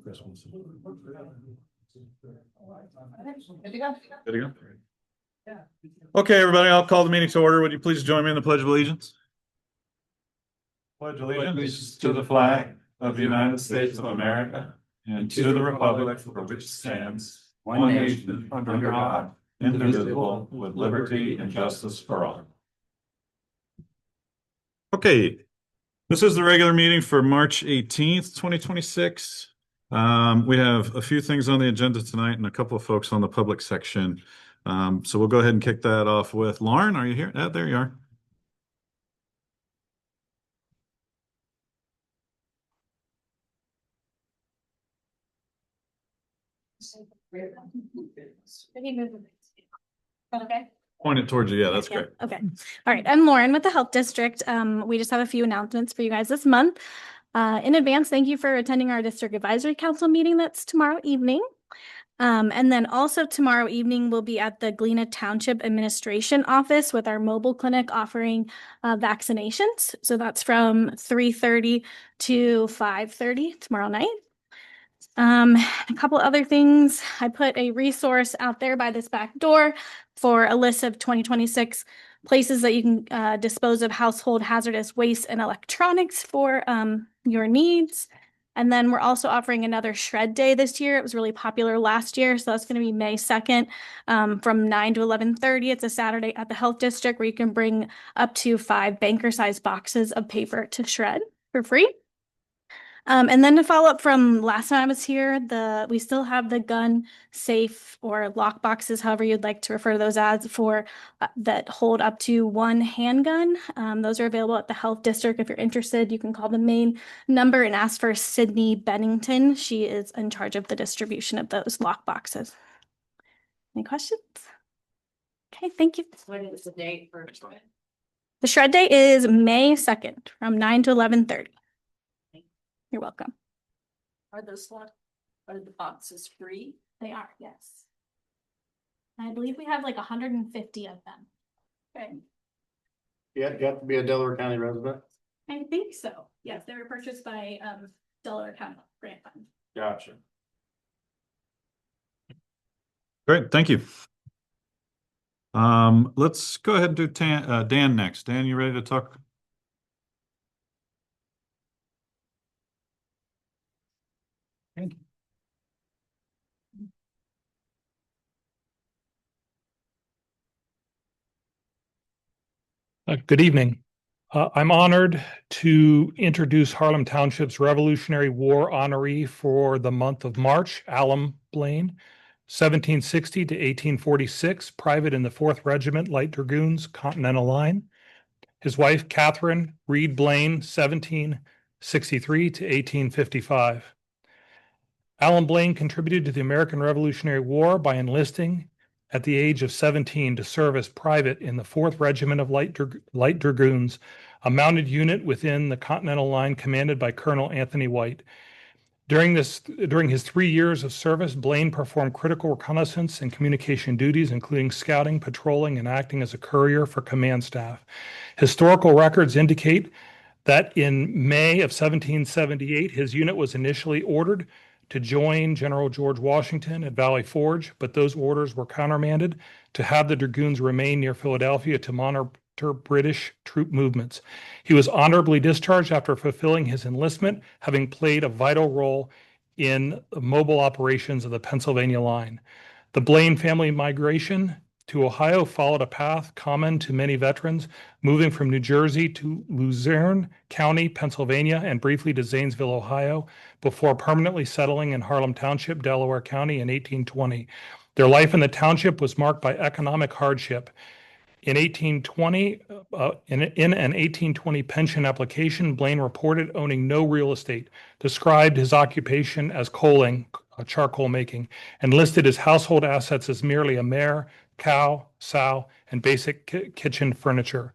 Christmas. Good to go. Good to go. Okay, everybody, I'll call the meeting to order. Would you please join me in the Pledge of Allegiance? Pledge allegiance to the flag of the United States of America and to the republic for which it stands, one nation under God, indivisible, with liberty and justice for all. Okay, this is the regular meeting for March 18th, 2026. We have a few things on the agenda tonight and a couple of folks on the public section. So we'll go ahead and kick that off with Lauren. Are you here? There you are. Okay. Point it towards you. Yeah, that's great. Okay. All right. I'm Lauren with the Health District. We just have a few announcements for you guys this month. In advance, thank you for attending our District Advisory Council meeting that's tomorrow evening. And then also tomorrow evening, we'll be at the Galena Township Administration Office with our mobile clinic offering vaccinations. So that's from 3:30 to 5:30 tomorrow night. A couple other things. I put a resource out there by this back door for a list of 2026 places that you can dispose of household hazardous waste and electronics for your needs. And then we're also offering another shred day this year. It was really popular last year. So that's going to be May 2nd from 9 to 11:30. It's a Saturday at the Health District where you can bring up to 5 banker-sized boxes of paper to shred for free. And then to follow up from last time I was here, we still have the gun safe or lock boxes, however you'd like to refer to those as, for that hold up to 1 handgun. Those are available at the Health District. If you're interested, you can call the main number and ask for Sydney Bennington. She is in charge of the distribution of those lock boxes. Any questions? Okay, thank you. What is the date for shred? The shred day is May 2nd from 9 to 11:30. You're welcome. Are the boxes free? They are, yes. I believe we have like 150 of them. Okay. Yeah, you have to be a Delaware County resident. I think so. Yes, they were purchased by Delaware County Grant Fund. Gotcha. Great, thank you. Let's go ahead and do Dan next. Dan, you ready to talk? Thank you. Good evening. I'm honored to introduce Harlem Township's Revolutionary War honoree for the month of March, Alum Blaine, 1760 to 1846, private in the 4th Regiment Light Dragoons, Continental Line. His wife, Catherine Reed Blaine, 1763 to 1855. Alum Blaine contributed to the American Revolutionary War by enlisting at the age of 17 to serve as private in the 4th Regiment of Light Dragoons, a mounted unit within the Continental Line commanded by Colonel Anthony White. During his 3 years of service, Blaine performed critical reconnaissance and communication duties, including scouting, patrolling, and acting as a courier for command staff. Historical records indicate that in May of 1778, his unit was initially ordered to join General George Washington at Valley Forge, but those orders were countermanded to have the Dragoons remain near Philadelphia to monitor British troop movements. He was honorably discharged after fulfilling his enlistment, having played a vital role in the mobile operations of the Pennsylvania line. The Blaine family migration to Ohio followed a path common to many veterans, moving from New Jersey to Luzerne County, Pennsylvania, and briefly to Zanesville, Ohio, before permanently settling in Harlem Township, Delaware County in 1820. Their life in the township was marked by economic hardship. In an 1820 pension application, Blaine reported owning no real estate, described his occupation as coaling, charcoal making, and listed his household assets as merely a mare, cow, sow, and basic kitchen furniture.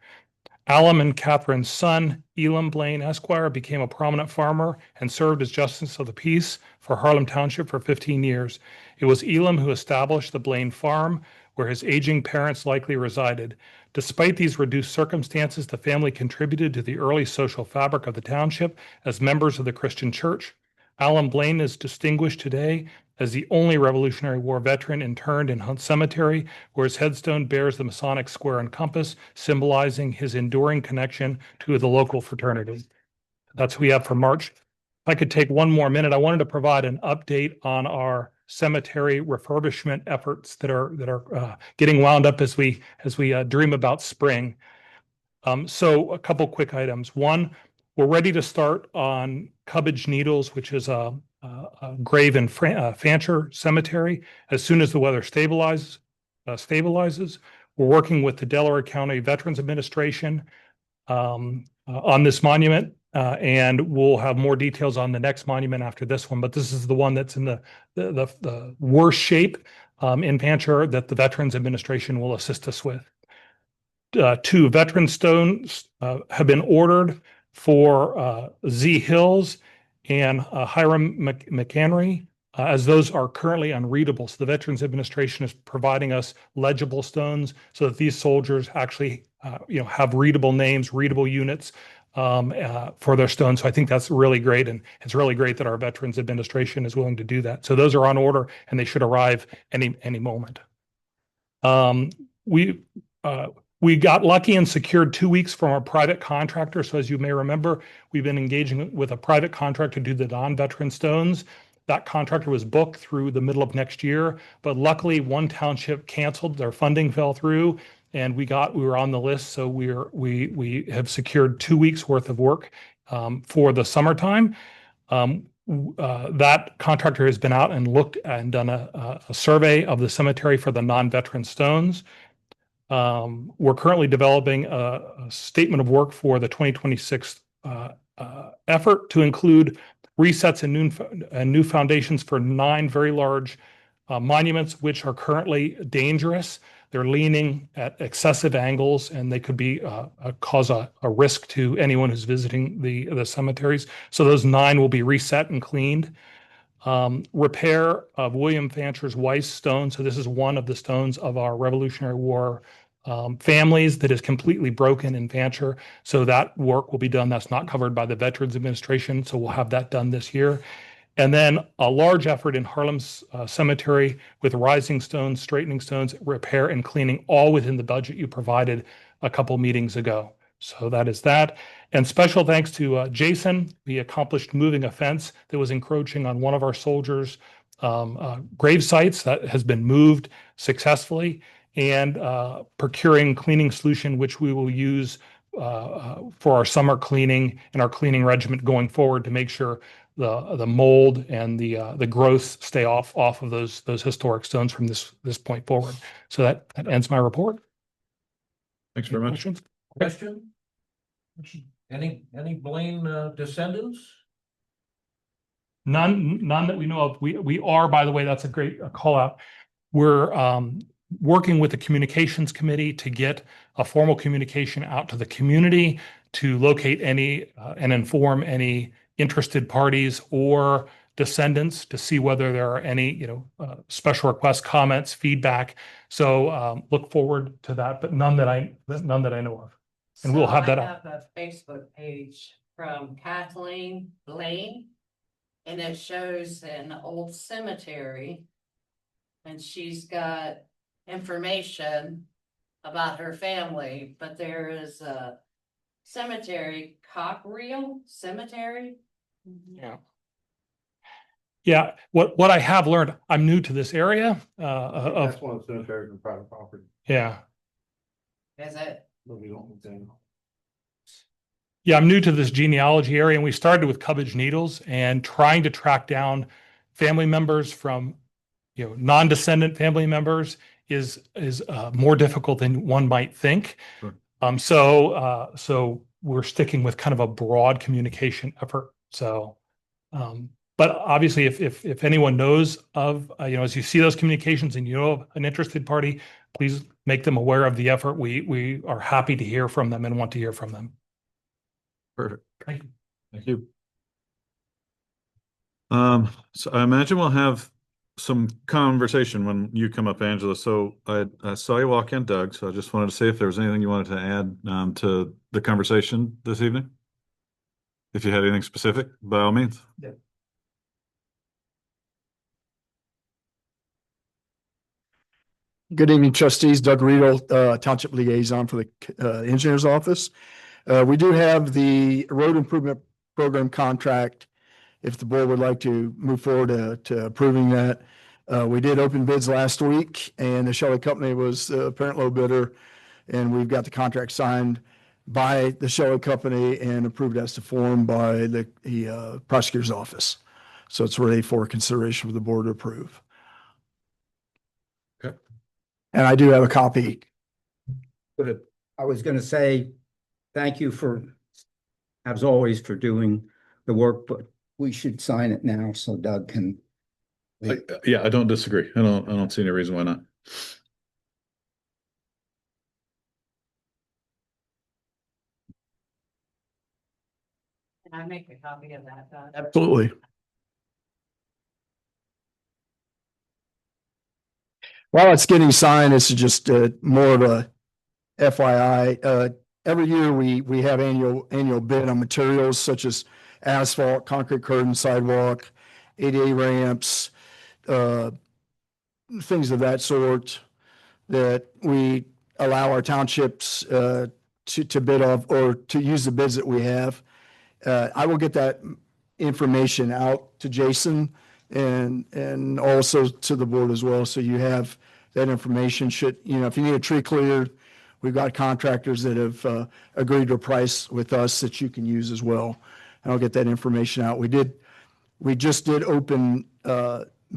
Alum and Catherine's son, Elam Blaine Esquire, became a prominent farmer and served as Justice of the Peace for Harlem Township for 15 years. It was Elam who established the Blaine Farm, where his aging parents likely resided. Despite these reduced circumstances, the family contributed to the early social fabric of the township as members of the Christian church. Alan Blaine is distinguished today as the only Revolutionary War veteran interred in Hunt Cemetery, where his headstone bears the Masonic square and compass, symbolizing his enduring connection to the local fraternity. That's who we have for March. If I could take one more minute, I wanted to provide an update on our cemetery refurbishment efforts that are getting wound up as we dream about spring. So a couple quick items. One, we're ready to start on Cubbage Needles, which is a grave in Fancher Cemetery. As soon as the weather stabilizes, we're working with the Delaware County Veterans Administration on this monument, and we'll have more details on the next monument after this one. But this is the one that's in the worst shape in Fancher that the Veterans Administration will assist us with. 2 veteran stones have been ordered for Z Hills and Hiram McHenry, as those are currently unreadable. So the Veterans Administration is providing us legible stones so that these soldiers actually have readable names, readable units for their stones. So I think that's really great. And it's really great that our Veterans Administration is willing to do that. So those are on order and they should arrive any moment. We got lucky and secured 2 weeks from our private contractor. So as you may remember, we've been engaging with a private contractor to do the non-veteran stones. That contractor was booked through the middle of next year, but luckily one township canceled, their funding fell through, and we were on the list. So we have secured 2 weeks worth of work for the summertime. That contractor has been out and looked and done a survey of the cemetery for the non-veteran stones. We're currently developing a statement of work for the 2026 effort to include resets and new foundations for 9 very large monuments, which are currently dangerous. They're leaning at excessive angles, and they could cause a risk to anyone who's visiting the cemeteries. So those 9 will be reset and cleaned. Repair of William Fancher's Weiss stone. So this is one of the stones of our Revolutionary War families that is completely broken in Fancher. So that work will be done. That's not covered by the Veterans Administration. So we'll have that done this year. And then a large effort in Harlem's cemetery with rising stones, straightening stones, repair and cleaning, all within the budget you provided a couple meetings ago. So that is that. And special thanks to Jason. We accomplished moving a fence that was encroaching on one of our soldiers' grave sites. That has been moved successfully, and procuring cleaning solution, which we will use for our summer cleaning and our cleaning regimen going forward to make sure the mold and the growth stay off of those historic stones from this point forward. So that ends my report. Thanks very much. Question? Any Blaine descendants? None that we know of. We are, by the way, that's a great call out. We're working with the communications committee to get a formal communication out to the community to locate any and inform any interested parties or descendants to see whether there are any special requests, comments, feedback. So look forward to that, but none that I know of. And we'll have that I up. have a Facebook page from Kathleen Blaine, and it shows an old cemetery. And she's got information about her family, but there is a cemetery, Cockreel Cemetery. Yeah. Yeah. What I have learned, I'm new to this area That's one of the cemeteries in private property. yeah. Is it? But we don't think. Yeah, I'm new to this genealogy area, and we started with Cubbage Needles and trying to track down family members from, non-descendant family members is more difficult than one might think. Sure. So we're sticking with kind of a broad communication effort. So, but obviously, if anyone knows of, as you see those communications and you know of an interested party, please make them aware of the effort. We are happy to hear from them and want to hear from them. Perfect. Thank you. Thank you. So I imagine we'll have some conversation when you come up, Angela. So I saw you walk in, Doug. So I just wanted to see if there was anything you wanted to add to the conversation this evening. If you had anything specific, by all means. Yeah. Good evening, trustees. Doug Riedel, Township Liaison for the Engineer's Office. We do have the road improvement program contract. If the board would like to move forward to approving that. We did open bids last week and the Shelley Company was the apparent low bidder. And we've got the contract signed by the Shelley Company and approved as to form by the prosecutor's office. So it's ready for consideration for the board to approve. Okay. And I do have a copy. Go ahead. I was gonna say, thank you for, as always, for doing the work, but we should sign it now so Doug can. Yeah, I don't disagree. I don't see any reason why not. Can I make a copy of that, Doug? Absolutely. While it's getting signed, this is just more of a FYI. Every year we have annual bid on materials such as asphalt, concrete curtain, sidewalk, ADA ramps, things of that sort that we allow our townships to bid off or to use the bids that we have. I will get that information out to Jason and also to the board as well. So you have that information. Should, if you need a tree cleared, we've got contractors that have agreed to a price with us that you can use as well. And I'll get that information out. We just did open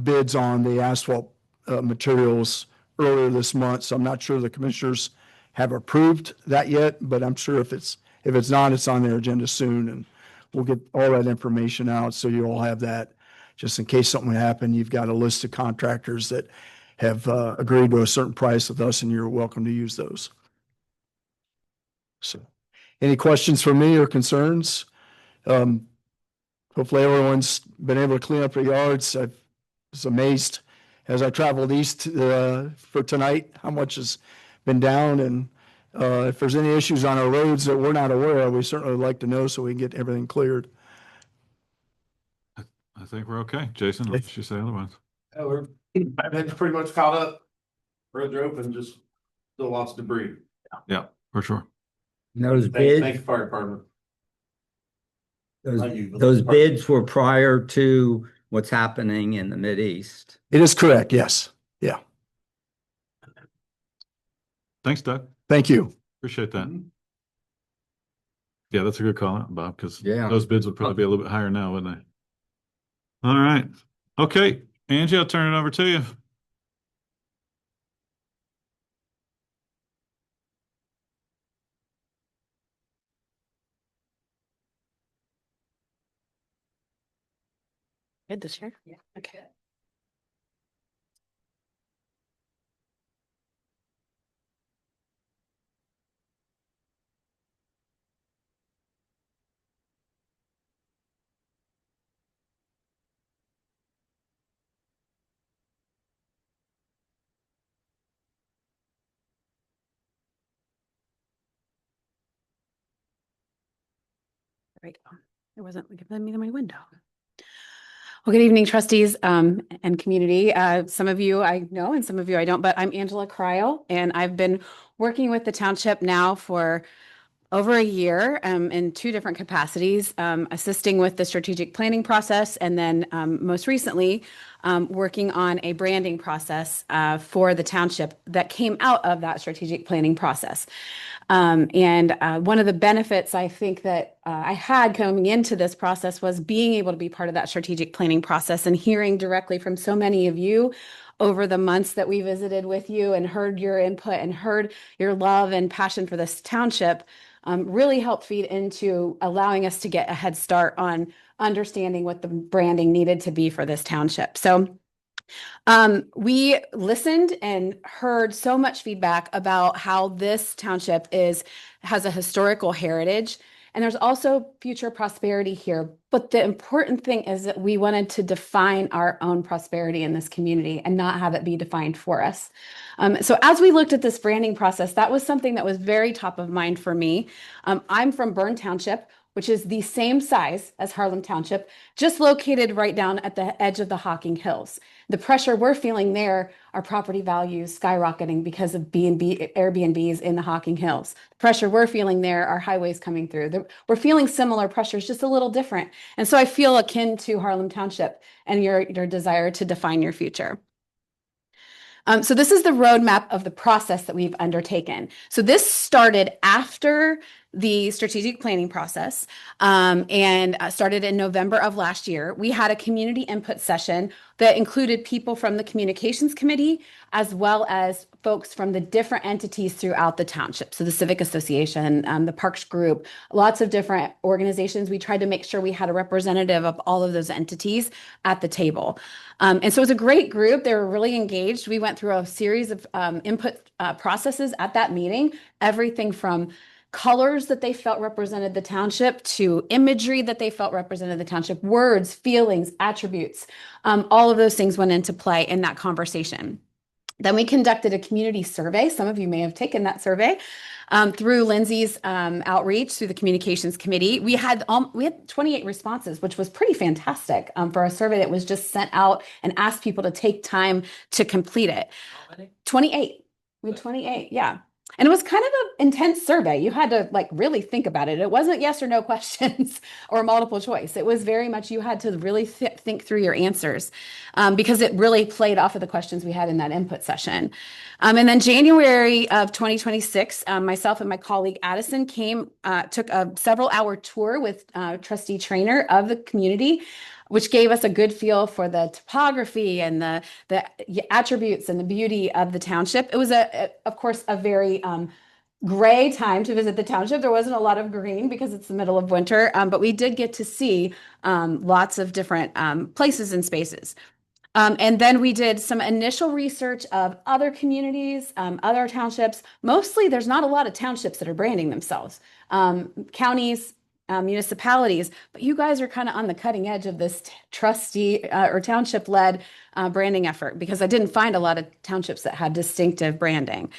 bids on the asphalt materials earlier this month. So I'm not sure the commissioners have approved that yet, but I'm sure if it's not, it's on their agenda soon. And we'll get all that information out so you all have that. Just in case something happened, you've got a list of contractors that have agreed to a certain price with us and you're welcome to use those. So any questions for me or concerns? Hopefully everyone's been able to clean up their yards. I was amazed as I traveled east for tonight, how much has been down. And if there's any issues on our roads that we're not aware of, we certainly would like to know so we can get everything cleared. I think we're okay. Jason, let's you say otherwise. I've been pretty much caught up. Roads are open, just still lots of debris. Yeah, for sure. Those Thank you, bids, fire department. Not you, but those the department. bids were prior to what's happening in the Mideast. It is correct. Yes. Yeah. Thanks, Doug. Thank you. Appreciate that. Mhm. Yeah, that's a good call out, Bob, because Yeah. those bids would probably be a little bit higher now, wouldn't they? All right. Okay, Angie, I'll turn it over to you. Good to share. Yeah. Okay. Right. It wasn't giving me my window. Well, good evening, trustees and community. Some of you I know and some of you I don't, but I'm Angela Cryle, and I've been working with the township now for over a year in two different capacities, assisting with the strategic planning process, and then most recently, working on a branding process for the township that came out of that strategic planning process. And one of the benefits I think that I had coming into this process was being able to be part of that strategic planning process and hearing directly from so many of you over the months that we visited with you and heard your input and heard your love and passion for this township. Really helped feed into allowing us to get a head start on understanding what the branding needed to be for this township. So we listened and heard so much feedback about how this township has a historical heritage, and there's also future prosperity here. But the important thing is that we wanted to define our own prosperity in this community and not have it be defined for us. So as we looked at this branding process, that was something that was very top of mind for me. I'm from Bern Township, which is the same size as Harlem Township, just located right down at the edge of the Hocking Hills. The pressure we're feeling there are property values skyrocketing because of B&B Airbnbs in the Hocking Hills. The pressure we're feeling there are highways coming through. We're feeling similar pressures, just a little different. And so I feel akin to Harlem Township and your desire to define your future. So this is the roadmap of the process that we've undertaken. So this started after the strategic planning process and started in November of last year. We had a community input session that included people from the communications committee as well as folks from the different entities throughout the township. So the Civic Association, the Parks Group, lots of different organizations. We tried to make sure we had a representative of all of those entities at the table. And so it was a great group. They were really engaged. We went through a series of input processes at that meeting, everything from colors that they felt represented the township to imagery that they felt represented the township, words, feelings, attributes. All of those things went into play in that conversation. Then we conducted a community survey. Some of you may have taken that survey through Lindsay's outreach through the communications committee. We had 28 responses, which was pretty fantastic for a survey that was just sent out and asked people to take time to complete it. How many? 28. We had 28, yeah. And it was kind of an intense survey. You had to like really think about it. It wasn't yes or no questions or multiple choice. It was very much you had to really think through your answers because it really played off of the questions we had in that input session. And then January of 2026, myself and my colleague Addison took a several-hour tour with Trustee Trainer of the community, which gave us a good feel for the topography and the attributes and the beauty of the township. It was, of course, a very gray time to visit the township. There wasn't a lot of green because it's the middle of winter, but we did get to see lots of different places and spaces. And then we did some initial research of other communities, other townships. Mostly, there's not a lot of townships that are branding themselves. Counties, municipalities, but you guys are kind of on the cutting edge of this trustee or township-led branding effort because I didn't find a lot of townships that had distinctive branding.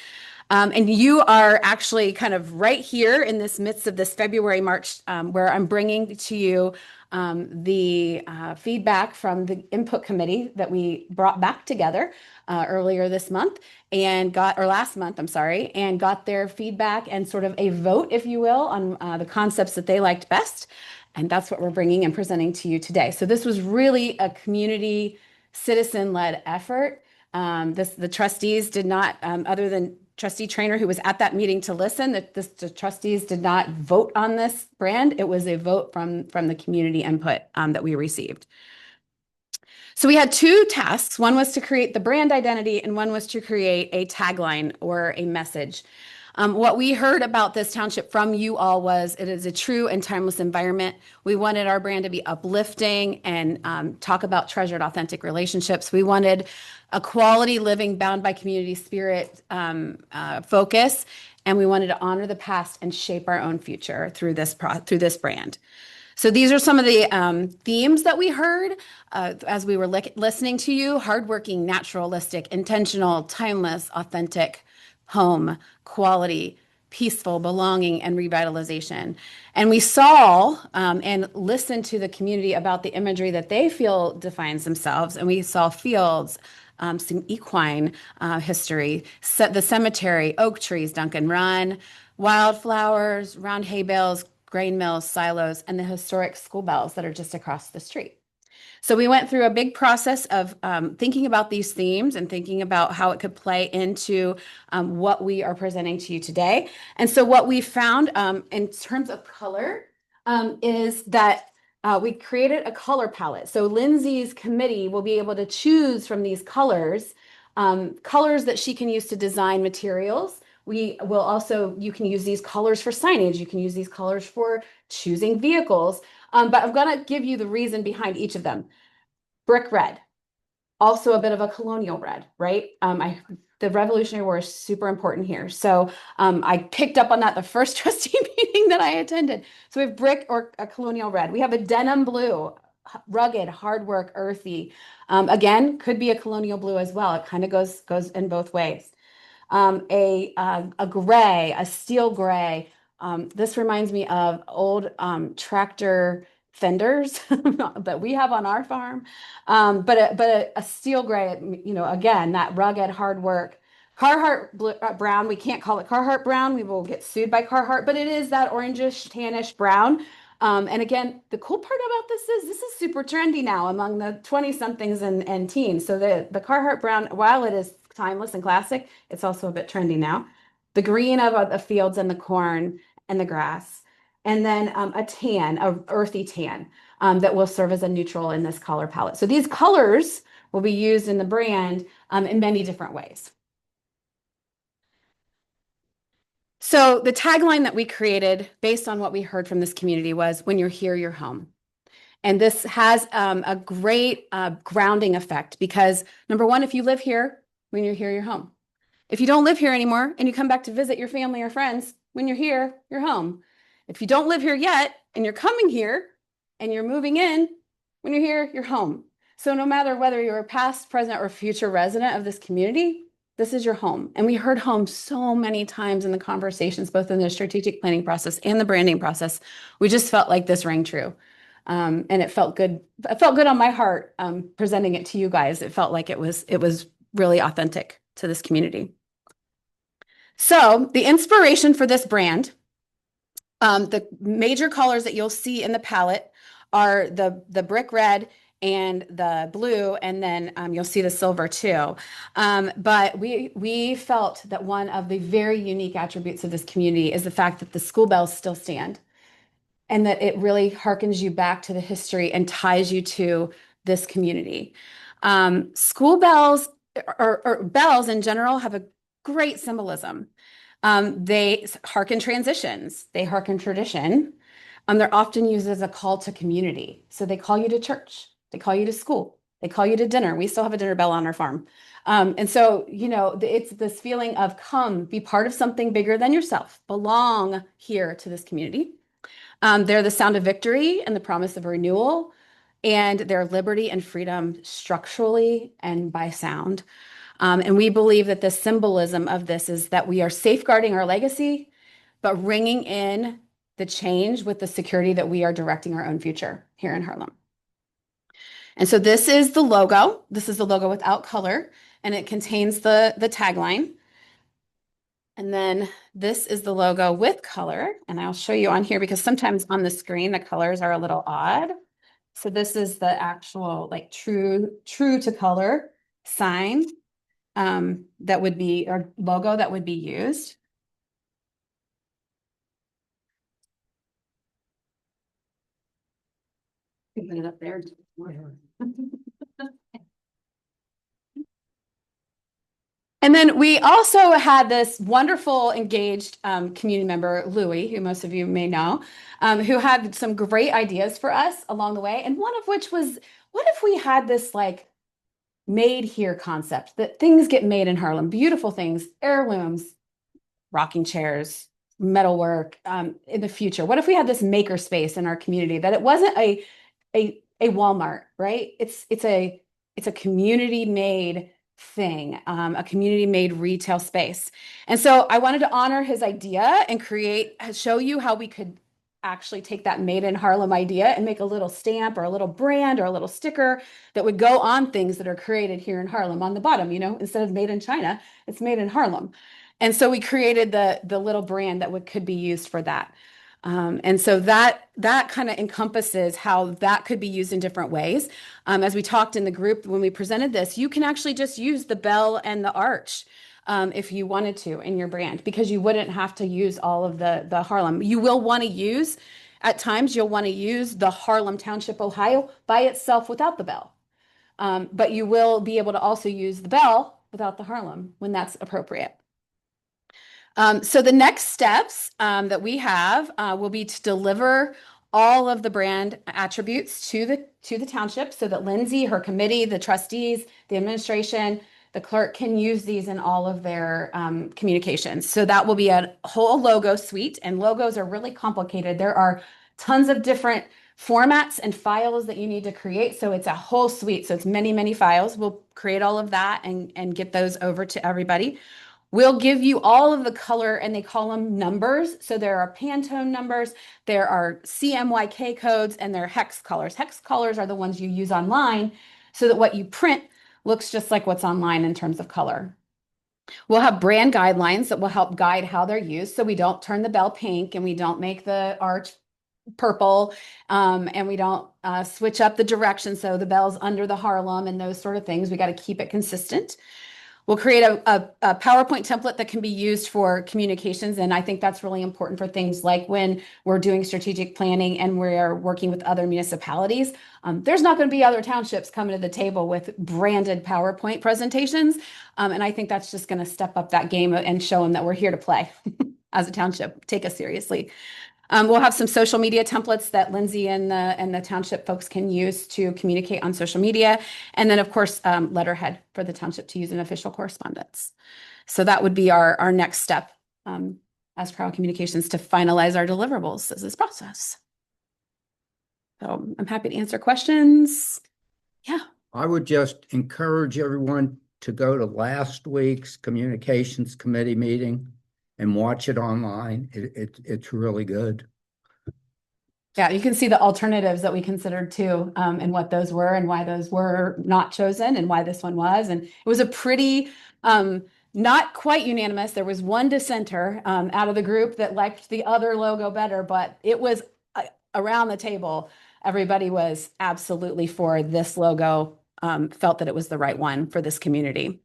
And you are actually kind of right here in this midst of this February, March, where I'm bringing to you the feedback from the input committee that we brought back together earlier this month or last month, I'm sorry, and got their feedback and sort of a vote, if you will, on the concepts that they liked best. And that's what we're bringing and presenting to you today. So this was really a community citizen-led effort. The trustees did not, other than Trustee Trainer, who was at that meeting to listen, the trustees did not vote on this brand. It was a vote from the community input that we received. So we had two tasks. One was to create the brand identity and one was to create a tagline or a message. What we heard about this township from you all was it is a true and timeless environment. We wanted our brand to be uplifting and talk about treasured, authentic relationships. We wanted a quality living bound by community spirit focus, and we wanted to honor the past and shape our own future through this brand. So these are some of the themes that we heard as we were listening to you: hardworking, naturalistic, intentional, timeless, authentic, home, quality, peaceful, belonging, and revitalization. And we saw and listened to the community about the imagery that they feel defines themselves. And we saw fields, some equine history, the cemetery, oak trees, Duncan Run, wildflowers, round hay bales, grain mills, silos, and the historic school bells that are just across the street. So we went through a big process of thinking about these themes and thinking about how it could play into what we are presenting to you today. And so what we found in terms of color is that we created a color palette. So Lindsay's committee will be able to choose from these colors, colors that she can use to design materials. We will also, you can use these colors for signage. You can use these colors for choosing vehicles. But I'm going to give you the reason behind each of them. Brick red, also a bit of a colonial red, right? The Revolutionary War is super important here. So I picked up on that the first trustee meeting that I attended. So we have brick or a colonial red. We have a denim blue, rugged, hard work, earthy. Again, could be a colonial blue as well. It kind of goes in both ways. A gray, a steel gray, This reminds me of old tractor fenders that we have on our farm. But a steel gray, you know, again, that rugged hard work. Brown, we can't call it Carhartt brown. We will get sued by Carhartt, but it is that orangish, tannish brown. And again, the cool part about this is super trendy now among the 20 somethings and teens. So the Carhartt brown, while it is timeless and classic, it's also a bit trendy now. The green of the fields and the corn and the grass, and then a tan, a earthy tan, that will serve as a neutral in this color palette. So these colors will be used in the brand in many different ways. So the tagline that we created based on what we heard from this community was, when you're here, you're home. And this has a great grounding effect because, number one, if you live here, when you're here, you're home. If you don't live here anymore and you come back to visit your family or friends, when you're here, you're home. If you don't live here yet and you're coming here and you're moving in, when you're here, you're home. So no matter whether you're a past, present, or future resident of this community, this is your home. And we heard home so many times in the conversations, both in the strategic planning process and the branding process. We just felt like this rang true. And it felt good. It felt good on my heart presenting it to you guys. It felt like it was really authentic to this community. So the inspiration for this brand, the major colors that you'll see in the palette are the brick red and the blue, and then you'll see the silver too. But we felt that one of the very unique attributes of this community is the fact that the school bells still stand, and that it really harkens you back to the history and ties you to this community. School bells or bells in general have a great symbolism. They harken transitions, they harken tradition. They're often used as a call to community. So they call you to church, they call you to school, they call you to dinner. We still have a dinner bell on our farm. And so, you know, it's this feeling of come, be part of something bigger than yourself, belong here to this community. They're the sound of victory and the promise of renewal, and their liberty and freedom structurally and by sound. And we believe that the symbolism of this is that we are safeguarding our legacy, but ringing in the change with the security that we are directing our own future here in Harlem. And so this is the logo. This is the logo without color, and it contains the tagline. And then this is the logo with color, and I'll show you on here because sometimes on the screen the colors are a little odd. So this is the actual like true to color sign that would be, or logo that would be used. Put it up there. And then we also had this wonderful engaged community member, Louie, who most of you may know, who had some great ideas for us along the way. And one of which was, what if we had this like made here concept, that things get made in Harlem, beautiful things, heirlooms, rocking chairs, metalwork in the future. What if we had this maker space in our community, that it wasn't a Walmart, right? It's a community made thing, a community made retail space. And so I wanted to honor his idea and show you how we could actually take that made in Harlem idea and make a little stamp or a little brand or a little sticker that would go on things that are created here in Harlem on the bottom, you know, instead of made in China, it's made in Harlem. And so we created the little brand that could be used for that. And so that kind of encompasses how that could be used in different ways. As we talked in the group when we presented this, you can actually just use the bell and the arch if you wanted to in your brand, because you wouldn't have to use all of the Harlem. You will want to use, at times you'll want to use the Harlem Township, Ohio by itself without the bell. But you will be able to also use the bell without the Harlem when that's appropriate. So the next steps that we have will be to deliver all of the brand attributes to the township so that Lindsay, her committee, the trustees, the administration, the clerk can use these in all of their communications. So that will be a whole logo suite, and logos are really complicated. There are tons of different formats and files that you need to create. So it's a whole suite. So it's many, many files. We'll create all of that and get those over to everybody. We'll give you all of the color, and they call them numbers. So there are Pantone numbers, there are CMYK codes, and there are hex colors. Hex colors are the ones you use online so that what you print looks just like what's online in terms of color. We'll have brand guidelines that will help guide how they're used. So we don't turn the bell pink and we don't make the arch purple, and we don't switch up the direction. So the bell's under the Harlem and those sort of things. We got to keep it consistent. We'll create a PowerPoint template that can be used for communications. And I think that's really important for things like when we're doing strategic planning and we're working with other municipalities. There's not going to be other townships coming to the table with branded PowerPoint presentations. And I think that's just going to step up that game and show them that we're here to play as a township. Take us seriously. We'll have some social media templates that Lindsay and the township folks can use to communicate on social media. And then, of course, letterhead for the township to use in official correspondence. So that would be our next step as Crowd Communications to finalize our deliverables as this process. So I'm happy to answer questions. Yeah. I would just encourage everyone to go to last week's Communications Committee meeting and watch it online. It's really good. Yeah, you can see the alternatives that we considered too, and what those were and why those were not chosen and why this one was. And it was a pretty, not quite unanimous. There was one dissenter out of the group that liked the other logo better, but it was around the table. Everybody was absolutely for this logo, felt that it was the right one for this community.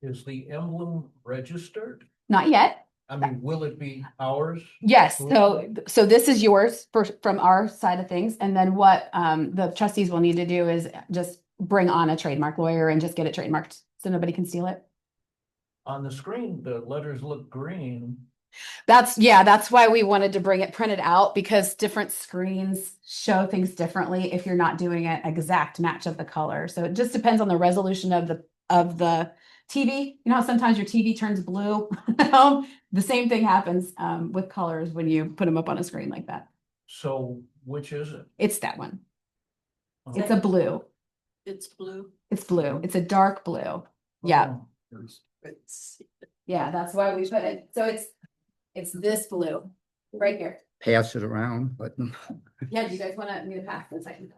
Is the emblem registered? Not yet. I mean, will it be ours? Yes, so this is yours from our side of things, and then what the trustees will need to do is just bring on a trademark lawyer and just get it trademarked so nobody can steal it. On the screen, the letters look green. That's why we wanted to bring it printed out, because different screens show things differently if you're not doing an exact match of the color. So it just depends on the resolution of the TV. You know how sometimes your TV turns blue? The same thing happens with colors when you put them up on a screen like that. So which is it? It's that one. Oh. It's a blue. It's blue. It's blue. It's a dark blue. Yeah. Oh. Yeah, that's why we put it. So it's this blue right here. Pass it around, but Yeah, do you guys want me to pass this? I can go.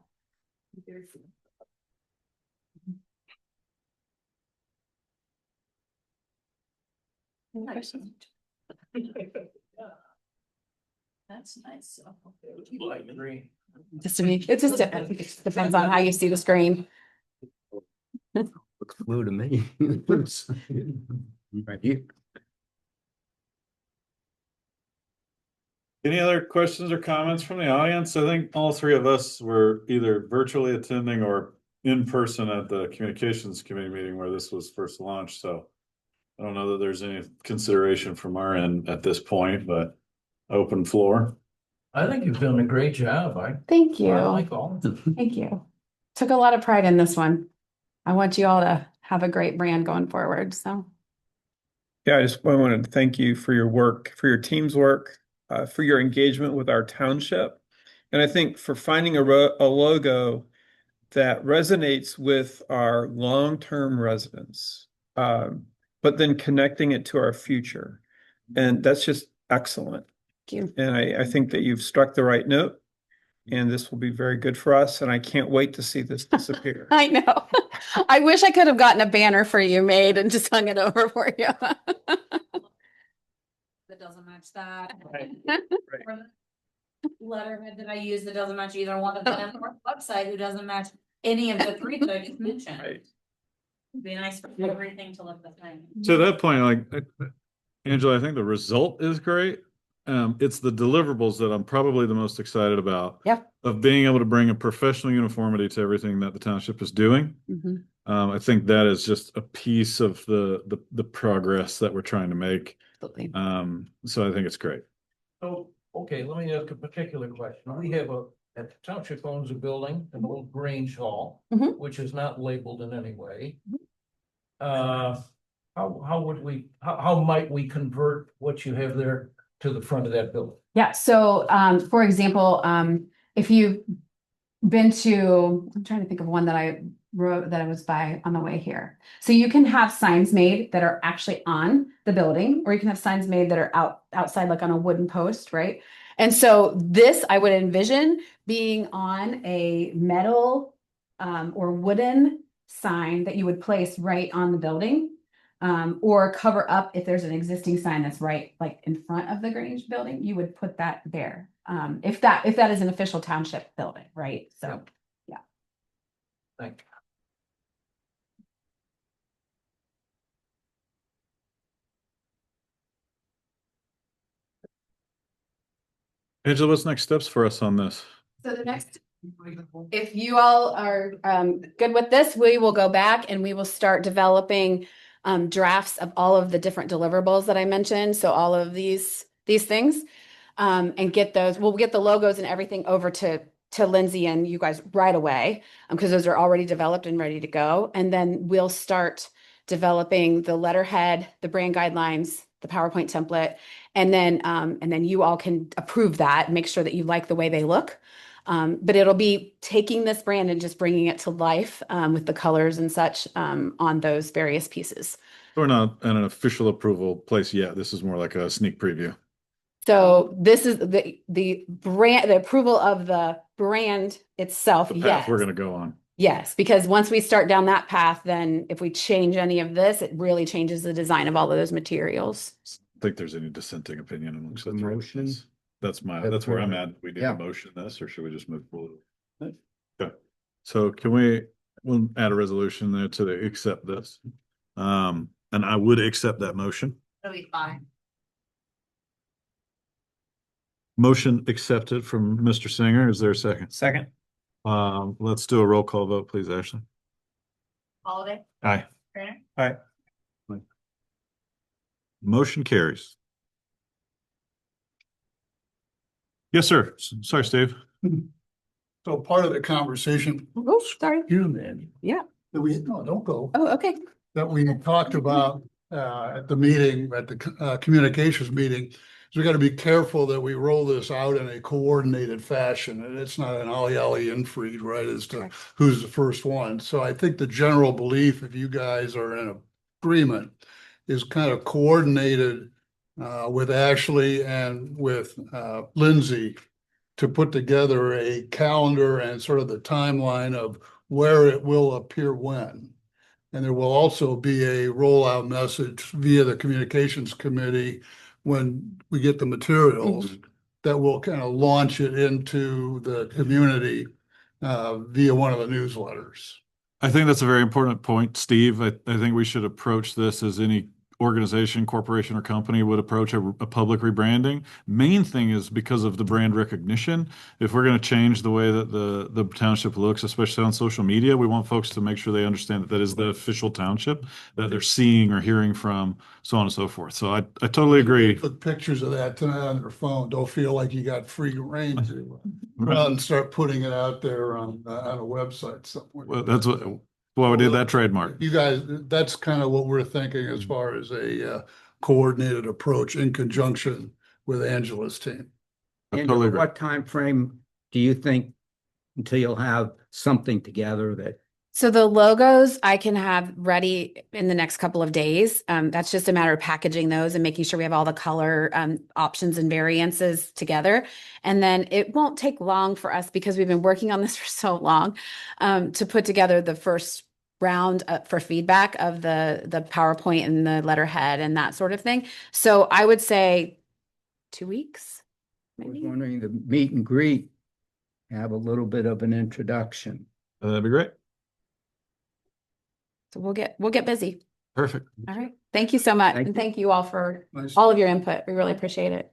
Any questions? That's nice. Light green. Just to me, it's just different. It just depends on how you see the screen. looks blue to me. Right here. Any other questions or comments from the audience? I think all three of us were either virtually attending or in person at the Communications Committee meeting where this was first launched. So I don't know that there's any consideration from our end at this point, but open floor. I think you've done a great job. Thank you. I like all of them. Thank you. Took a lot of pride in this one. I want you all to have a great brand going forward. So Yeah, I wanted to thank you for your work, for your team's work, for your engagement with our township. And I think for finding a logo that resonates with our long-term residents, but then connecting it to our future. And that's just excellent. thank you. And I think that you've struck the right note, and this will be very good for us. And I can't wait to see this disappear. I know. I wish I could have gotten a banner for you made and just hung it over for you. That doesn't match that. Right. Or the letterhead that I use that doesn't match either one of them, or website who doesn't match any of the three that I just mentioned. Right. It'd be nice for everything to look the same. To that point, like Angela, I think the result is great. It's the deliverables that I'm probably the most excited about. Yep. Of being able to bring a professional uniformity to everything that the township is doing. Mhm. I think that is just a piece of the progress that we're trying to make. Absolutely. So I think it's great. So, okay, let me ask a particular question. We have at the township owns a building, an old Grange Hall, Mhm. which is not labeled in any way. Mm-hmm. How might we convert what you have there to the front of that building? Yeah. So, for example, if you've been to, I'm trying to think of one that I road that I was by on the way here. So you can have signs made that are actually on the building, or you can have signs made that are outside, like on a wooden post, right? And so this I would envision being on a metal or wooden sign that you would place right on the building. Or cover up if there's an existing sign that's right like in front of the Grange building, you would put that there. If that is an official township building, right? So yeah. Thank you. Angela, what's next steps for us on this? So the next, if you all are good with this, we will go back and we will start developing drafts of all of the different deliverables that I mentioned. So all of these things, and get those. We'll get the logos and everything over to Lindsay and you guys right away, because those are already developed and ready to go. And then we'll start developing the letterhead, the brand guidelines, the PowerPoint template, and then you all can approve that and make sure that you like the way they look. But it'll be taking this brand and just bringing it to life with the colors and such on those various pieces. We're not in an official approval place yet. This is more like a sneak preview. So this is the brand, the approval of the brand itself. The path Yes. we're going to go on. Yes, because once we start down that path, then if we change any of this, it really changes the design of all of those materials. I think there's any dissenting opinion amongst the three of Motion. us. That's where I'm at. We need Yeah. a motion this, or should we just move forward? Okay. So we'll add a resolution there to accept this. And I would accept that motion. It'll be fine. Motion accepted from Mr. Singer. Is there a second? Second. Let's do a roll call vote, please, Ashley. Holiday, Aye. Turner, Aye. Motion carries. Yes, sir. Sorry, Steve. So part of the conversation. Oh, sorry. You then. Yeah. That we, no, don't go. Oh, okay. That we talked about at the meeting, at the communications meeting. So we got to be careful that we roll this out in a coordinated fashion, and it's not an ollie infreed, right, as to who's the first one. So I think the general belief, if you guys are in agreement, is kind of coordinated with Ashley and with Lindsay to put together a calendar and sort of the timeline of where it will appear when. And there will also be a rollout message via the communications committee when we get the materials that will kind of launch it into the community via one of the newsletters. I think that's a very important point, Steve. I think we should approach this as any organization, corporation, or company would approach a public rebranding. Main thing is because of the brand recognition. If we're going to change the way that the township looks, especially on social media, we want folks to make sure they understand that that is the official township that they're seeing or hearing from, so on and so forth. So I totally agree. Put pictures of that tonight on their phone. Don't feel like you got free reign to run and start putting it out there on a website somewhere. Well, that's why we did that trademark. You guys, that's kind of what we're thinking as far as a coordinated approach in conjunction with Angela's team. I And totally agree. what time frame do you think until you'll have something together that? So the logos I can have ready in the next couple of days. That's just a matter of packaging those and making sure we have all the color options and variances together. And then it won't take long for us, because we've been working on this for so long, to put together the first round for feedback of the PowerPoint and the letterhead and that sort of thing. So I would say 2 weeks. I was Maybe. wondering, the meet and greet, have a little bit of an introduction. That'd be great. So we'll get busy. Perfect. All right. Thank you so much. Thank And you. thank you all for Nice. all of your input. We really appreciate it.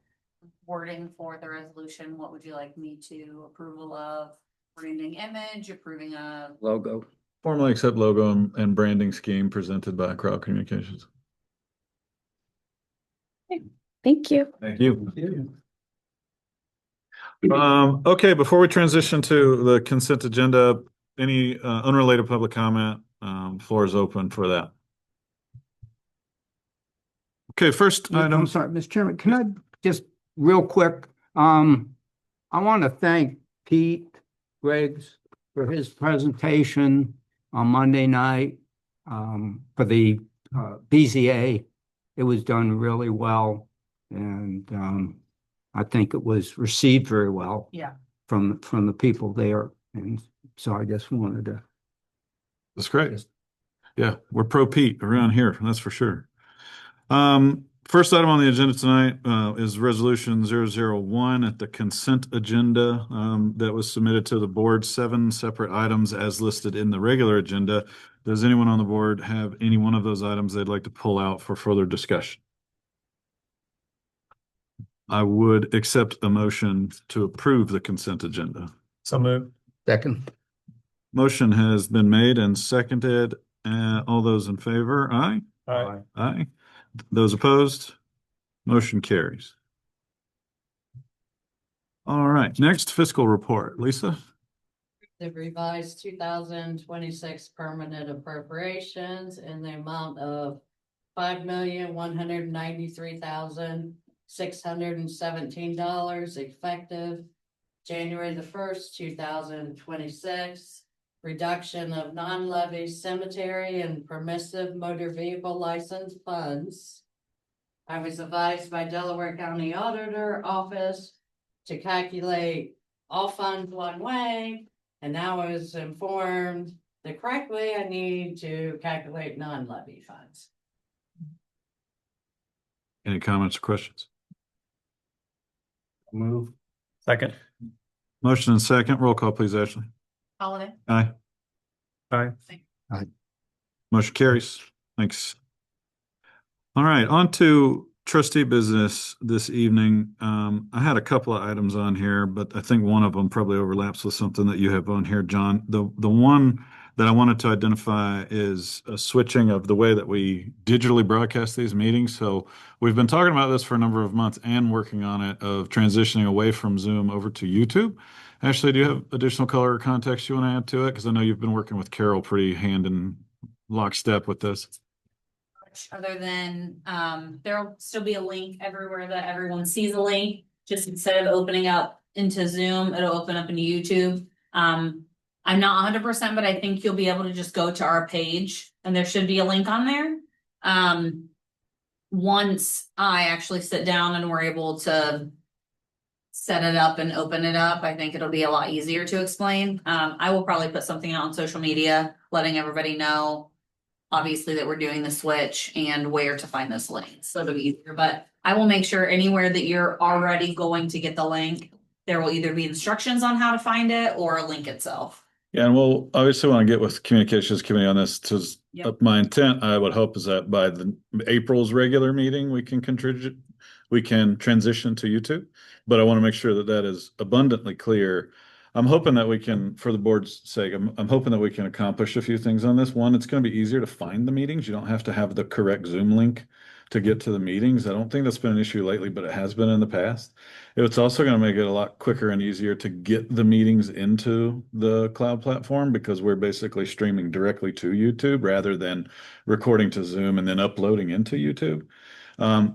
wording for the resolution, what would you like me to approval of? Branding image, approving of, Logo. Formally accept logo and branding scheme presented by Crowd Communications. Thank you. Thank you. Okay, before we transition to the consent agenda, any unrelated public comment? Floor is open for that. Okay, first I'm item. sorry, Mr. Chairman, can I just real quick, I want to thank Pete Griggs for his presentation on Monday night for the BZA. It was done really well, and I think it was received very well. Yeah. From the people there, and so I just wanted to. That's great. Yeah, we're pro Pete around here, that's for sure. First item on the agenda tonight is Resolution 001 at the consent agenda that was submitted to the board, 7 separate items as listed in the regular agenda. Does anyone on the board have any one of those items they'd like to pull out for further discussion? I would accept a motion to approve the consent agenda. So moved. Second. Motion has been made and seconded. All those in favor, aye? Aye. Aye. Those opposed? Motion carries. All right, next fiscal report. Lisa? The revised 2026 permanent appropriations in the amount of $5,193,617 effective January the 1st, 2026. Reduction of non-levy cemetery and permissive motor vehicle license funds. I was advised by Delaware County Auditor Office to calculate all funds one way, and now I was informed the correct way I need to calculate non-levy funds. Any comments or questions? Move. Second. Motion and second. Roll call, please, Ashley. Holiday. Aye. Aye. Motion carries. Thanks. All right, on to trustee business this evening. I had a couple of items on here, but I think one of them probably overlaps with something that you have on here, John. The one that I wanted to identify is a switching of the way that we digitally broadcast these meetings. So we've been talking about this for a number of months and working on it of transitioning away from Zoom over to YouTube. Ashley, do you have additional color or context you want to add to it? Because I know you've been working with Carol pretty hand in lockstep with this. Other than there'll still be a link everywhere that everyone sees a link. Just instead of opening up into Zoom, it'll open up into YouTube. I'm not 100%, but I think you'll be able to just go to our page and there should be a link on there. Once I actually sit down and we're able to set it up and open it up, I think it'll be a lot easier to explain. I will probably put something out on social media, letting everybody know obviously that we're doing the switch and where to find those links. So it'll be easier, but I will make sure anywhere that you're already going to get the link, there will either be instructions on how to find it or a link itself. Yeah, and we'll obviously want to get with communications committee on this to Yep. my intent, I would hope is that by the April's regular meeting, we can transition to YouTube. But I want to make sure that that is abundantly clear. I'm hoping that we can, for the board's sake, I'm hoping that we can accomplish a few things on this. One, it's going to be easier to find the meetings. You don't have to have the correct Zoom link to get to the meetings. I don't think that's been an issue lately, but it has been in the past. It's also going to make it a lot quicker and easier to get the meetings into the cloud platform because we're basically streaming directly to YouTube rather than recording to Zoom and then uploading into YouTube.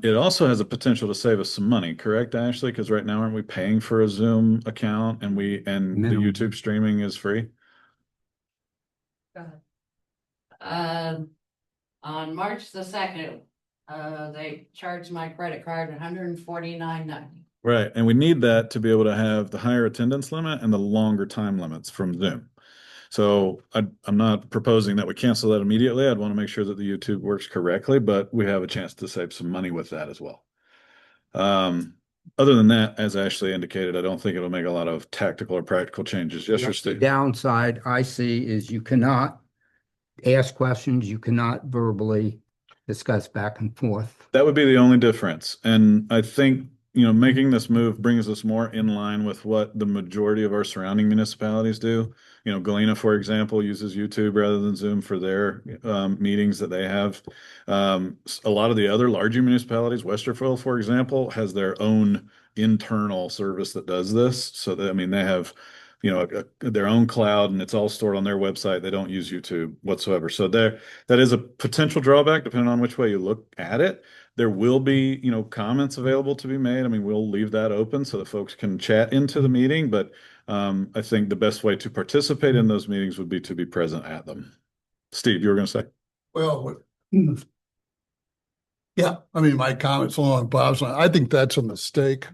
It also has a potential to save us some money, correct, Ashley? Because right now, aren't we paying for a Zoom account and the Minimum. YouTube streaming is free? On March the 2nd, they charged my credit card $149.90. Right, and we need that to be able to have the higher attendance limit and the longer time limits from Zoom. So I'm not proposing that we cancel that immediately. I'd want to make sure that the YouTube works correctly, but we have a chance to save some money with that as well. Other than that, as Ashley indicated, I don't think it'll make a lot of tactical or practical changes. Yes, sir, The Steve? downside I see is you cannot ask questions, you cannot verbally discuss back and forth. That would be the only difference. And I think, making this move brings us more in line with what the majority of our surrounding municipalities do. Galena, for example, uses YouTube rather than Zoom for their meetings that they have. A lot of the other larger municipalities, Westerville, for example, has their own internal service that does this. So they have their own cloud and it's all stored on their website. They don't use YouTube whatsoever. So that is a potential drawback depending on which way you look at it. There will be, comments available to be made. I mean, we'll leave that open so that folks can chat into the meeting, but I think the best way to participate in those meetings would be to be present at them. Steve, you were gonna say? Well, yeah, I mean, my comments along Bob's line, I think that's a mistake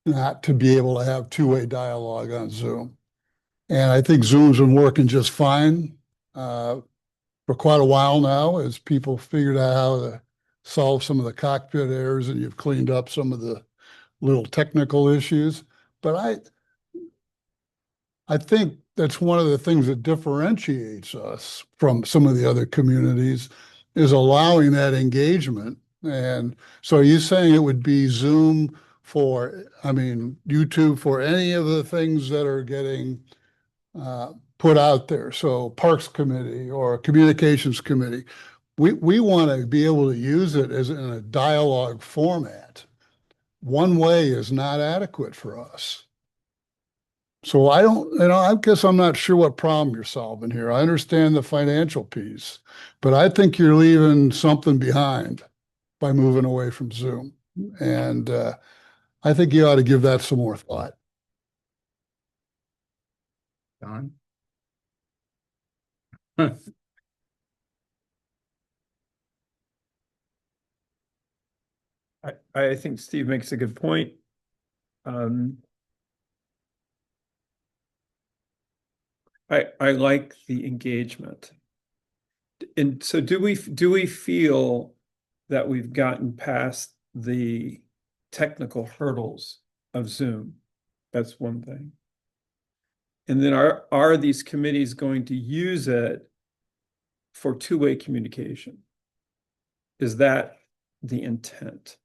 not to be able to have two-way dialogue on Zoom. And I think Zoom's been working just fine for quite a while now as people figured out how to solve some of the cockpit errors and you've cleaned up some of the little technical issues. But I think that's one of the things that differentiates us from some of the other communities is allowing that engagement. And so are you saying it would be Zoom for, I mean, YouTube for any of the things that are getting put out there? So Parks Committee or Communications Committee, we want to be able to use it as in a dialogue format. One way is not adequate for us. So I don't, I guess I'm not sure what problem you're solving here. I understand the financial piece, but I think you're leaving something behind by moving away from Zoom. And I think you ought to give that some more thought. Don? I think Steve makes a good point. I like the engagement. And so do we feel that we've gotten past the technical hurdles of Zoom? That's one thing. And then are these committees going to use it for two-way communication? Is that the intent?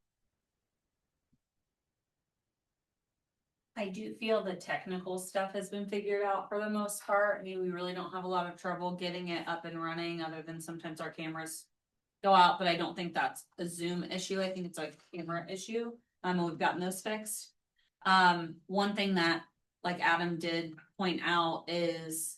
I do feel the technical stuff has been figured out for the most part. I mean, we really don't have a lot of trouble getting it up and running, other than sometimes our cameras go out, but I don't think that's a Zoom issue. I think it's a camera issue. We've gotten those fixed. One thing that, like Adam did point out, is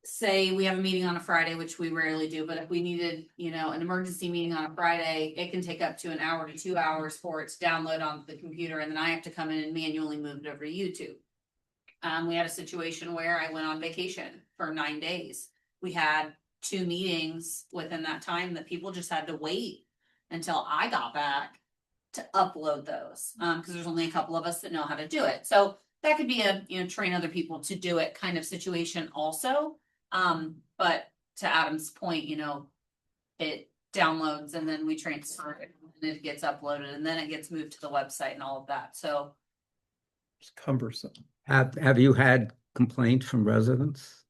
say we have a meeting on a Friday, which we rarely do, but if we needed, an emergency meeting on a Friday, it can take up to an hour to 2 hours for it to download onto the computer, and then I have to come in and manually move it over to YouTube. We had a situation where I went on vacation for 9 days. We had 2 meetings within that time that people just had to wait until I got back to upload those, because there's only a couple of us that know how to do it. So that could be a, train other people to do it kind of situation also. But to Adam's point, it downloads and then we transfer it and it gets uploaded and then it gets moved to the website and all of that. So It's cumbersome. Have you had complaints from residents?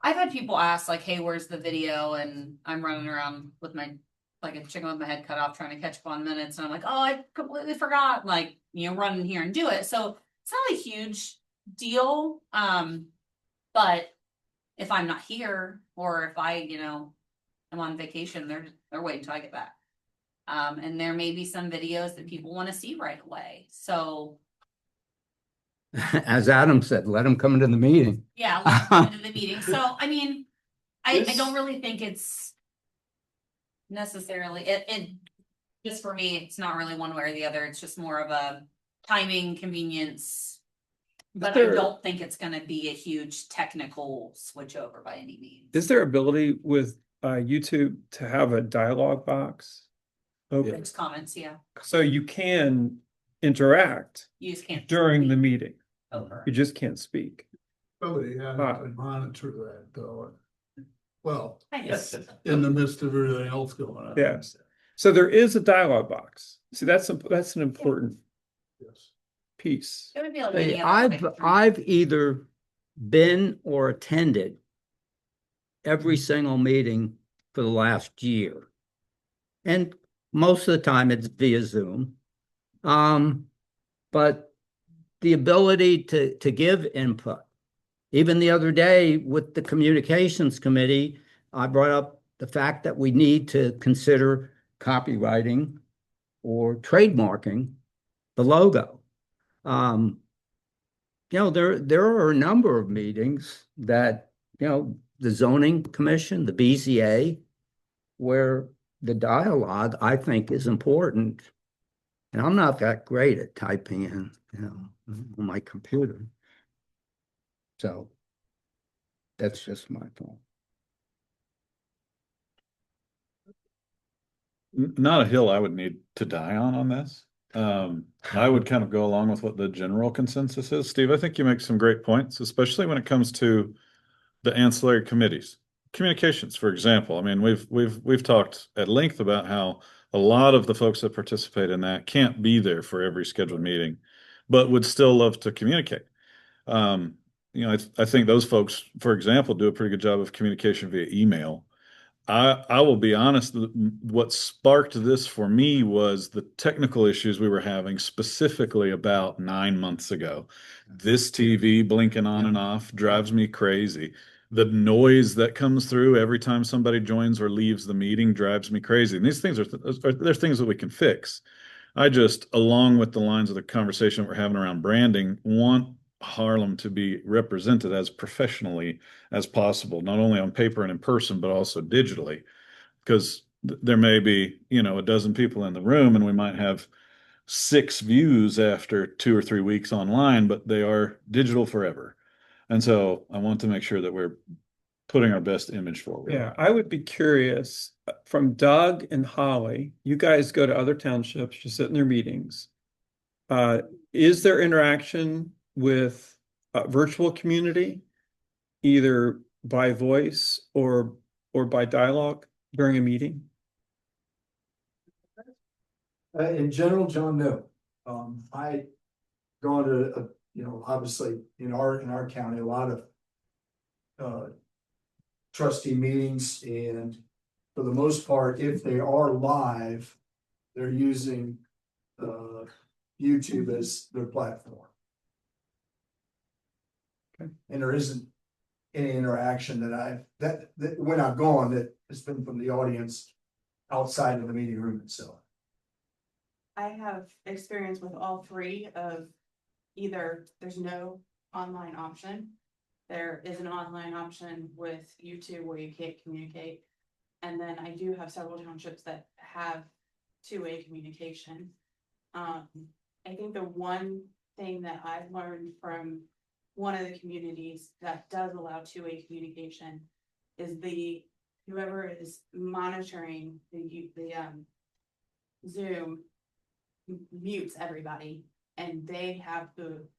I've had people ask like, hey, where's the video? And I'm running around with like a chicken with my head cut off trying to catch up on minutes. And I'm like, oh, I completely forgot, like, run in here and do it. So it's not a huge deal. But if I'm not here or if I, I'm on vacation, they're waiting until I get back. And there may be some videos that people want to see right away. So As Adam said, let them come into the meeting. yeah, let's go into the meeting. So I mean, I don't really think it's necessarily it just for me, it's not really one way or the other. It's just more of a timing convenience. But I don't think it's gonna be a huge technical switch over by any means. Is there ability with YouTube to have a dialogue box? Okay. There's comments, yeah. So you can interact You just can't during speak the meeting. over. You just can't speak. Somebody had to monitor that though. Well, Yes. in the midst of everything else going on. Yes. So there is a dialogue box. See, that's an important Yes. piece. It would be like Hey, any other. I've either been or attended every single meeting for the last year. And most of the time it's via Zoom. But the ability to give input, even the other day with the communications committee, I brought up the fact that we need to consider copywriting or trademarking the logo. There are a number of meetings that, the zoning commission, the BZA, where the dialogue, I think, is important. And I'm not that great at typing in, on my computer. So That's just my thought. Not a hill I would need to die on this. I would kind of go along with what the general consensus is. Steve, I think you make some great points, especially when it comes to the ancillary committees. Communications, for example. I mean, we've talked at length about how a lot of the folks that participate in that can't be there for every scheduled meeting, but would still love to communicate. I think those folks, for example, do a pretty good job of communication via email. I will be honest, what sparked this for me was the technical issues we were having specifically about 9 months ago. This TV blinking on and off drives me crazy. The noise that comes through every time somebody joins or leaves the meeting drives me crazy. And these things they're things that we can fix. I just, along with the lines of the conversation we're having around branding, want Harlem to be represented as professionally as possible, not only on paper and in person, but also digitally. Because there may be, a dozen people in the room and we might have 6 views after 2 or 3 weeks online, but they are digital forever. And so I want to make sure that we're putting our best image forward. Yeah, I would be curious from Doug and Holly, you guys go to other townships, you sit in their meetings. Is there interaction with a virtual community, either by voice or by dialogue during a meeting? In general, John, no. I gone to, obviously in our county, a lot of trustee meetings, and for the most part, if they are live, they're using YouTube as their platform. Okay. And there isn't any interaction that when I've gone, that has been from the audience outside of the meeting room itself. I have experience with all three of either there's no online option. There is an online option with YouTube where you can't communicate. And then I do have several townships that have two-way communication. I think the one thing that I've learned from one of the communities that does allow two-way communication is whoever is monitoring the Zoom mutes everybody, and they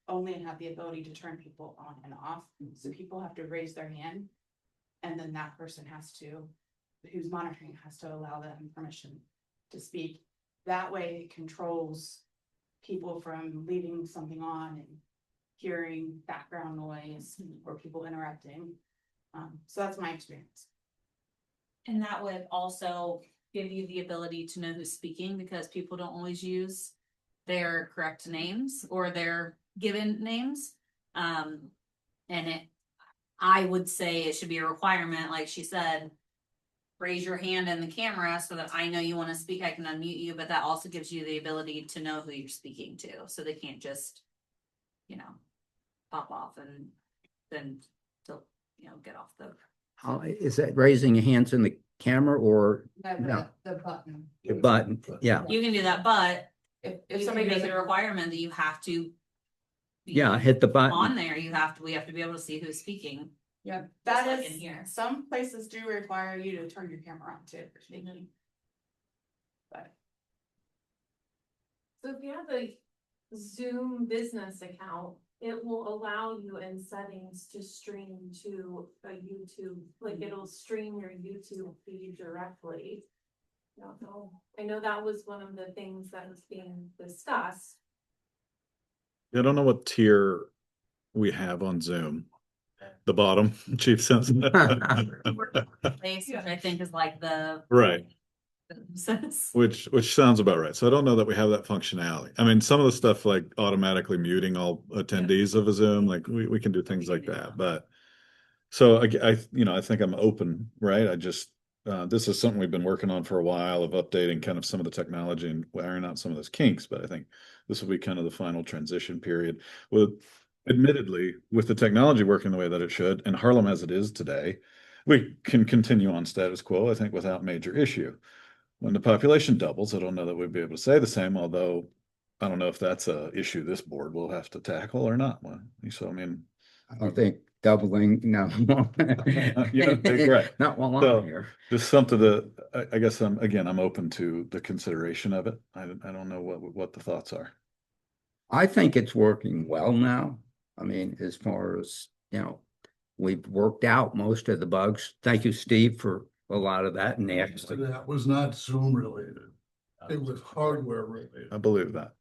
only have the ability to turn people on and off. So people have to raise their hand, and then that person who's monitoring has to allow them permission to speak. That way it controls people from leaving something on and hearing background noise or people interrupting. So that's my experience. And that would also give you the ability to know who's speaking, because people don't always use their correct names or their given names. I would say it should be a requirement, like she said, raise your hand in the camera so that I know you want to speak, I can unmute you, but that also gives you the ability to know who you're speaking to, so they can't just, pop off and then, get off the. Is that raising your hands in the camera or? No. The button. The button, yeah. You can do that, but If you somebody can make doesn't it a requirement that you have to. be Yeah, hit the button. On there, we have to be able to see who's speaking. Yeah, Just that like is, in here. some places do require you to turn your camera on too for speaking. But So if you have a Zoom business account, it will allow you in settings to stream to a YouTube, like it'll stream your YouTube feed directly. I know that was one of the things that was being discussed. I don't know what tier we have on Zoom. The bottom, Chief says. Place, which I think is like the. Right. Sense. Which sounds about right. So I don't know that we have that functionality. I mean, some of the stuff like automatically muting all attendees of a Zoom, like we can do things like that. But so I think I'm open, right? I just this is something we've been working on for a while, of updating kind of some of the technology and ironing out some of those kinks. But I think this will be kind of the final transition period. Admittedly, with the technology working the way that it should, and Harlem as it is today, we can continue on status quo, I think, without major issue. When the population doubles, I don't know that we'd be able to say the same, although I don't know if that's a issue this board will have to tackle or not. So, I mean, I don't think doubling, no. Yeah, correct. Not while So, I'm here. just something that, I guess I'm open to the consideration of it. I don't know what the thoughts are. I think it's working well now. I mean, as far as, we've worked out most of the bugs. Thank you, Steve, for a lot of that. And actually, That was not Zoom related. It was hardware related. I believe that.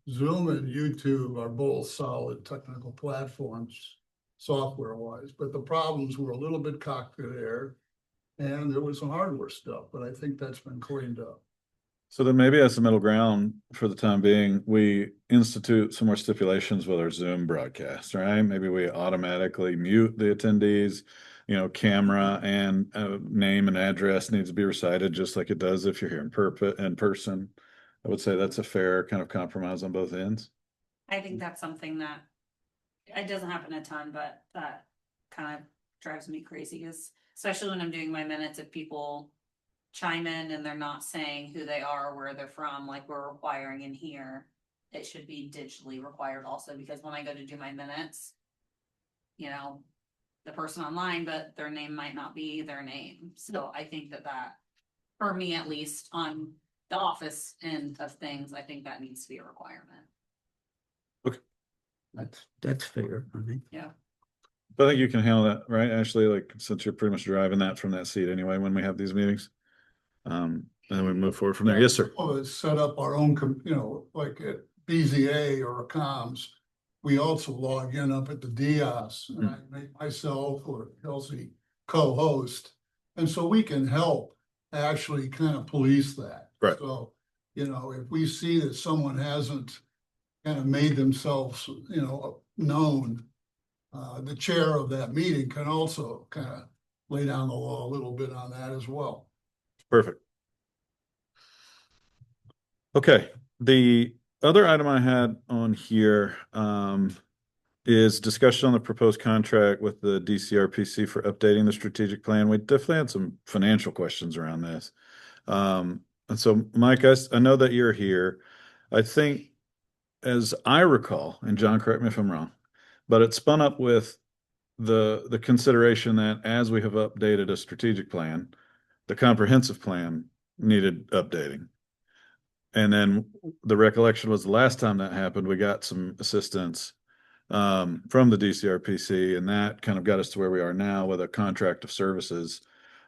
Zoom and YouTube are both solid technical platforms, software wise, but the problems were a little bit cockpit air. And there was some hardware stuff, but I think that's been cleaned up. So then maybe as the middle ground for the time being, we institute some more stipulations with our Zoom broadcast, right? Maybe we automatically mute the attendees, camera and name and address needs to be recited just like it does if you're here in person. I would say that's a fair kind of compromise on both ends. I think that's something that, it doesn't happen a ton, but that kind of drives me crazy, is especially when I'm doing my minutes, if people chime in and they're not saying who they are or where they're from, like we're requiring in here, it should be digitally required also, because when I go to do my minutes, the person online, but their name might not be their name. So I think that for me at least, on the office end of things, I think that needs to be a requirement. that's fair, I think. Yeah. But I think you can handle that, right, Ashley? Like, since you're pretty much driving that from that seat anyway, when we have these meetings. And then we move forward from there. Yes, sir. Well, set up our own, like at BZA or comms, we also log in up at the Dios, and I make myself or Kelsey co-host. And so we can help actually kind of police that. Right. So, if we see that someone hasn't kind of made themselves, known, the chair of that meeting can also kind of lay down the law a little bit on that as well. Perfect. Okay, the other item I had on here is discussion on the proposed contract with the DCRPC for updating the strategic plan. We definitely had some financial questions around this. And so, Mike, I know that you're here. I think, as I recall, and John, correct me if I'm wrong, but it spun up with the consideration that as we have updated a strategic plan, the comprehensive plan needed updating. And then the recollection was the last time that happened, we got some assistance from the DCRPC, and that kind of got us to where we are now with a contract of services.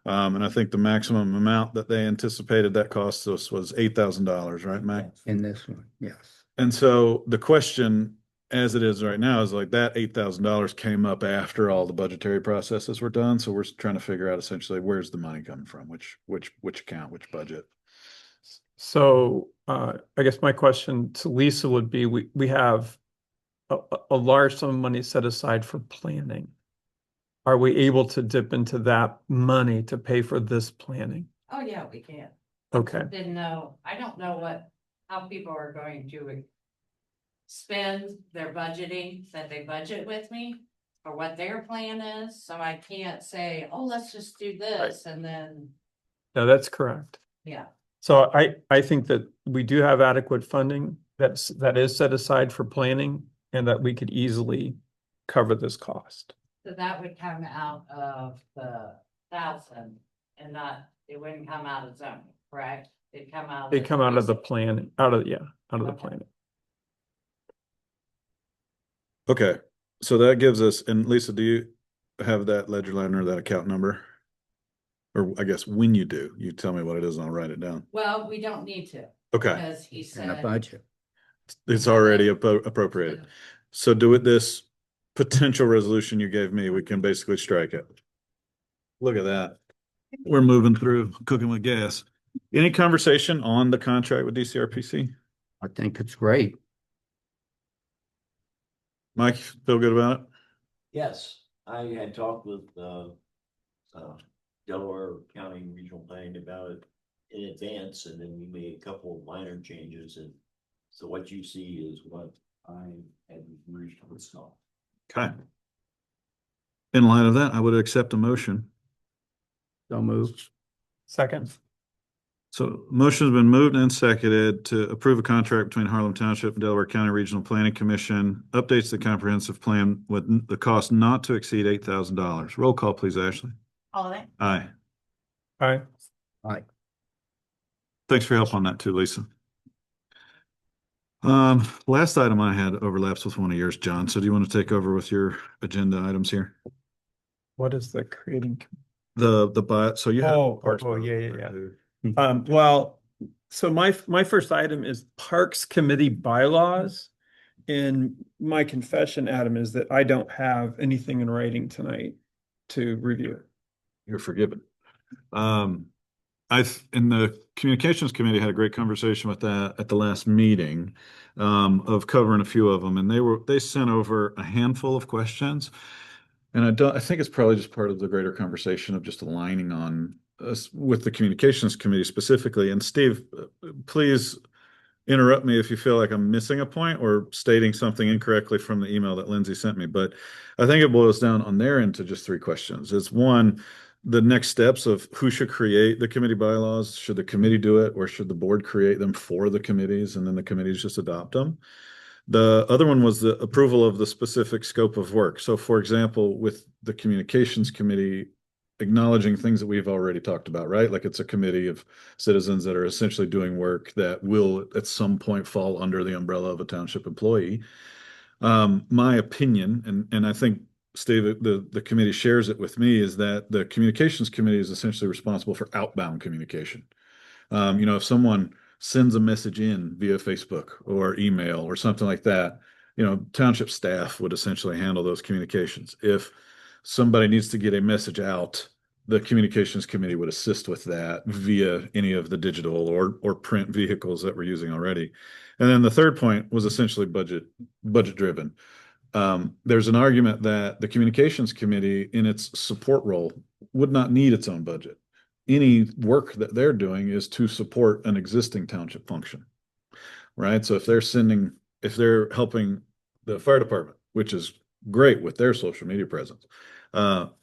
And I think the maximum amount that they anticipated that cost us was $8,000, right, Mac? In this one, yes. And so the question, as it is right now, is like that $8,000 came up after all the budgetary processes were done. So we're trying to figure out essentially where's the money coming from, which account, which budget. So I guess my question to Lisa would be, we have a large sum of money set aside for planning. Are we able to dip into that money to pay for this planning? Oh, yeah, we can. Okay. I don't know how people are going to spend their budgeting that they budget with me, or what their plan is, so I can't say, oh, let's just do this, and then, No, that's correct. yeah. So I think that we do have adequate funding that is set aside for planning, and that we could easily cover this cost. So that would come out of the 1,000 and it wouldn't come out of zoning, correct? It'd come out. They come out of the plan, out of the Okay. planning. Okay, so that gives us, and Lisa, do you have that ledger line or that account number? Or I guess when you do, you tell me what it is and I'll write it down. Well, we don't need to. Okay. Because he In the said. budget. It's already appropriated. So do with this potential resolution you gave me, we can basically strike it. Look at that. We're moving through, cooking with gas. Any conversation on the contract with DCRPC? I think it's great. Mike, feel good about it? Yes, I had talked with Delaware County Regional Planning about it in advance, and then we made a couple of minor changes, and so what you see is what I had reached with Scott. Okay. In light of that, I would accept a motion. So moved. Second. So motion's been moved and seconded to approve a contract between Harlem Township and Delaware County Regional Planning Commission. Updates the comprehensive plan with the cost not to exceed $8,000. Roll call, please, Ashley. Holly, Aye. Aye. Aye. Thanks for your help on that too, Lisa. Last item I had overlaps with one of yours, John. So do you want to take over with your agenda items here? What is the creating? So you have. Yeah. Well, so my first item is Parks Committee bylaws. And my confession, Adam, is that I don't have anything in writing tonight to review. You're forgiven. In the communications committee had a great conversation with that at the last meeting, of covering a few of them, and they sent over a handful of questions. And I think it's probably just part of the greater conversation of just aligning on us with the communications committee specifically. And Steve, please interrupt me if you feel like I'm missing a point or stating something incorrectly from the email that Lindsay sent me. But I think it boils down on their end to just three questions. It's one, the next steps of who should create the committee bylaws. Should the committee do it, or should the board create them for the committees and then the committees just adopt them? The other one was the approval of the specific scope of work. So for example, with the communications committee, acknowledging things that we've already talked about, right? Like it's a committee of citizens that are essentially doing work that will at some point fall under the umbrella of a township employee. My opinion, and I think Steve, the committee shares it with me, is that the communications committee is essentially responsible for outbound communication. If someone sends a message in via Facebook or email or something like that, township staff would essentially handle those communications. If somebody needs to get a message out, the communications committee would assist with that via any of the digital or print vehicles that we're using already. And then the third point was essentially budget driven. There's an argument that the communications committee in its support role would not need its own budget. Any work that they're doing is to support an existing township function, right? So if they're helping the fire department, which is great with their social media presence,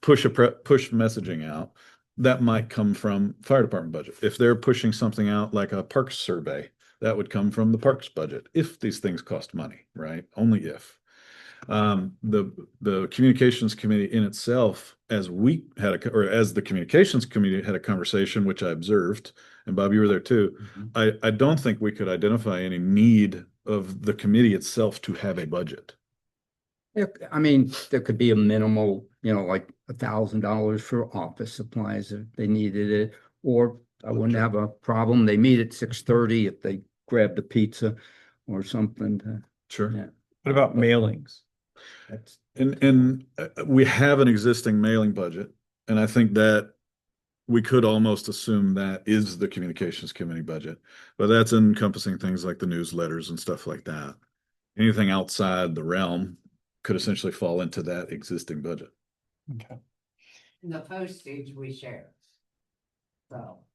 push messaging out, that might come from fire department budget. If they're pushing something out like a parks survey, that would come from the parks budget. If these things cost money, right? Only if. The communications committee in itself, as the communications committee had a conversation, which I observed, and Bob, you were there too. I don't think we could identify any need of the committee itself to have a budget. I mean, there could be a minimal, like $1,000 for office supplies if they needed it, or I wouldn't have a problem. They meet at 6:30 if they grabbed a pizza or something. Sure. Yeah. What about mailings? And we have an existing mailing budget, and I think that we could almost assume that is the communications committee budget, but that's encompassing things like the newsletters and stuff like that. Anything outside the realm could essentially fall into that existing budget. Okay. and the postage we share.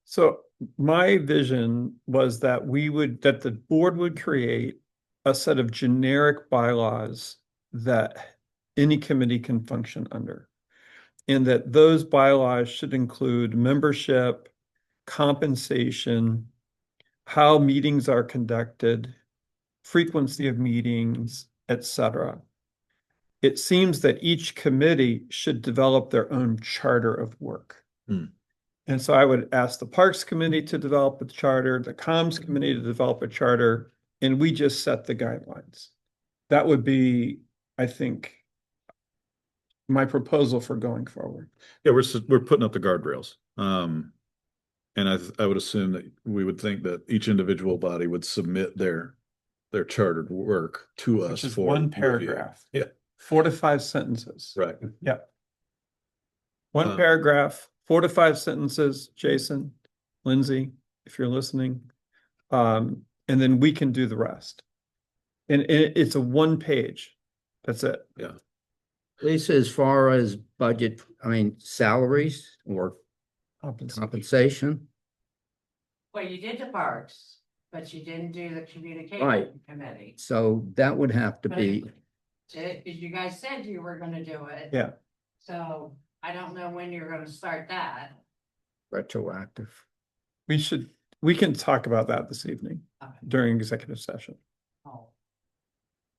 So my vision was that the board would create a set of generic bylaws that any committee can function under. And that those bylaws should include membership, compensation, how meetings are conducted, frequency of meetings, etc. It seems that each committee should develop their own charter of work. And so I would ask the Parks Committee to develop a charter, the Comms Committee to develop a charter, and we just set the guidelines. That would be, I think, my proposal for going forward. Yeah, we're putting up the guardrails. And I would assume that we would think that each individual body would submit their chartered work to us. Which is for one review. paragraph. Yeah. 4 to 5 sentences. Right. Yeah. One paragraph, 4 to 5 sentences, Jason, Lindsay, if you're listening. And then we can do the rest. And it's a 1 page. That's it. Yeah. Lisa, as far as budget, salaries or compensation? Well, you did the parks, but you didn't do the Right. communication committee. So that would have to be, You guys said you were gonna do it. Yeah. So I don't know when you're gonna start that. retroactive. We should, We can talk about that this evening during executive session.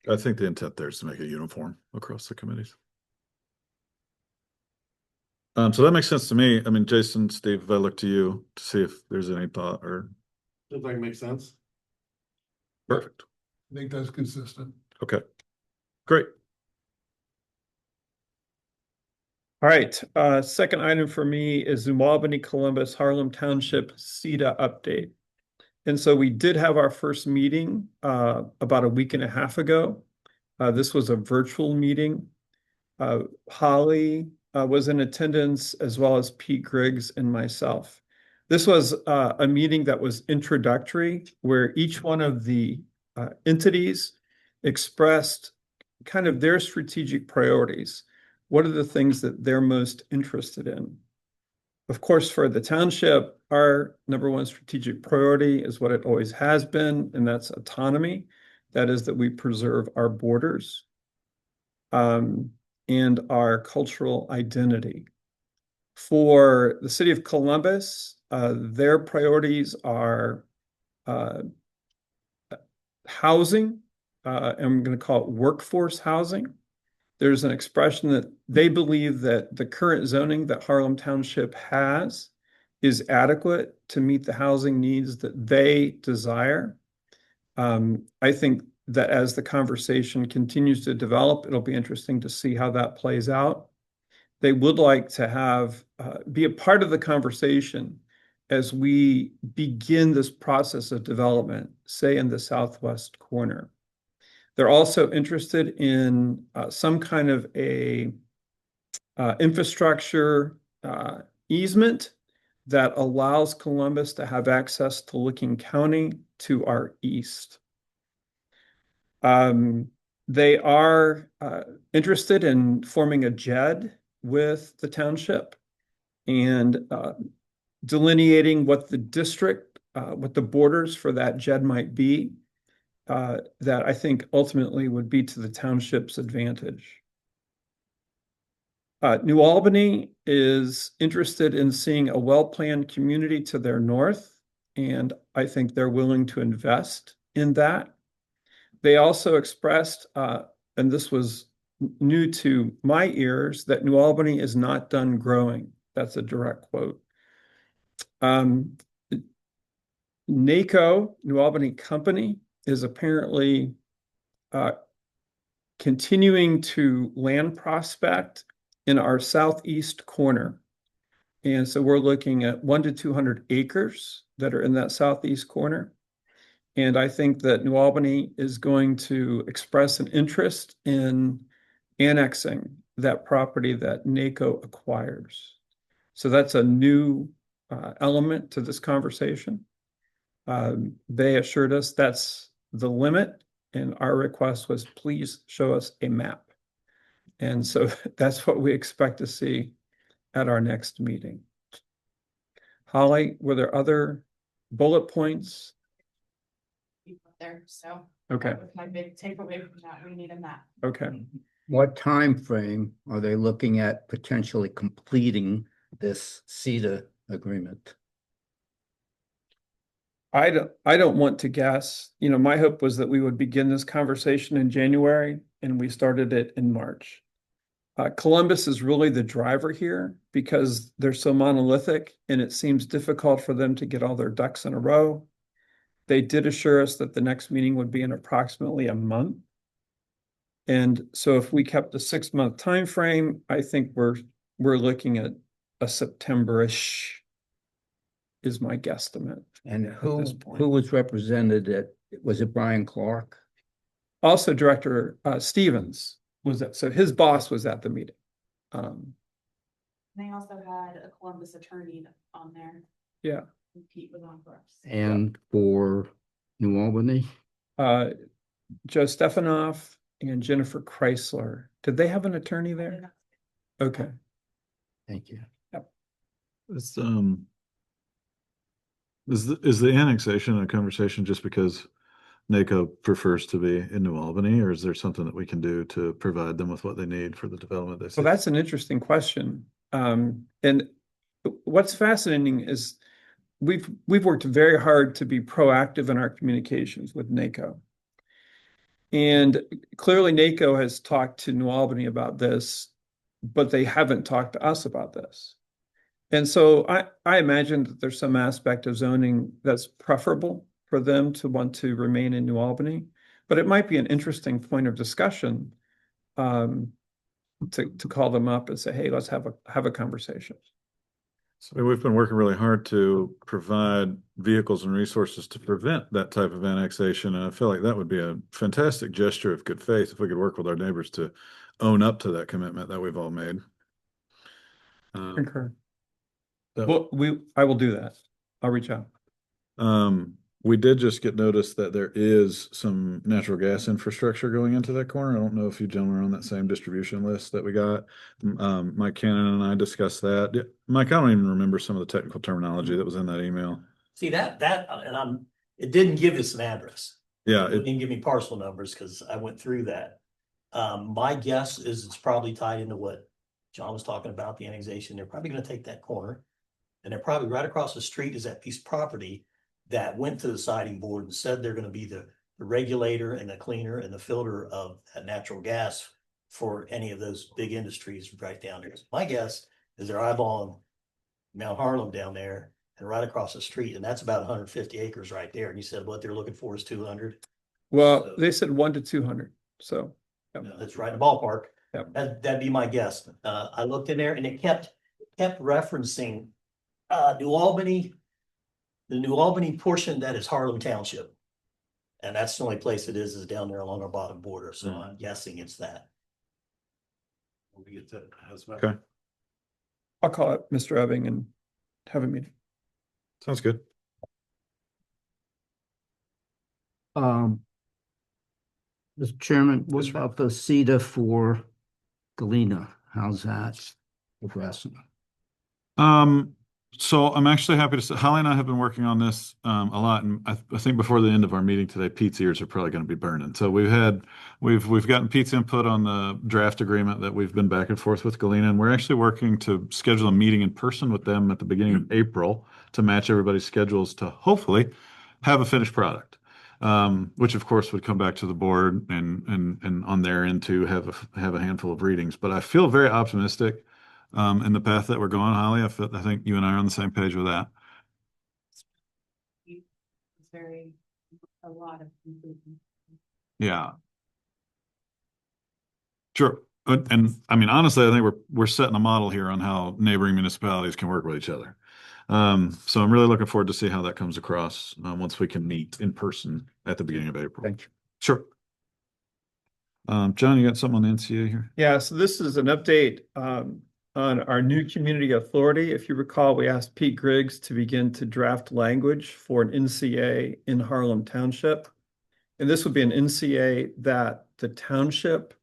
I think the intent there is to make it uniform across the committees. So that makes sense to me. I mean, Jason, Steve, if I look to you to see if there's any thought or. Seems like it makes sense. Perfect. I think that's consistent. Okay, great. All right, second item for me is New Albany, Columbus, Harlem Township CETA update. And so we did have our first meeting about a week and a half ago. This was a virtual meeting. Holly was in attendance, as well as Pete Griggs and myself. This was a meeting that was introductory, where each one of the entities expressed kind of their strategic priorities. What are the things that they're most interested in? Of course, for the township, our number one strategic priority is what it always has been, and that's autonomy. That is that we preserve our borders and our cultural identity. For the city of Columbus, their priorities are housing, and I'm going to call it workforce housing. There's an expression that they believe that the current zoning that Harlem Township has is adequate to meet the housing needs that they desire. I think that as the conversation continues to develop, it'll be interesting to see how that plays out. They would like to have be a part of the conversation as we begin this process of development, say in the southwest corner. They're also interested in some kind of a infrastructure easement that allows Columbus to have access to Licking County to our east. They are interested in forming a JED with the township and delineating what the district, what the borders for that JED might be. That I think ultimately would be to the township's advantage. New Albany is interested in seeing a well-planned community to their north, and I think they're willing to invest in that. They also expressed, and this was new to my ears, that New Albany is not done growing. That's a direct quote. NACO, New Albany Company, is apparently continuing to land prospect in our southeast corner. And so we're looking at 100 to 200 acres that are in that southeast corner. And I think that New Albany is going to express an interest in annexing that property that NACO acquires. So that's a new element to this conversation. They assured us that's the limit, and our request was, please show us a map. And so that's what we expect to see at our next meeting. Holly, were there other bullet points? There, so. Okay. That was my big takeaway from that, we need a map. Okay. What time frame are they looking at potentially completing this CETA agreement? I don't want to guess. You know, my hope was that we would begin this conversation in January, and we started it in March. Columbus is really the driver here because they're so monolithic, and it seems difficult for them to get all their ducks in a row. They did assure us that the next meeting would be in approximately a month. And so if we kept a 6-month time frame, I think we're looking at a September-ish is my guesstimate. And who was represented at, was it Brian Clark? Also, Director Stevens was that, so his boss was at the meeting. They also had a Columbus attorney on there. Yeah. Pete was on for us. And for New Albany? Joe Stefanoff and Jennifer Chrysler. Did they have an attorney there? Okay. Thank you. Yep. Is the annexation a conversation just because NACO prefers to be in New Albany, or is there something that we can do to provide them with what they need for the development they see? So that's an interesting question. And what's fascinating is we've worked very hard to be proactive in our communications with NACO. And clearly NACO has talked to New Albany about this, but they haven't talked to us about this. And so I imagine that there's some aspect of zoning that's preferable for them to want to remain in New Albany, but it might be an interesting point of discussion to call them up and say, hey, let's have a conversation. So we've been working really hard to provide vehicles and resources to prevent that type of annexation. And I feel like that would be a fantastic gesture of good faith if we could work with our neighbors to own up to that commitment that we've all made. Concur. Well, I will do that. I'll reach out. We did just get notice that there is some natural gas infrastructure going into that corner. I don't know if you gentlemen are on that same distribution list that we got. Mike Cannon and I discussed that. Mike, I don't even remember some of the technical terminology that was in that email. See and it didn't give us an address. Yeah. It didn't give me parcel numbers because I went through that. My guess is it's probably tied into what John was talking about, the annexation. They're probably going to take that corner, and they're probably right across the street is that piece of property that went to the siding board and said they're going to be the regulator and the cleaner and the filter of that natural gas for any of those big industries right down there. So my guess is they're eyeballing Mount Harlem down there and right across the street, and that's about 150 acres right there. And you said what they're looking for is 200. Well, So, they said 1 to 200. So that's right in the ballpark. Yep. That'd be my guess. I looked in there and it kept referencing New Albany, the New Albany portion that is Harlem Township. And that's the only place it is down there along our bottom border. So I'm guessing it's that. We get to, Okay. I'll call up Mr. Ebbing and have a meeting. Sounds good. Mr. Chairman, what about the CETA for Galena? How's that progressing? So I'm actually happy to say Holly and I have been working on this a lot, and I think before the end of our meeting today, Pete's ears are probably going to be burning. So we've gotten Pete's input on the draft agreement that we've been back and forth with Galena, and we're actually working to schedule a meeting in person with them at the beginning of April to match everybody's schedules to hopefully have a finished product. Which of course would come back to the board and on their end to have a handful of readings. But I feel very optimistic in the path that we're going, Holly. I think you and I are on the same page with that. It's a lot of improvement. Yeah. Sure. And I mean, honestly, I think we're setting a model here on how neighboring municipalities can work with each other. So I'm really looking forward to see how that comes across once we can meet in person at the beginning of April. Thank you. Sure. John, you got something on the NCA here? Yeah, so this is an update on our new community authority. If you recall, we asked Pete Griggs to begin to draft language for an NCA in Harlem Township. And this would be an NCA that the township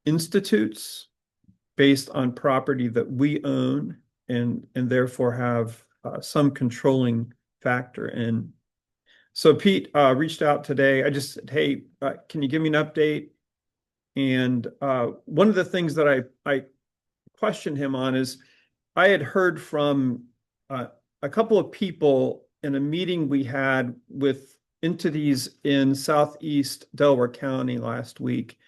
institutes based on property that we own and therefore have some controlling factor in. So Pete reached out today. I just said, hey, can you give me an update? And one of the things that I questioned him on is I had heard from a couple of people in a meeting we had with entities in Southeast Delaware County last week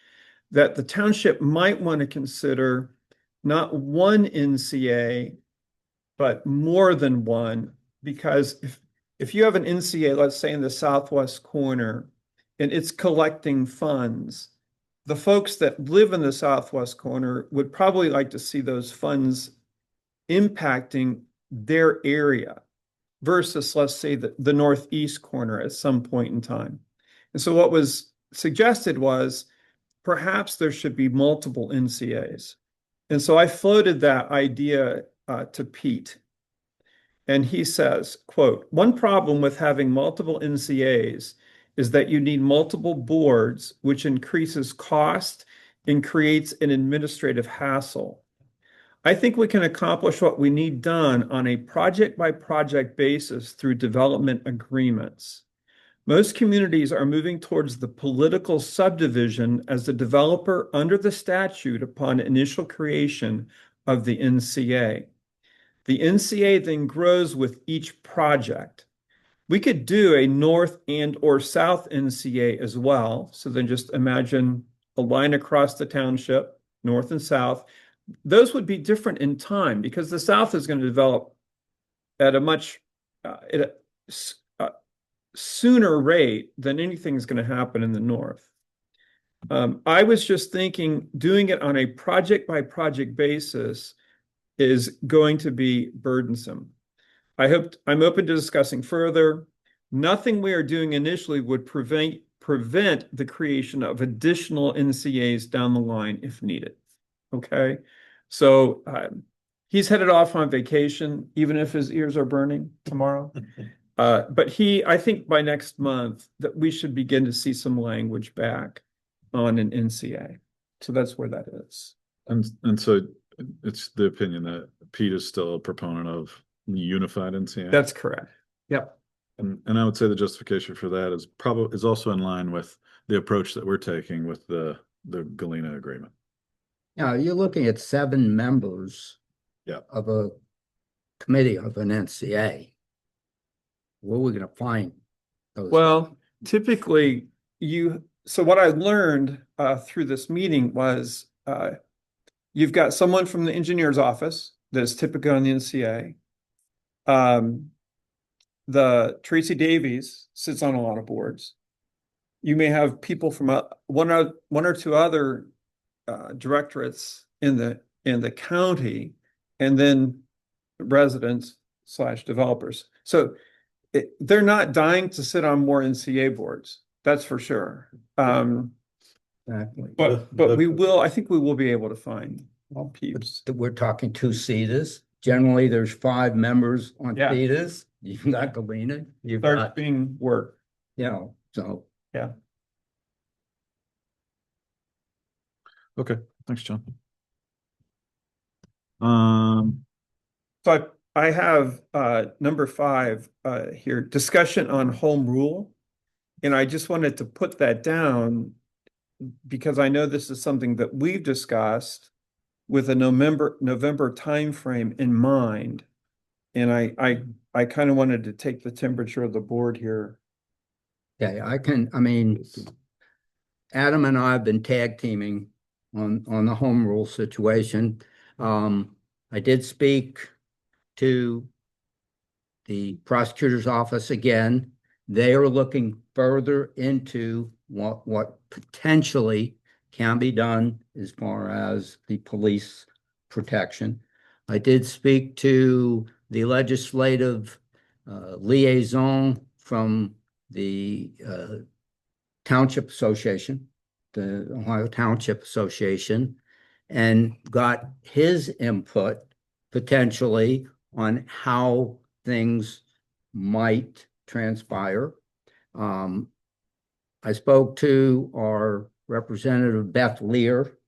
that the township might want to consider not one NCA, but more than one, because if you have an NCA, let's say in the southwest corner, and it's collecting funds, the folks that live in the southwest corner would probably like to see those funds impacting their area versus, let's say, the northeast corner at some point in time. And so what was suggested was perhaps there should be multiple NCAs. And so I floated that idea to Pete. And he says, quote, one problem with having multiple NCAs is that you need multiple boards, which increases cost and creates an administrative hassle. I think we can accomplish what we need done on a project-by-project basis through development agreements. Most communities are moving towards the political subdivision as the developer under the statute upon initial creation of the NCA. The NCA then grows with each project. We could do a north and or south NCA as well. So then just imagine a line across the township, north and south. Those would be different in time because the south is going to develop at a much sooner rate than anything is going to happen in the north. I was just thinking doing it on a project by project basis is going to be burdensome. I'm open to discussing further. Nothing we are doing initially would prevent the creation of additional NCAs down the line if needed. Okay, so he's headed off on vacation, even if his ears are burning tomorrow. But I think by next month that we should begin to see some language back on an NCA. So that's where that is. And so it's the opinion that Pete is still a proponent of unified NCA. That's correct. Yep. And I would say the justification for that is also in line with the approach that we're taking with the Galena agreement. Now, you're looking at 7 members of a committee of an NCA. Where are we going to find those? Well, typically so what I learned through this meeting was you've got someone from the engineer's office that is typically on the NCA. The Tracy Davies sits on a lot of boards. You may have people from one or two other directorates in the county, and then residents / developers. So they're not dying to sit on more NCA boards. That's for sure. Exactly. But we will. I think we will be able to find all peeps. We're talking 2 seaters. Generally, there's 5 members on seaters. You've got Galena. You've got being worked. So yeah. Okay, thanks, John. So I have number 5 here, discussion on home rule. And I just wanted to put that down because I know this is something that we've discussed with a November timeframe in mind. And I kind of wanted to take the temperature of the board here. yeah, I mean, Adam and I have been tag teaming on the home rule situation. I did speak to the prosecutor's office again. They are looking further into what potentially can be done as far as the police protection. I did speak to the legislative liaison from the Township Association, the Ohio Township Association, and got his input potentially on how things might transpire. I spoke to our representative Beth Lear,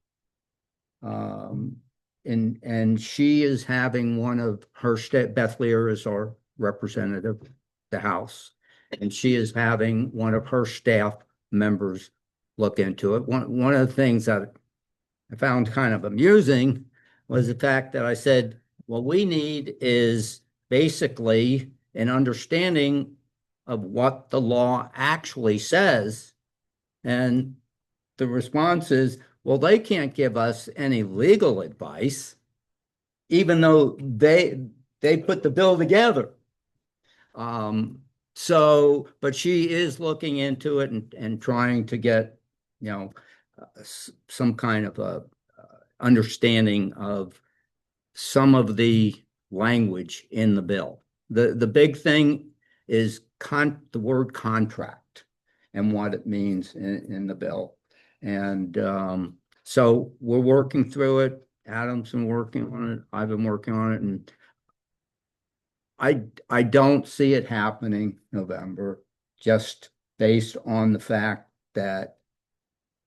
and she is having one of her Beth Lear is our representative, the House, and she is having one of her staff members look into it. One of the things that I found kind of amusing was the fact that I said, what we need is basically an understanding of what the law actually says. And the response is, well, they can't give us any legal advice, even though they put the bill together. But she is looking into it and trying to get, some kind of a understanding of some of the language in the bill. The big thing is the word contract and what it means in the bill. And so we're working through it. Adam's been working on it. I've been working on it. And I don't see it happening November, just based on the fact that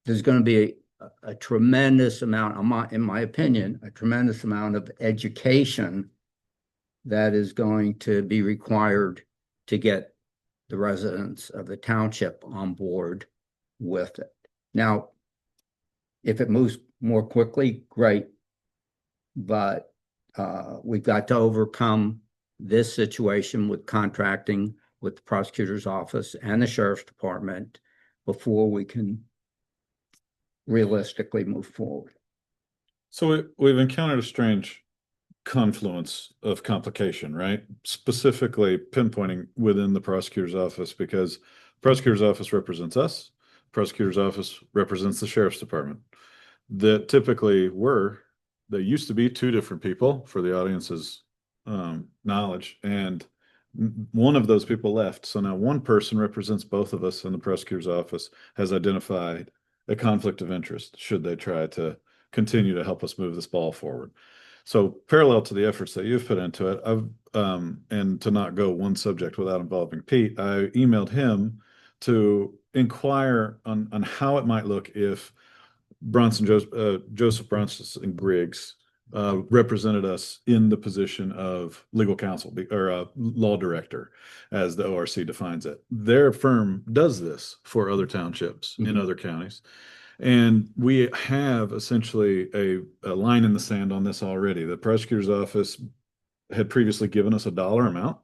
there's going to be a tremendous amount, in my opinion, a tremendous amount of education that is going to be required to get the residents of the township on board with it. Now, if it moves more quickly, great. But We've got to overcome this situation with contracting with the prosecutor's office and the sheriff's department before we can realistically move forward. So we've encountered a strange confluence of complication, right? Specifically pinpointing within the prosecutor's office, because prosecutor's office represents us, prosecutor's office represents the sheriff's department. That typically there used to be two different people for the audience's knowledge, and one of those people left. So now one person represents both of us, and the prosecutor's office has identified a conflict of interest should they try to continue to help us move this ball forward. So parallel to the efforts that you've put into it, and to not go one subject without involving Pete, I emailed him to inquire on how it might look if Joseph Bronson and Griggs represented us in the position of legal counsel or law director, as the ORC defines it. Their firm does this for other townships in other counties. And we have essentially a line in the sand on this already. The prosecutor's office had previously given us a dollar amount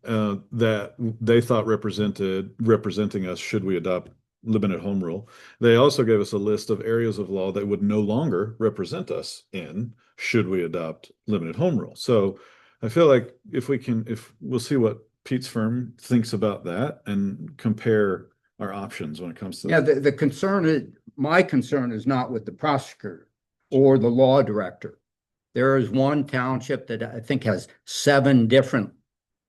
that they thought representing us should we adopt limited home rule. They also gave us a list of areas of law that would no longer represent us in should we adopt limited home rule. So I feel like if we'll see what Pete's firm thinks about that and compare our options when it comes to. Yeah, the concern is, my concern is not with the prosecutor or the law director. There is one township that I think has 7 different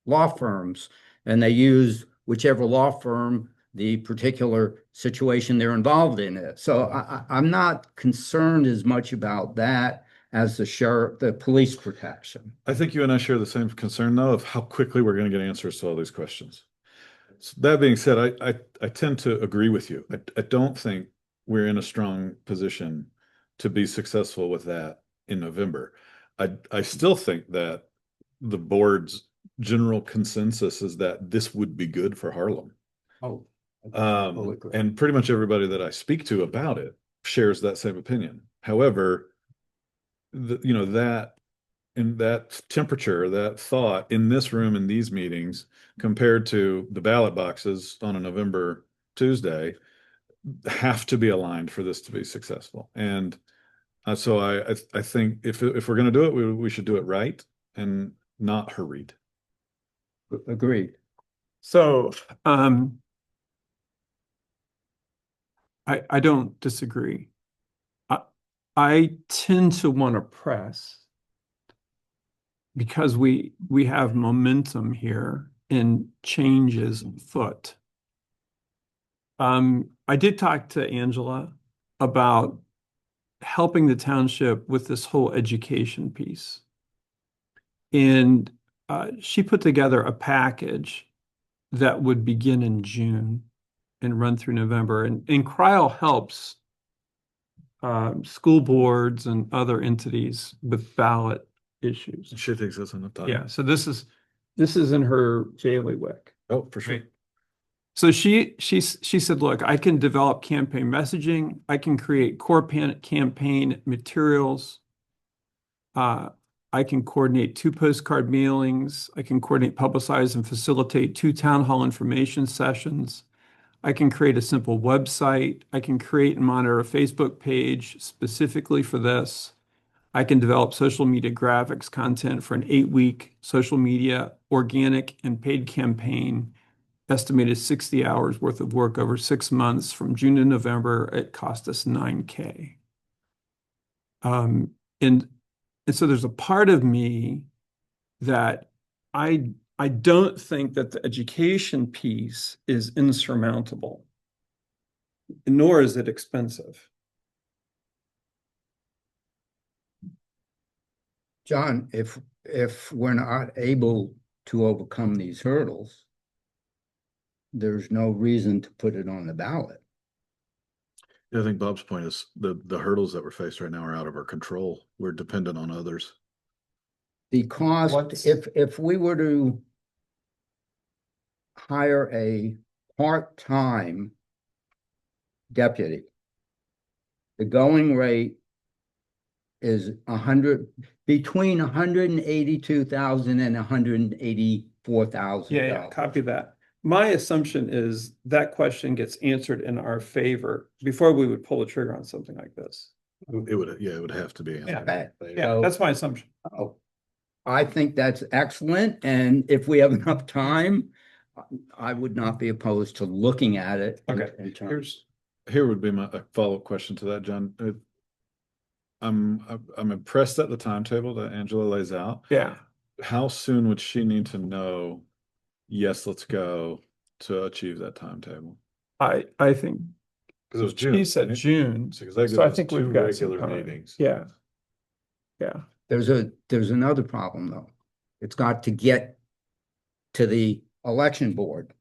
law firms, and they use whichever law firm the particular situation they're involved in is. So I'm not concerned as much about that as the police protection. I think you and I share the same concern, though, of how quickly we're going to get answers to all these questions. So that being said, I tend to agree with you. I don't think we're in a strong position to be successful with that in November. I still think that the board's general consensus is that this would be good for Harlem. Oh, and pretty much everybody that I speak to about it shares that same opinion. However, that temperature, that thought in this room in these meetings compared to the ballot boxes on a November Tuesday have to be aligned for this to be successful. And so I think if we're going to do it, we should do it right and not hurried. Agreed. So, I don't disagree. I tend to want to press because we have momentum here and changes afoot. I did talk to Angela about helping the township with this whole education piece. And she put together a package that would begin in June and run through November. And CRIAL helps school boards and other entities with ballot issues. She thinks that's enough time. Yeah, so this is in her bailiwick. Oh, for sure. Right. So she said, look, I can develop campaign messaging. I can create core campaign materials. I can coordinate 2 postcard mailings. I can coordinate, publicize, and facilitate 2 town hall information sessions. I can create a simple website. I can create and monitor a Facebook page specifically for this. I can develop social media graphics content for an 8-week social media, organic, and paid campaign, estimated 60 hours worth of work over 6 months from June to November. It cost us $9K. And so there's a part of me that I don't think that the education piece is insurmountable, nor is it expensive. John, if we're not able to overcome these hurdles, there's no reason to put it on the ballot. Yeah, I think Bob's point is the hurdles that we're faced right now are out of our control. We're dependent on others. The cost, if we were to hire a part-time deputy, the going rate is between 182,000 and $184,000. Yeah, copy that. My assumption is that question gets answered in our favor before we would pull the trigger on something like this. It would have to be. Yeah. Okay. Yeah, So- that's my assumption. Oh, I think that's excellent, and if we have enough time, I would not be opposed to looking at it. Okay. Here would be my follow-up question to that, John. I'm impressed at the timetable that Angela lays out. Yeah. How soon would she need to know, yes, let's go, to achieve that timetable? I think Because it was June. she said June. So 'cause that gives So I us think 2 we've got some regular time. meetings. Yeah. Yeah. There's another problem, though. It's got to get to the election board.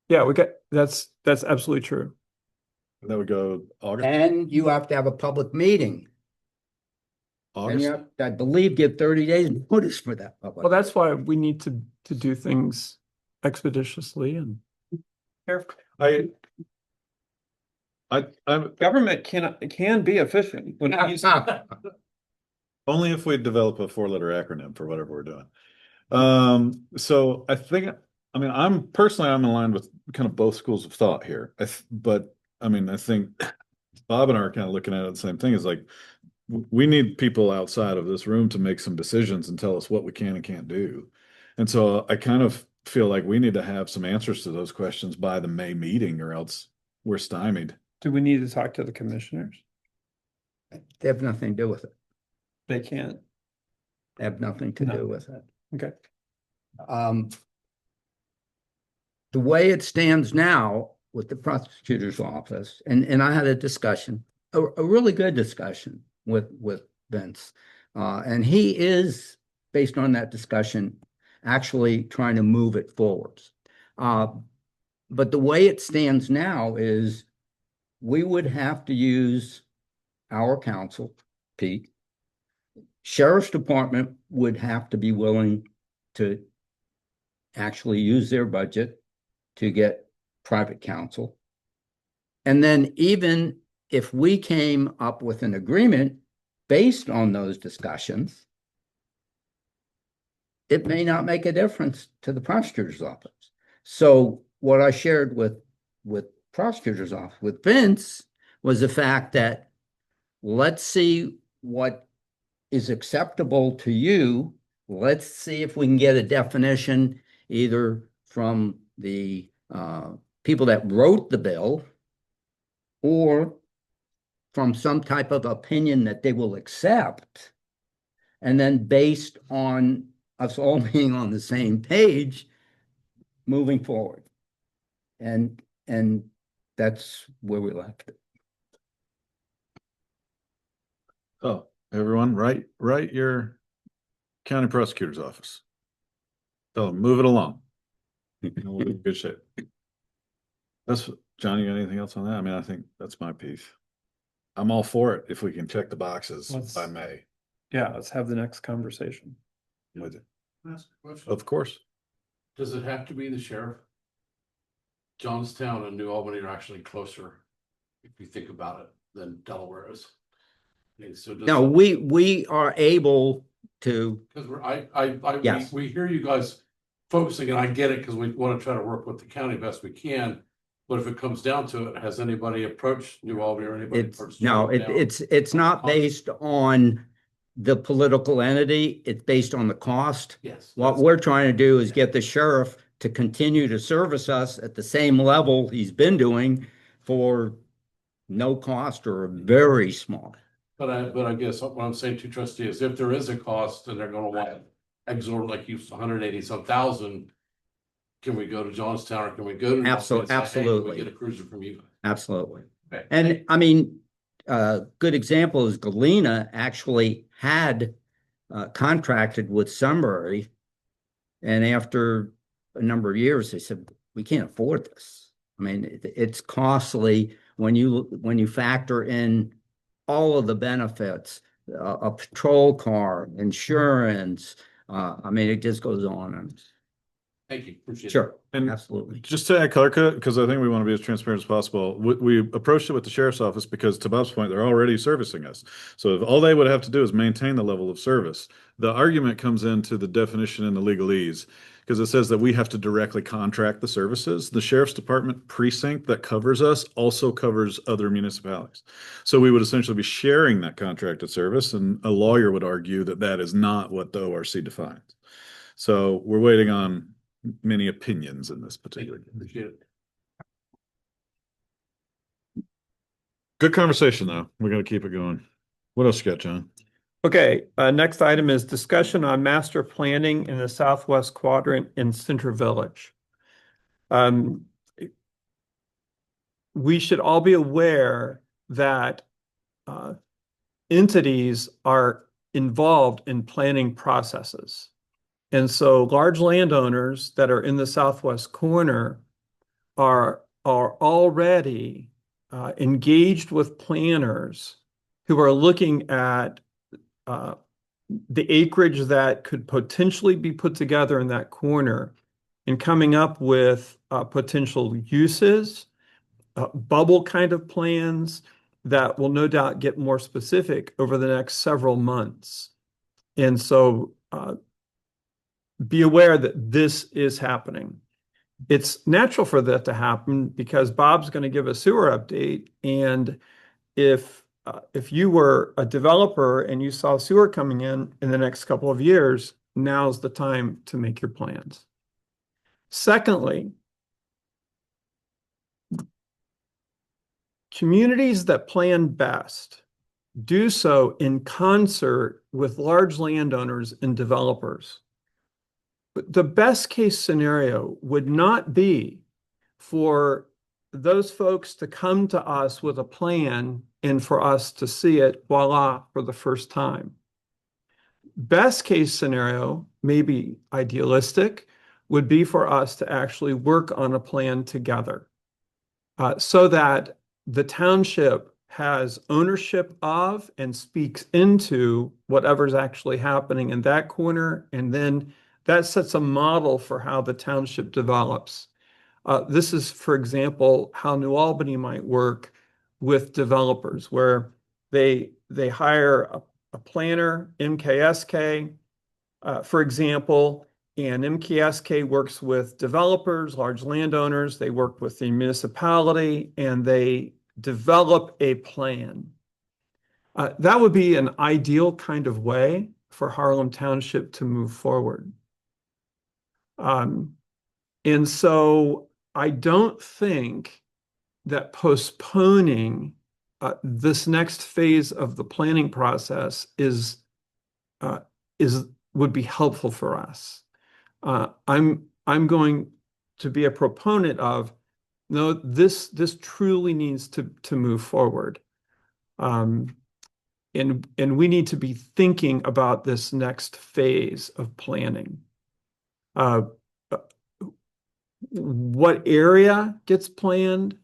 Yeah, that's absolutely true. And that would go August. And you have to have a public meeting. And you August. have, I believe, give 30 days notice for that public. Well, that's why we need to do things expeditiously and carefully. Government can be efficient when it needs to. Only if we develop a 4-letter acronym for whatever we're doing. So I'm aligned with kind of both schools of thought here. But I think Bob and I are kind of looking at it the same thing. Is like, we need people outside of this room to make some decisions and tell us what we can and can't do. And so I kind of feel like we need to have some answers to those questions by the May meeting, or else we're stymied. Do we need to talk to the commissioners? They have nothing to do with it. They can't. They have nothing to do with it. Okay. The way it stands now with the prosecutor's office, and I had a discussion, a really good discussion with Vince. And he is, based on that discussion, actually trying to move it forwards. But the way it stands now is we would have to use our counsel, Pete. Sheriff's Department would have to be willing to actually use their budget to get private counsel. And then even if we came up with an agreement based on those discussions, it may not make a difference to the prosecutor's office. So what I shared with prosecutor's office, with Vince, was the fact that let's see what is acceptable to you. Let's see if we can get a definition either from the people that wrote the bill or from some type of opinion that they will accept. And then based on us all being on the same page, moving forward. And that's where we left it. Oh, everyone, write your county prosecutor's office. Tell them, move it along. We're in good shape. John, you got anything else on that? I mean, I think that's my piece. I'm all for it if we can check the boxes by May. Yeah, let's have the next conversation. With it. Ask a question. Of course. Does it have to be the sheriff? Johnstown and New Albany are actually closer, if you think about it, than Delaware is. Okay, so No, we are able to. Because Yes. we hear you guys focusing, and I get it, because we want to try to work with the county best we can. But if it comes down to it, has anybody approached New Albany or anybody? It's not based on the political entity. It's based on the cost. Yes. What we're trying to do is get the sheriff to continue to service us at the same level he's been doing for no cost or very small. But I guess what I'm saying to trustee is, if there is a cost and they're gonna want exorbitant, like you, 180 some thousand, can we go to Johnstown or can we go to? Absolutely. We get a cruiser from you. Absolutely. Okay. And I mean, a good example is Galena actually had contracted with Sunbury. And after a number of years, they said, we can't afford this. I mean, it's costly when you factor in all of the benefits, a patrol car, insurance. I mean, it just goes on. Thank you, appreciate it. Sure, And absolutely. just to add color code, because I think we want to be as transparent as possible. We approached it with the sheriff's office because, to Bob's point, they're already servicing us. So if all they would have to do is maintain the level of service, the argument comes into the definition in the legalese, because it says that we have to directly contract the services. The sheriff's department precinct that covers us also covers other municipalities. So we would essentially be sharing that contracted service, and a lawyer would argue that that is not what the ORC defines. So we're waiting on many opinions in this particular. Appreciate it. Good conversation, though. We're gonna keep it going. What else you got, John? Okay, next item is discussion on master planning in the southwest quadrant in Center Village. We should all be aware that entities are involved in planning processes. And so large landowners that are in the southwest corner are already engaged with planners who are looking at the acreage that could potentially be put together in that corner and coming up with potential uses, bubble kind of plans that will no doubt get more specific over the next several months. And so be aware that this is happening. It's natural for that to happen because Bob's going to give a sewer update. And if you were a developer and you saw sewer coming in the next couple of years, now's the time to make your plans. Secondly, communities that plan best do so in concert with large landowners and developers. But the best case scenario would not be for those folks to come to us with a plan and for us to see it, voila, for the first time. Best case scenario, maybe idealistic, would be for us to actually work on a plan together so that the township has ownership of and speaks into whatever's actually happening in that corner. And then that sets a model for how the township develops. This is, for example, how New Albany might work with developers, where they hire a planner, MKSK, for example, and MKSK works with developers, large landowners. They work with the municipality, and they develop a plan. That would be an ideal kind of way for Harlem Township to move forward. And so I don't think that postponing this next phase of the planning process would be helpful for us. I'm going to be a proponent of, no, this truly needs to move forward. And we need to be thinking about this next phase of planning. What area gets planned,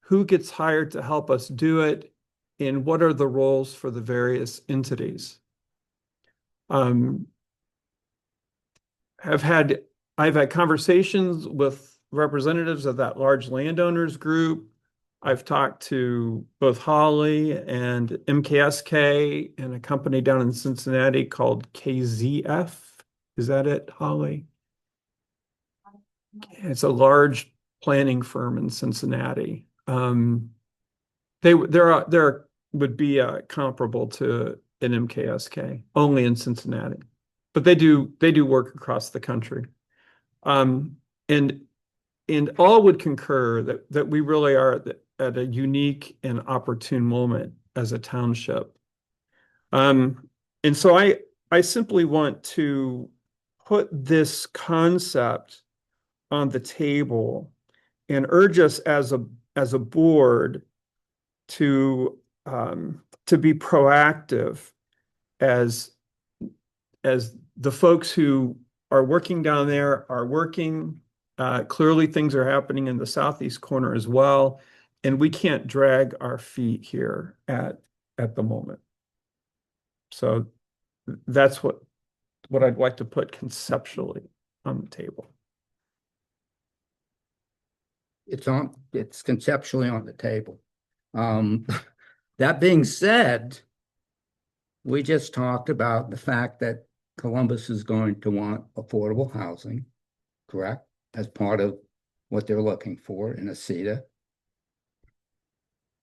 who gets hired to help us do it, and what are the roles for the various entities. I've had conversations with representatives of that large landowners group. I've talked to both Holly and MKSK and a company down in Cincinnati called KZF. Is that it, Holly? It's a large planning firm in Cincinnati. There would be comparable to an MKSK, only in Cincinnati, but they do work across the country. And all would concur that we really are at a unique and opportune moment as a township. And so I simply want to put this concept on the table and urge us as a board to be proactive as the folks who are working down there are working. Clearly things are happening in the southeast corner as well, and we can't drag our feet here at the moment. So that's what I'd like to put conceptually on the table. it's conceptually on the table. That being said, we just talked about the fact that Columbus is going to want affordable housing, correct? As part of what they're looking for in a CETA.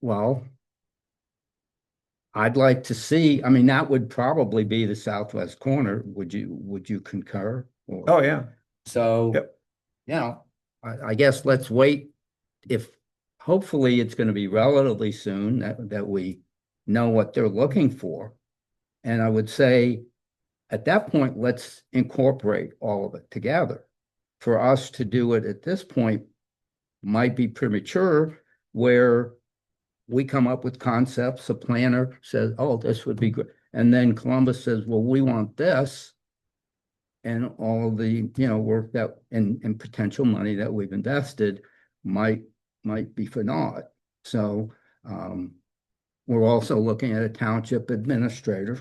Well, I'd like to see, I mean, that would probably be the southwest corner. Would you concur? Oh, yeah. So, Yep. you know, I guess let's wait. If hopefully it's going to be relatively soon that we know what they're looking for. And I would say at that point, let's incorporate all of it together. For us to do it at this point might be premature, where we come up with concepts, a planner says, oh, this would be good. And then Columbus says, well, we want this. And all the, work that and potential money that we've invested might be for naught. So we're also looking at a township administrator,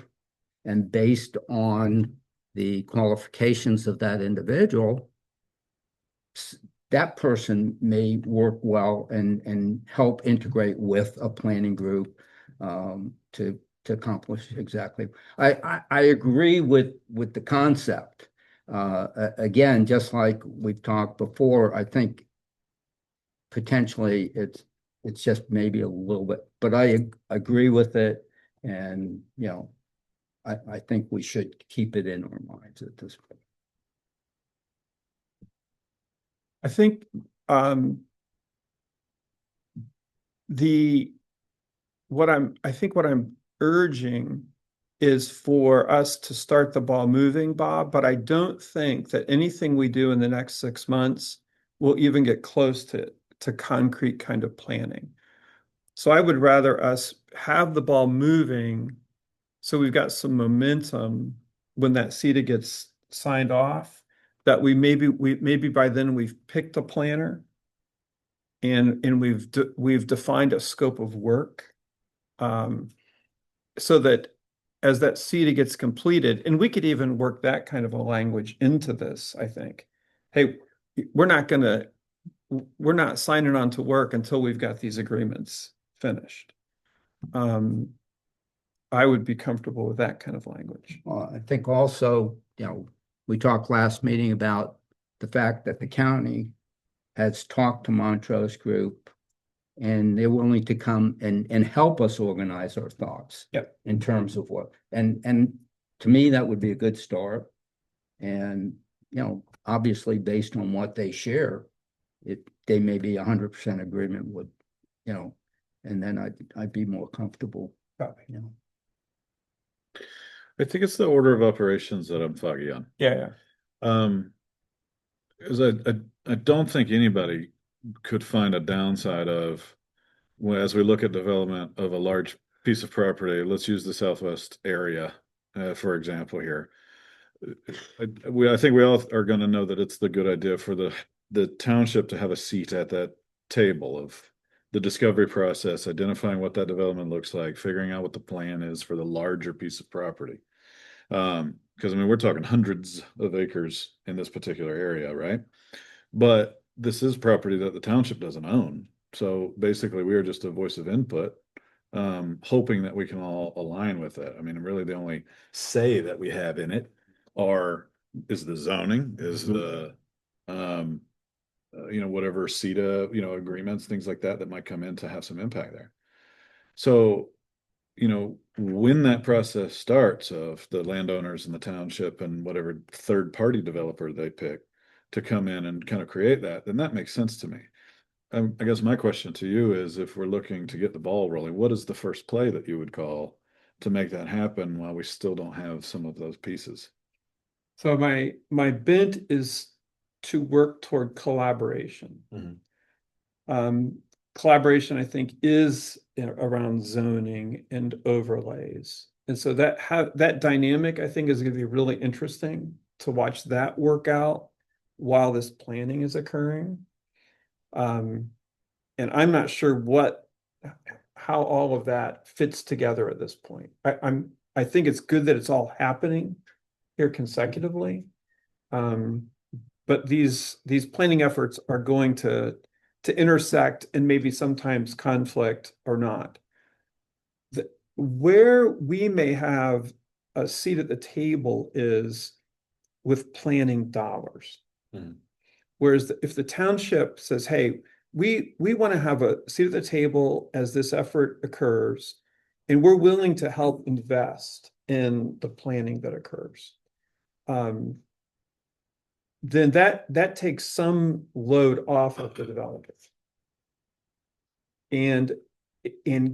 and based on the qualifications of that individual, that person may work well and help integrate with a planning group to accomplish exactly. I agree with the concept. Again, just like we've talked before, I think potentially it's just maybe a little bit, but I agree with it, and I think we should keep it in our minds at this point. I think what I'm urging is for us to start the ball moving, Bob, but I don't think that anything we do in the next 6 months will even get close to concrete kind of planning. So I would rather us have the ball moving so we've got some momentum when that CETA gets signed off, that we maybe by then we've picked a planner and we've defined a scope of work, so that as that CETA gets completed, and we could even work that kind of a language into this, I think. Hey, we're not signing on to work until we've got these agreements finished. I would be comfortable with that kind of language. I think also, we talked last meeting about the fact that the county has talked to Montrose Group, and they're willing to come and help us organize our thoughts. Yep. In terms of what, and to me, that would be a good start. And, obviously based on what they share, they may be 100% agreement with, and then I'd be more comfortable. Probably. I think it's the order of operations that I'm foggy on. Yeah. Because I don't think anybody could find a downside of, well, as we look at development of a large piece of property, let's use the southwest area, for example here. I think we all are going to know that it's the good idea for the township to have a seat at that table of the discovery process, identifying what that development looks like, figuring out what the plan is for the larger piece of property. Because we're talking hundreds of acres in this particular area, right? But this is property that the township doesn't own. So basically we are just a voice of input, hoping that we can all align with it. Really the only say that we have in it is the zoning, is the whatever CETA, agreements, things like that might come in to have some impact there. So, when that process starts of the landowners and the township and whatever third party developer they pick to come in and kind of create that, then that makes sense to me. I guess my question to you is, if we're looking to get the ball rolling, what is the first play that you would call to make that happen while we still don't have some of those pieces? So my bent is to work toward collaboration. Mm-hmm. Collaboration, I think, is around zoning and overlays. And so that dynamic, I think, is going to be really interesting to watch that work out while this planning is occurring. And I'm not sure how all of that fits together at this point. I think it's good that it's all happening here consecutively. But these planning efforts are going to to intersect and maybe sometimes conflict or not. Where we may have a seat at the table is with planning dollars. Whereas if the township says, hey, we want to have a seat at the table as this effort occurs, and we're willing to help invest in the planning that occurs. Then that takes some load off of the developers. And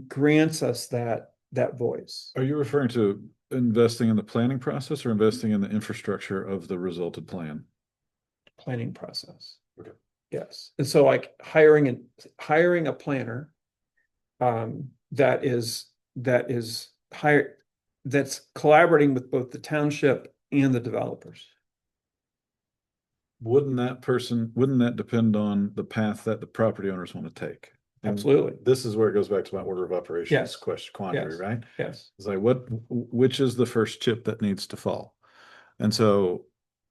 grants us that voice. Are you referring to investing in the planning process or investing in the infrastructure of the resulted plan? Planning process. Okay. Yes. And so like hiring a planner that is hired, that's collaborating with both the township and the developers. Wouldn't that depend on the path that the property owners want to take? And Absolutely. this is where it goes back to my order of operations Yes. question quandary, Yes. right? Yes. It's like which is the first chip that needs to fall? And so,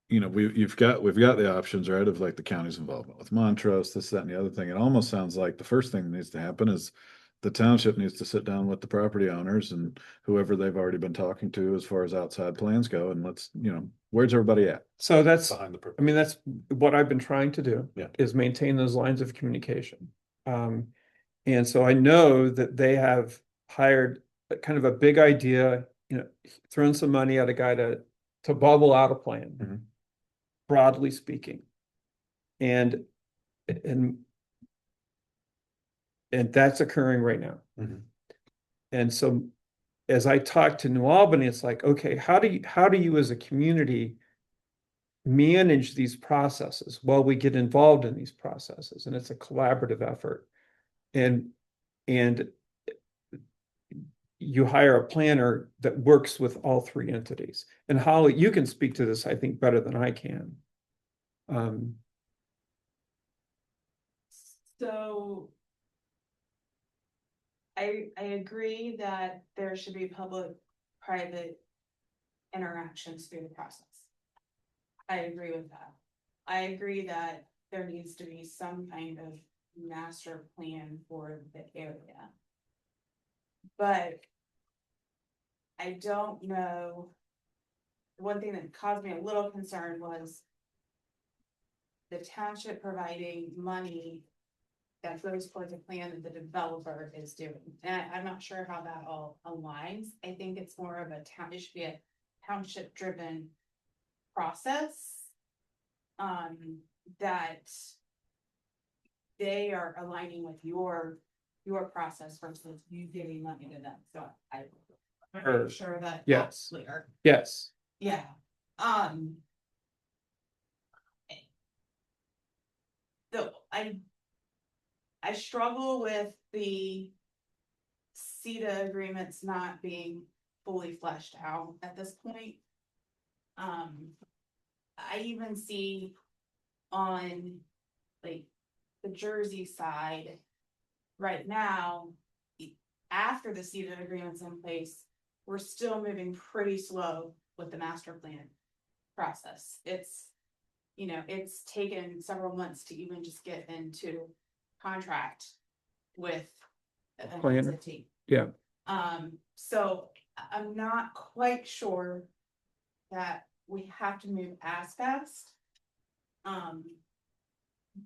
you know, we've got the options, right, of like the county's involvement with Montrose, this, that, and the other thing. It almost sounds like the first thing that needs to happen is the township needs to sit down with the property owners and whoever they've already been talking to as far as outside plans go, and let's, you know, where's everybody at? So that's, Behind the I mean, that's what I've been trying to do. Yeah. Is maintain those lines of communication. And so I know that they have hired kind of a big idea, you know, thrown some money at a guy to bubble out a plan, broadly speaking. And that's occurring right now. And so as I talk to New Albany, it's like, okay, how do you as a community manage these processes while we get involved in these processes? And it's a collaborative effort. And you hire a planner that works with all three entities. And Holly, you can speak to this, I think, better than I can. So I agree that there should be public-private interactions through the process. I agree with that. I agree that there needs to be some kind of master plan for the area. But I don't know. One thing that caused me a little concern was the township providing money that goes towards a plan that the developer is doing. And I'm not sure how that all aligns. I think it's more of it should be a township driven process. That they are aligning with your process versus you giving money to them. So I'm sure that that's clear. Yes. Yeah. So I struggle with the CETA agreements not being fully fleshed out at this point. I even see on like the Jersey side right now, after the CETA agreement's in place, we're still moving pretty slow with the master plan process. It's, you know, it's taken several months to even just get into contract with an Planner. entity. Yeah. So I'm not quite sure that we have to move as fast.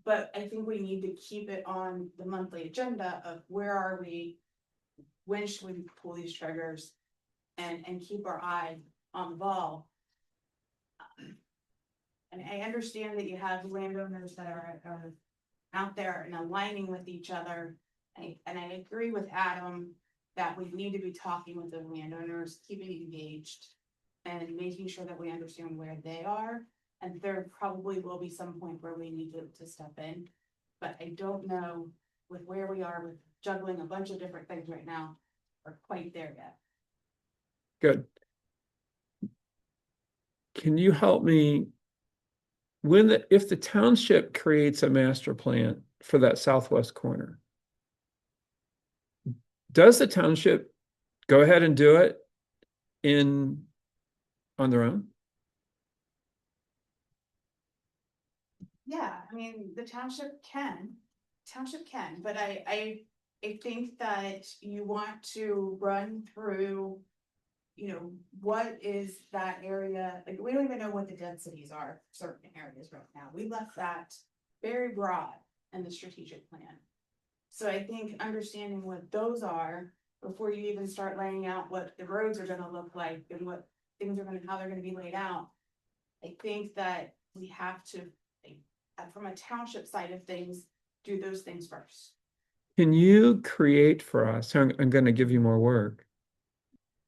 But I think we need to keep it on the monthly agenda of where are we, when should we pull these triggers, and keep our eye on the ball. And I understand that you have landowners that are out there and aligning with each other. And I agree with Adam that we need to be talking with the landowners, keeping engaged and making sure that we understand where they are. And there probably will be some point where we need to step in. But I don't know with where we are with juggling a bunch of different things right now, we're quite there yet. Good. Can you help me? If the township creates a master plan for that southwest corner, does the township go ahead and do it on their own? Yeah, I mean, the township can Township can, but I think that you want to run through, you know, what is that area, like, we don't even know what the densities are for certain areas right now. We left that very broad in the strategic plan. So I think understanding what those are before you even start laying out what the roads are gonna look like and what things are gonna, how they're gonna be laid out. I think that we have to, like, from a township side of things, do those things first. Can you create for us? I'm going to give you more work.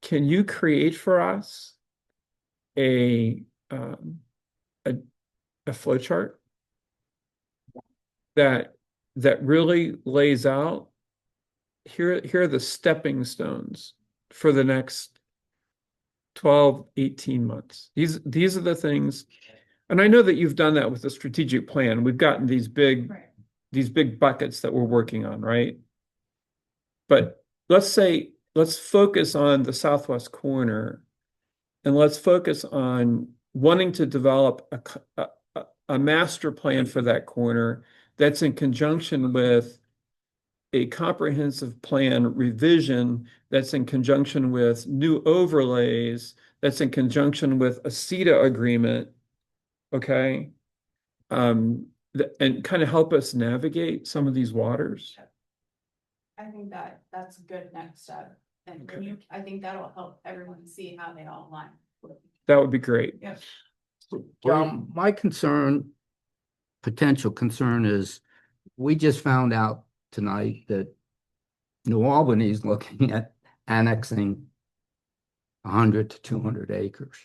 Can you create for us a a flow chart that really lays out here are the stepping stones for the next 12, 18 months. These are the things, and I know that you've done that with the strategic plan. We've gotten these big buckets that we're working on, right? But let's focus on the southwest corner, and let's focus on wanting to develop a master plan for that corner that's in conjunction with a comprehensive plan revision, that's in conjunction with new overlays, that's in conjunction with a CETA agreement, okay? And kind of help us navigate some of these waters. I think that that's a good next step. And when you, I think that'll help everyone see how they all align. That would be great. Yes. My potential concern is, we just found out tonight that New Albany is looking at annexing 100 to 200 acres.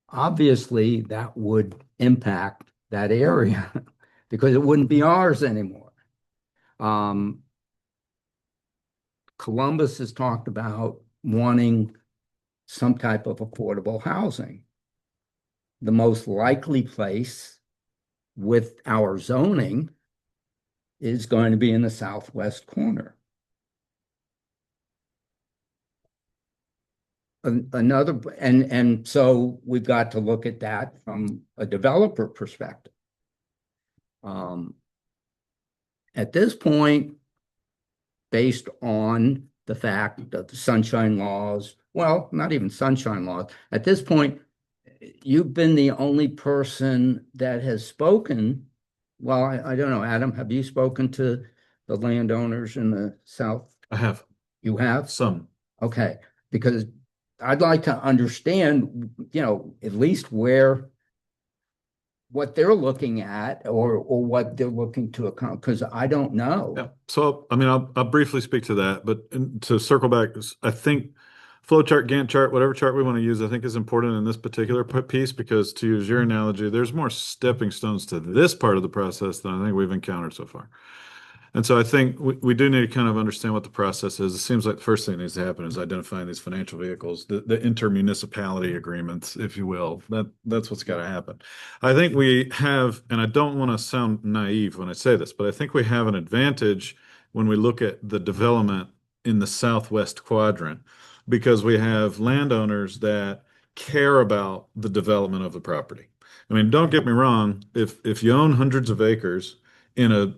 Obviously, that would impact that area because it wouldn't be ours anymore. Columbus has talked about wanting some type of affordable housing. The most likely place with our zoning is going to be in the southwest corner. Another, and so we've got to look at that from a developer perspective. At this point, based on the fact that the sunshine laws, well, not even sunshine laws, at this point, you've been the only person that has spoken. Well, I don't know, Adam, have you spoken to the landowners in the south? I have. You have? Some. Okay, because I'd like to understand, you know, at least what they're looking at or what they're looking to accomplish, because I don't know. Yeah. So, I mean, I'll briefly speak to that, but to circle back, I think flowchart, Gantt chart, whatever chart we want to use, I think is important in this particular piece, because to use your analogy, there's more stepping stones to this part of the process than I think we've encountered so far. And so I think we do need to kind of understand what the process is. It seems like the first thing that needs to happen is identifying these financial vehicles, the intermunicipality agreements, if you will. That's what's got to happen. I think we have, and I don't want to sound naive when I say this, but I think we have an advantage when we look at the development in the southwest quadrant, because we have landowners that care about the development of the property. I mean, don't get me wrong, if you own hundreds of acres in a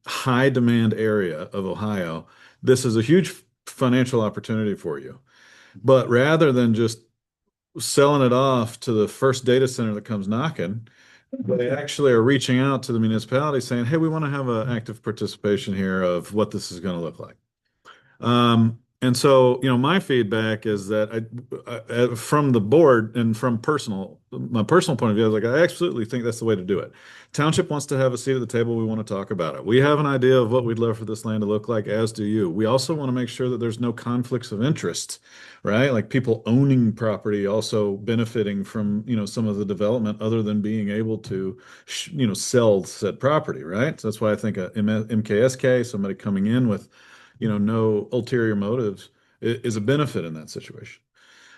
high demand area of Ohio, this is a huge financial opportunity for you. But rather than just selling it off to the first data center that comes knocking, they actually are reaching out to the municipality saying, hey, we want to have an active participation here of what this is going to look like. And so, you know, my feedback is that from the board and from my personal point of view, I was like, I absolutely think that's the way to do it. Township wants to have a seat at the table. We want to talk about it. We have an idea of what we'd love for this land to look like, as do you. We also want to make sure that there's no conflicts of interest, right? Like people owning property also benefiting from, you know, some of the development other than being able to, you know, sell said property, right? So that's why I think a MKSK, somebody coming in with, you know, no ulterior motives, is a benefit in that situation.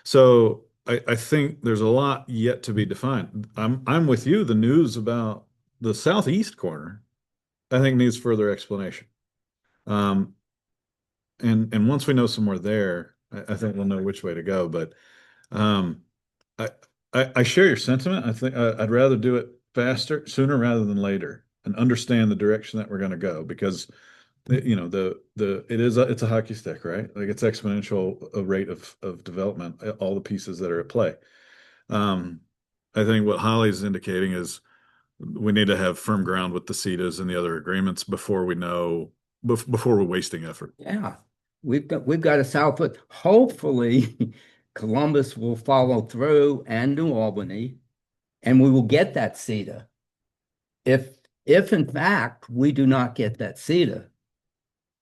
So I think there's a lot yet to be defined. I'm with you. The news about the southeast corner, I think, needs further explanation. And once we know some more there, I think we'll know which way to go. But I share your sentiment. I think I'd rather do it sooner rather than later. and understand the direction that we're going to go because you know it's a hockey stick, right? Like it's exponential rate of development, all the pieces that are at play. Um, I think what Holly's indicating is we need to have firm ground with the CETAs and the other agreements before we know before we're wasting effort. Yeah, we've got a Southwood. Hopefully, Columbus will follow through and New Albany, and we will get that CETA. If in fact we do not get that CETA,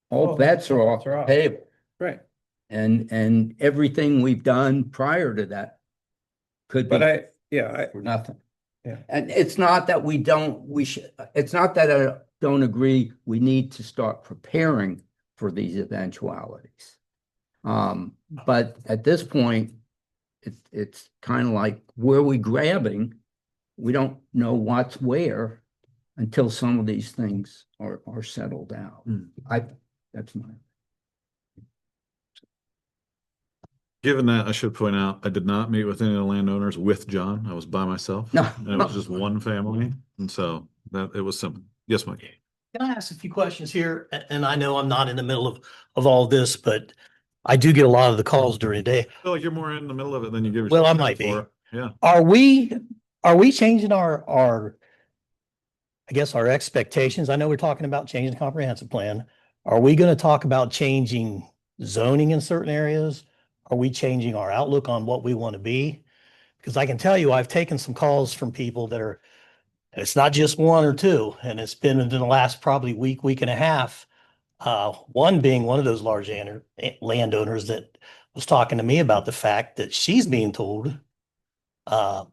all bets are off the table. Right. And everything we've done prior to that could be for nothing. Yeah. And it's not that it's not that I don't agree, we need to start preparing for these eventualities. But at this point, it's kind of like, where are we grabbing? We don't know what's where until some of these things are settled out. That's my. Given that, I should point out, I did not meet with any of the landowners with John. I was by myself. No. And it was just one family. And so that it was simple. Yes, Mike. Can I ask a few questions here? And I know I'm not in the middle of all this, but I do get a lot of the calls during the day. I feel like you're more in the middle of it than you give yourself Well, I credit might be. for. Yeah. Are we changing our I guess our expectations? I know we're talking about changing the comprehensive plan. Are we going to talk about changing zoning in certain areas? Are we changing our outlook on what we want to be? Because I can tell you, I've taken some calls from people that are, it's not just one or two, and it's been in the last probably week and a half. One being one of those large landowners that was talking to me about the fact that she's being told, we're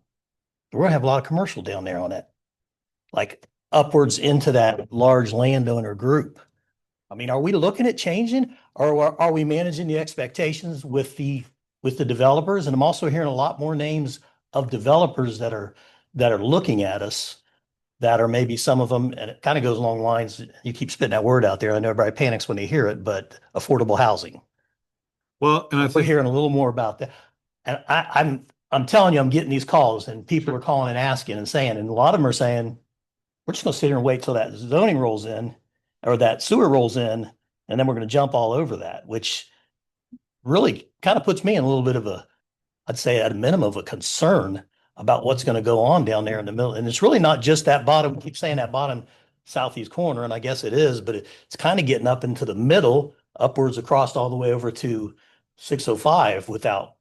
gonna have a lot of commercial down there on it, like upwards into that large landowner group. I mean, are we looking at changing, or are we managing the expectations with the developers? And I'm also hearing a lot more names of developers that are looking at us, that are maybe some of them, and it kind of goes along the lines, you keep spitting that word out there. I know everybody panics when they hear it, but affordable housing. Well, and I We're think hearing a little more about that. And I'm telling you, I'm getting these calls and people are calling and asking and saying, and a lot of them are saying, we're just gonna sit here and wait till that zoning rolls in or that sewer rolls in, and then we're gonna jump all over that, which really kind of puts me in a little bit of a, I'd say at a minimum of a concern about what's going to go on down there in the middle. And it's really not just that bottom, we keep saying that bottom southeast corner, and I guess it is, but it's kind of getting up into the middle, upwards across all the way over to 605 without.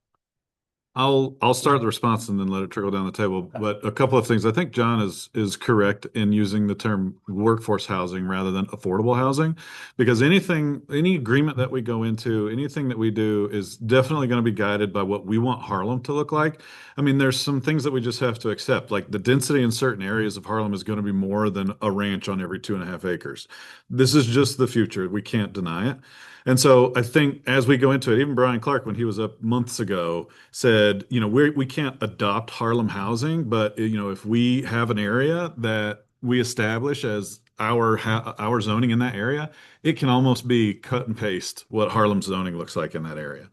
I'll start the response and then let it trickle down the table. But a couple of things. I think John is correct in using the term workforce housing rather than affordable housing, because any agreement that we go into, anything that we do is definitely going to be guided by what we want Harlem to look like. I mean, there's some things that we just have to accept, like the density in certain areas of Harlem is going to be more than a ranch on every 2.5 acres. This is just the future. We can't deny it. And so I think as we go into it, even Brian Clark, when he was up months ago, said, you know, we can't adopt Harlem housing, but you know, if we have an area that we establish as our zoning in that area, it can almost be cut and paste what Harlem zoning looks like in that area.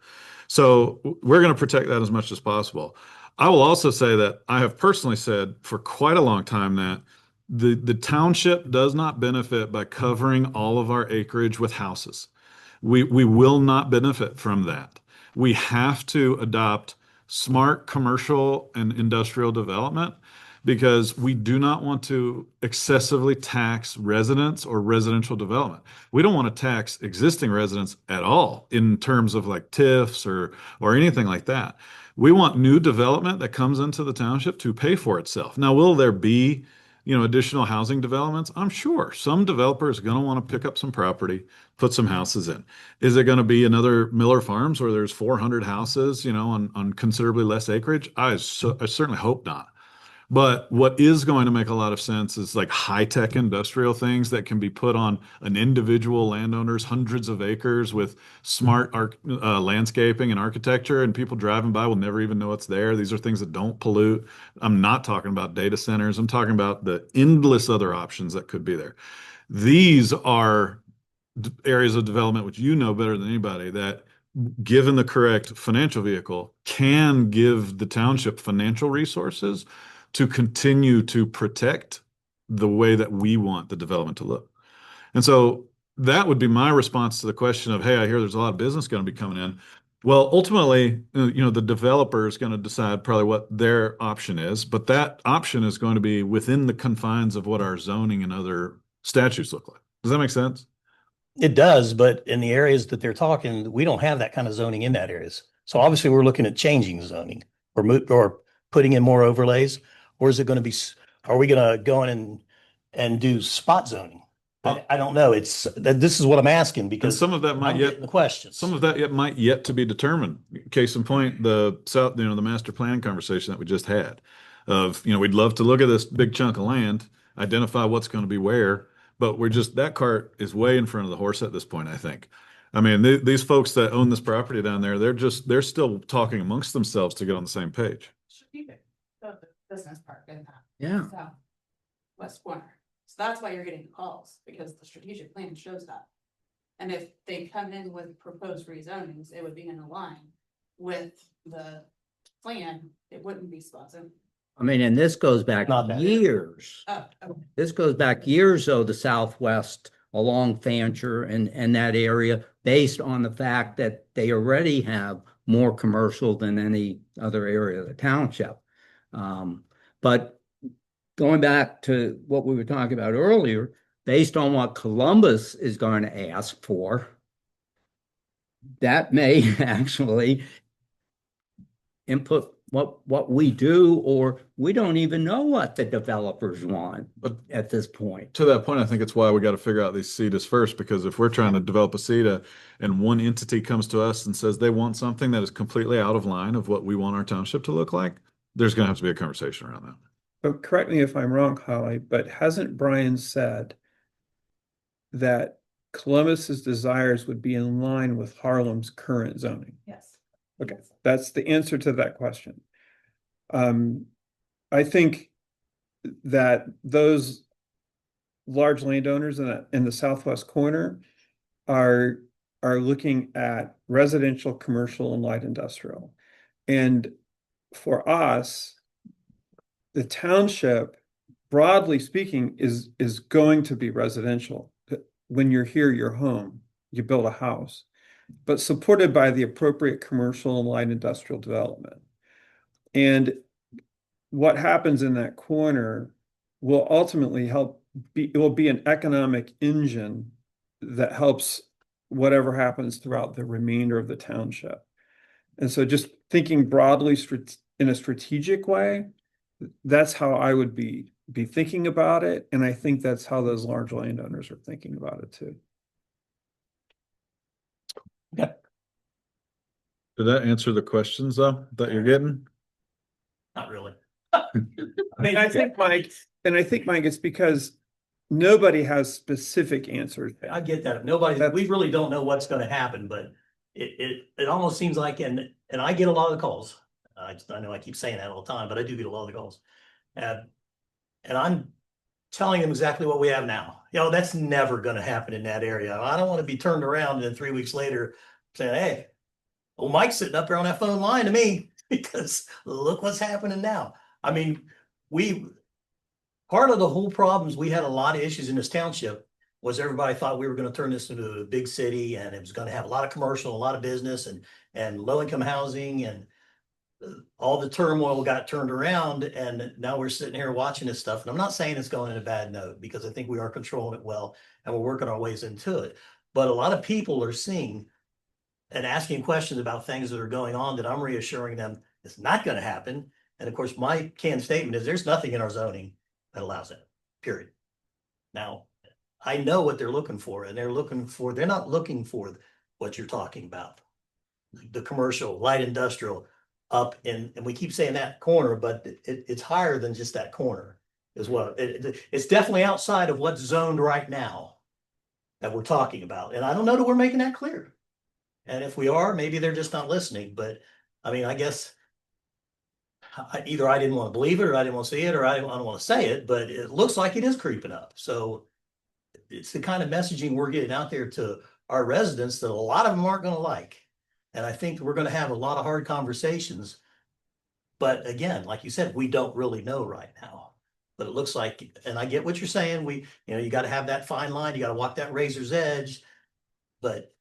So we're going to protect that as much as possible. I will also say that I have personally said for quite a long time that the township does not benefit by covering all of our acreage with houses. We will not benefit from that. We have to adopt smart commercial and industrial development because we do not want to excessively tax residents or residential development. We don't want to tax existing residents at all in terms of like TIFs or anything like that. We want new development that comes into the township to pay for itself. Now, will there be additional housing developments? I'm sure some developer is going to want to pick up some property, put some houses in. Is it going to be another Miller Farms where there's 400 houses, on considerably less acreage? I certainly hope not. But what is going to make a lot of sense is like high-tech industrial things that can be put on an individual landowner's hundreds of acres with smart landscaping and architecture, and people driving by will never even know it's there. These are things that don't pollute. I'm not talking about data centers. I'm talking about the endless other options that could be there. These are areas of development, which you know better than anybody, that given the correct financial vehicle can give the township financial resources to continue to protect the way that we want the development to look. And so that would be my response to the question of, hey, I hear there's a lot of business going to be coming in. Well, ultimately, the developer is going to decide probably what their option is, but that option is going to be within the confines of what our zoning and other statutes look like. Does that make sense? It does, but in the areas that they're talking, we don't have that kind of zoning in that areas. So obviously we're looking at changing zoning or putting in more overlays, or is it going to be, are we going to go in and do spot zoning? I don't know. This is what I'm asking And because some of that might I'm yet getting the questions. Some of that might yet to be determined. Case in point, the master plan conversation that we just had of, we'd love to look at this big chunk of land, identify what's going to be where, but that cart is way in front of the horse at this point, I think. I mean, these folks that own this property down there, they're still talking amongst themselves to get on the same page. Strategic, the business park in that. Yeah. Southwest corner. So that's why you're getting calls, because the strategic plan shows that. And if they come in with proposed rezonings, it would be in line with the plan. It wouldn't be spot zoning. I mean, and this goes back Not that. years. Oh, okay. This goes back years, though, the Southwest along Fancher and that area, based on the fact that they already have more commercial than any other area of the township. But going back to what we were talking about earlier, based on what Columbus is going to ask for, that may actually input what we do, or we don't even know what the developers want at this point. To that point, I think it's why we got to figure out these CEDAs first, because if we're trying to develop a CEDA and one entity comes to us and says they want something that is completely out of line of what we want our township to look like, there's going to have to be a conversation around that. But correct me if I'm wrong, Holly, but hasn't Brian said that Columbus's desires would be in line with Harlem's current zoning? Yes. Okay, that's the answer to that question. I think that those large landowners in the southwest corner are looking at residential, commercial, and light industrial. And for us, the township, broadly speaking, is going to be residential. When you're here, you're home, you build a house, but supported by the appropriate commercial and light industrial development. And what happens in that corner will ultimately it will be an economic engine that helps whatever happens throughout the remainder of the township. And so just thinking broadly in a strategic way, that's how I would be thinking about it. And I think that's how those large landowners are thinking about it too. Okay. Did that answer the questions though that you're getting? Not really. I mean, I think, Mike, it's because nobody has specific answers. I get that. We really don't know what's going to happen, but it almost seems like, and I get a lot of the calls. I know I keep saying that all the time, but I do get a lot of the calls. And I'm telling them exactly what we have now. That's never going to happen in that area. I don't want to be turned around and then 3 weeks later saying, hey, well, Mike's sitting up there on that phone lying to me because look what's happening now. I mean, part of the whole problems, we had a lot of issues in this township was everybody thought we were going to turn this into a big city and it was going to have a lot of commercial, a lot of business and low income housing, and all the turmoil got turned around, and now we're sitting here watching this stuff. And I'm not saying it's going in a bad note, because I think we are controlling it well and we're working our ways into it. But a lot of people are seeing and asking questions about things that are going on that I'm reassuring them it's not going to happen. And of course, my canned statement is there's nothing in our zoning that allows it, period. Now, I know what they're looking for, and they're not looking for what you're talking about. The commercial, light industrial, up in, and we keep saying that corner, but it's higher than just that corner as well. It's definitely outside of what's zoned right now that we're talking about. And I don't know that we're making that clear. And if we are, maybe they're just not listening. But I mean, I guess either I didn't want to believe it, or I didn't want to see it, or I don't want to say it, but it looks like it is creeping up. So it's the kind of messaging we're getting out there to our residents that a lot of them aren't going to like. And I think we're going to have a lot of hard conversations. But again, like you said, we don't really know right now. But it looks like, and I get what you're saying, you gotta have that fine line, you gotta walk that razor's edge. But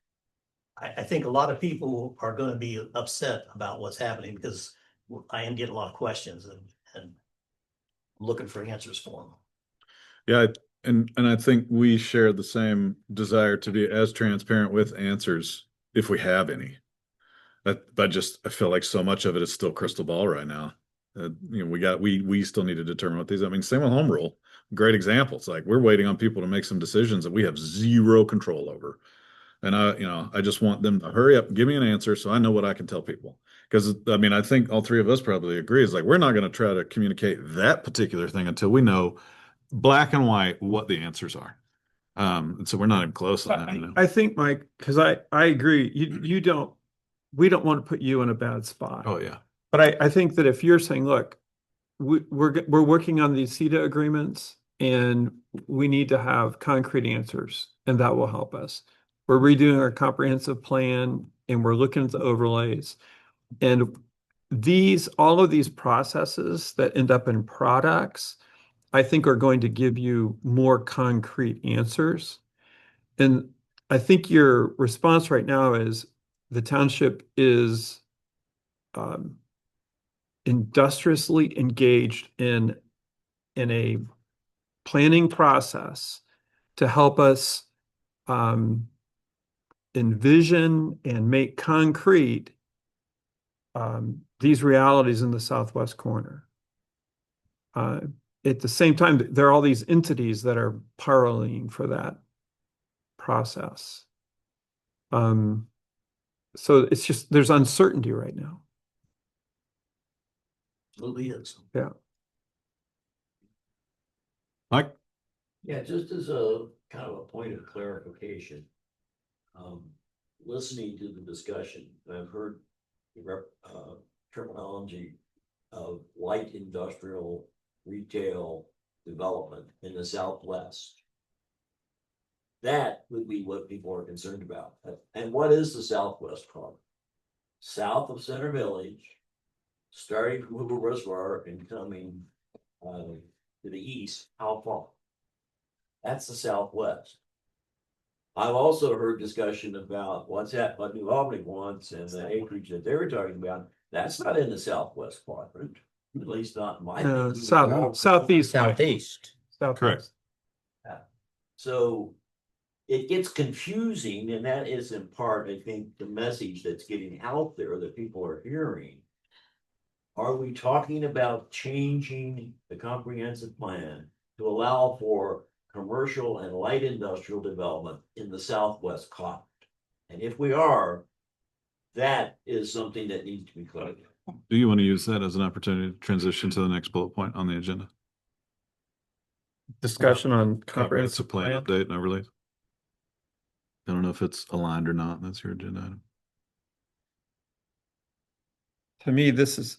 I think a lot of people are gonna be upset about what's happening because I am getting a lot of questions and looking for answers for them. Yeah, and I think we share the same desire to be as transparent with answers if we have any. I feel like so much of it is still crystal ball right now. We still need to determine what these. I mean, same with home rule. Great examples. Like we're waiting on people to make some decisions that we have zero control over. And I just want them to hurry up, give me an answer so I know what I can tell people. Because I mean, I think all three of us probably agree is like we're not going to try to communicate that particular thing until we know black and white what the answers are. And so we're not even close on that. I think, Mike, because I agree, we don't want to put you in a bad spot. Oh yeah. But I think that if you're saying, look, we're working on these CETA agreements and we need to have concrete answers and that will help us. We're redoing our comprehensive plan and we're looking at the overlays. And all of these processes that end up in products, I think are going to give you more concrete answers. And I think your response right now is the township is industriously engaged in a planning process to help us envision and make concrete these realities in the southwest corner. At the same time, there are all these entities that are paralleling for that process. So it's just, there's uncertainty right now. Absolutely is. Yeah. Mike? Yeah, just as a kind of a point of clarification. Listening to the discussion, I've heard the terminology of light industrial retail development in the Southwest. That would be what people are concerned about. And what is the Southwest corner? South of Center Village, starting from Hoover Reservoir and coming to the east, how far? That's the Southwest. I've also heard discussion about what New Albany wants and the acreage that they were talking about. That's not in the Southwest quadrant, at least not in my. Southeast. Southeast. Correct. So it gets confusing, and that is in part, I think, the message that's getting out there that people are hearing. Are we talking about changing the comprehensive plan to allow for commercial and light industrial development in the Southwest quadrant? And if we are, that is something that needs to be clarified. Do you want to use that as an opportunity to transition to the next bullet point on the agenda? Discussion on Comprehensive plan update and overlays. I don't know if it's aligned or not. That's your agenda item. To me, the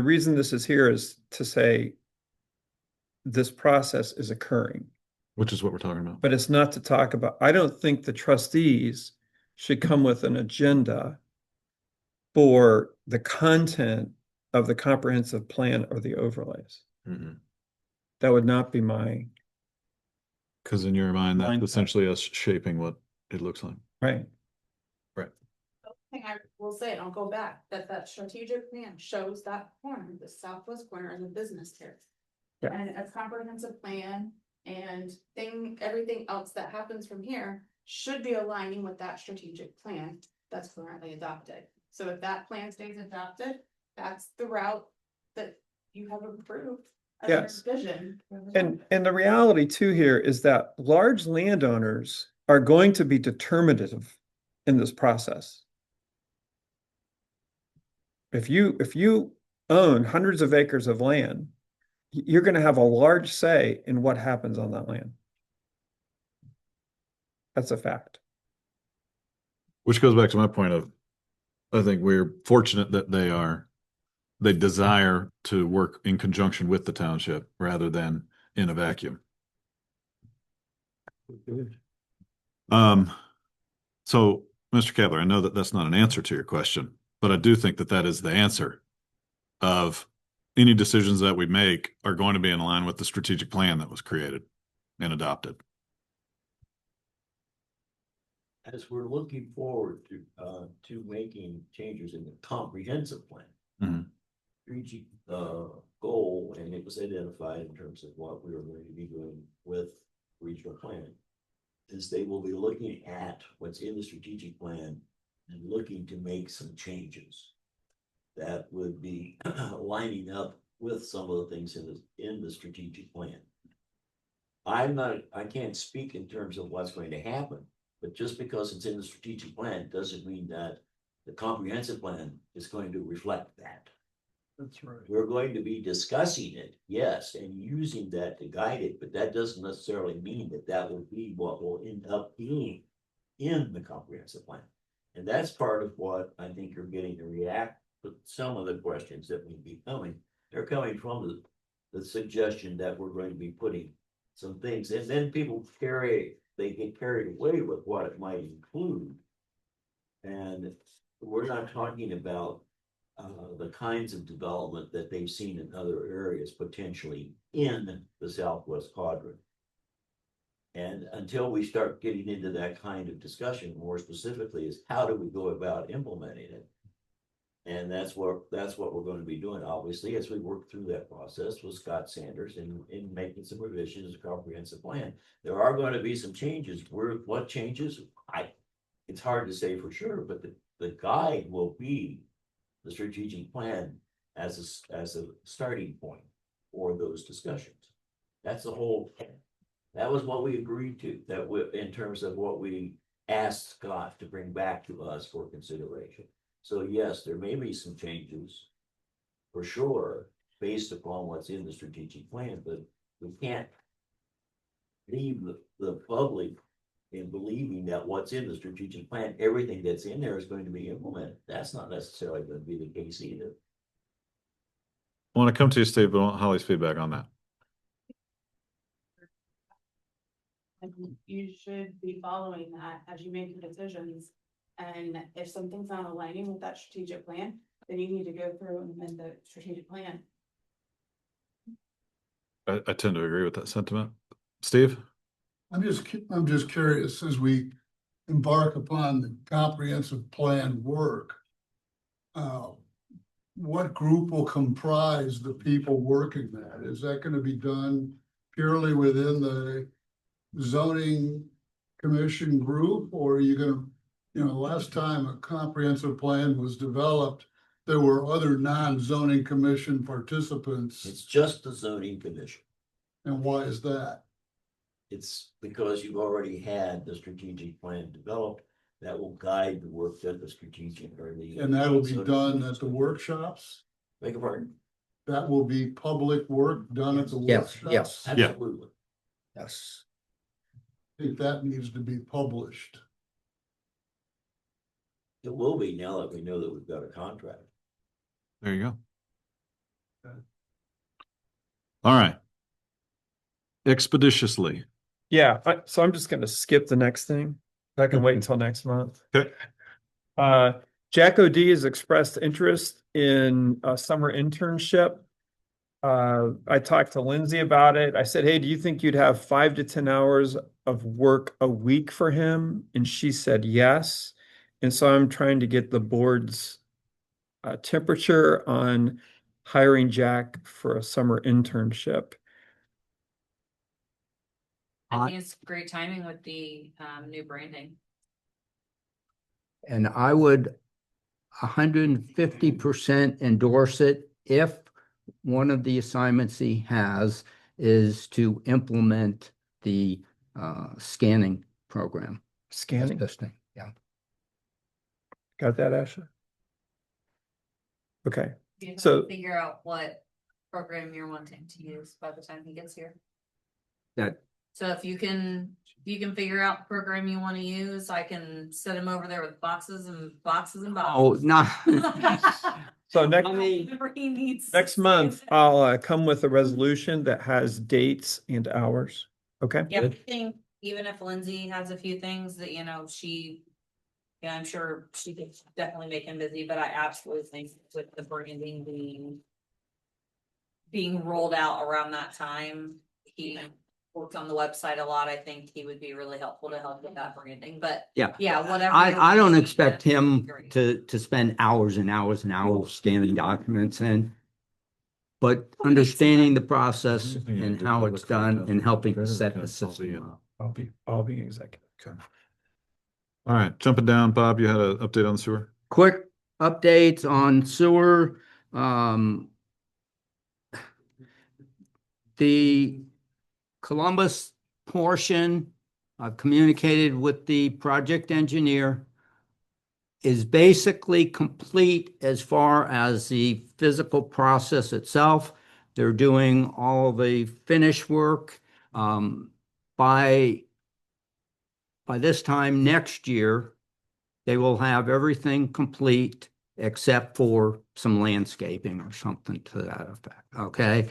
reason this is here is to say this process is occurring. Which is what we're talking about. But it's not to talk about, I don't think the trustees should come with an agenda for the content of the comprehensive plan or the overlays. Mm-hmm. That would not be my. Because in your mind, that's essentially us shaping what it looks like. Right. Right. Thing I will say, and I'll go back, that strategic plan shows that corner, the southwest corner as a business territory. Yeah. And a comprehensive plan and everything else that happens from here should be aligning with that strategic plan that's currently adopted. So if that plan stays adopted, that's the route that you have approved. As Yes. your vision. And the reality too here is that large landowners are going to be determinative in this process. If you own hundreds of acres of land, you're going to have a large say in what happens on that land. That's a fact. Which goes back to my point of, I think we're fortunate that they desire to work in conjunction with the township rather than in a vacuum. So Mr. Kavler, I know that that's not an answer to your question, but I do think that that is the answer of any decisions that we make are going to be in line with the strategic plan that was created and adopted. As we're looking forward to making changes in the comprehensive plan. Mhm. Strategic goal, and it was identified in terms of what we were going to be doing with regional planning, is they will be looking at what's in the strategic plan and looking to make some changes that would be lining up with some of the things in the strategic plan. I can't speak in terms of what's going to happen, but just because it's in the strategic plan doesn't mean that the comprehensive plan is going to reflect that. That's right. We're going to be discussing it, yes, and using that to guide it, but that doesn't necessarily mean that that will be what will end up being in the comprehensive plan. And that's part of what I think you're getting to react to some of the questions that may be coming. They're coming from the suggestion that we're going to be putting some things, and then people they get carried away with what it might include. And we're not talking about the kinds of development that they've seen in other areas potentially in the Southwest quadrant. And until we start getting into that kind of discussion, more specifically, is how do we go about implementing it? And that's what we're going to be doing, obviously, as we work through that process with Scott Sanders in making some revisions to the comprehensive plan. There are going to be some changes. What changes? It's hard to say for sure, but the guide will be the strategic plan as a starting point for those discussions. That's the whole. That was what we agreed to. In terms of what we asked Scott to bring back to us for consideration. So yes, there may be some changes for sure based upon what's in the strategic plan, but we can't leave the public in believing that what's in the strategic plan, everything that's in there is going to be implemented. That's not necessarily going to be the case either. I want to come to you, Steve, but I want Holly's feedback on that. And you should be following that as you make your decisions. And if something's not aligning with that strategic plan, then you need to go through and amend the strategic plan. I tend to agree with that sentiment. Steve? I'm just curious, as we embark upon the comprehensive plan work, what group will comprise the people working that? Is that going to be done purely within the zoning commission group, or are you going to, last time a comprehensive plan was developed, there were other non-zoning commission participants. It's just the zoning commission. And why is that? It's because you've already had the strategic plan developed that will guide the work that the strategic or the. And that will be done at the workshops? Beg your pardon? That will be public work done at the Yes, workshops? yes. Absolutely. Yes. I think that needs to be published. It will be now that we know that we've got a contract. There you go. All right. Expeditiously. Yeah, so I'm just gonna skip the next thing. I can wait until next month. Okay. Jack O.D. has expressed interest in a summer internship. I talked to Lindsay about it. I said, hey, do you think you'd have 5 to 10 hours of work a week for him? And she said yes. And so I'm trying to get the board's temperature on hiring Jack for a summer internship. I think it's great timing with the new branding. And I would 150% endorse it if one of the assignments he has is to implement the scanning program. Scanning? Testing, yeah. Got that, Ashley? Okay. You have So to figure out what program you're wanting to use by the time he gets here. That So if you can figure out the program you want to use, I can set him over there with boxes and boxes and boxes. no. So Whatever he needs. next month, I'll come with a resolution that has dates and hours. Okay? Yeah, I think even if Lindsay has a few things that, I'm sure she could definitely make him busy, but I absolutely think with the branding being being rolled out around that time. He worked on the website a lot. I think he would be really helpful to help with that branding, but Yeah. yeah, whatever. I don't expect Yeah, him great. to spend hours and hours and hours scanning documents in. But understanding the process and how it's done and helping to set the system up. I'll be executive. Okay. All right, jumping down, Bob, you had an update on the sewer? Quick updates on sewer. The Columbus portion, I've communicated with the project engineer, is basically complete as far as the physical process itself. They're doing all the finish work. By this time next year, they will have everything complete except for some landscaping or something to that effect. Okay.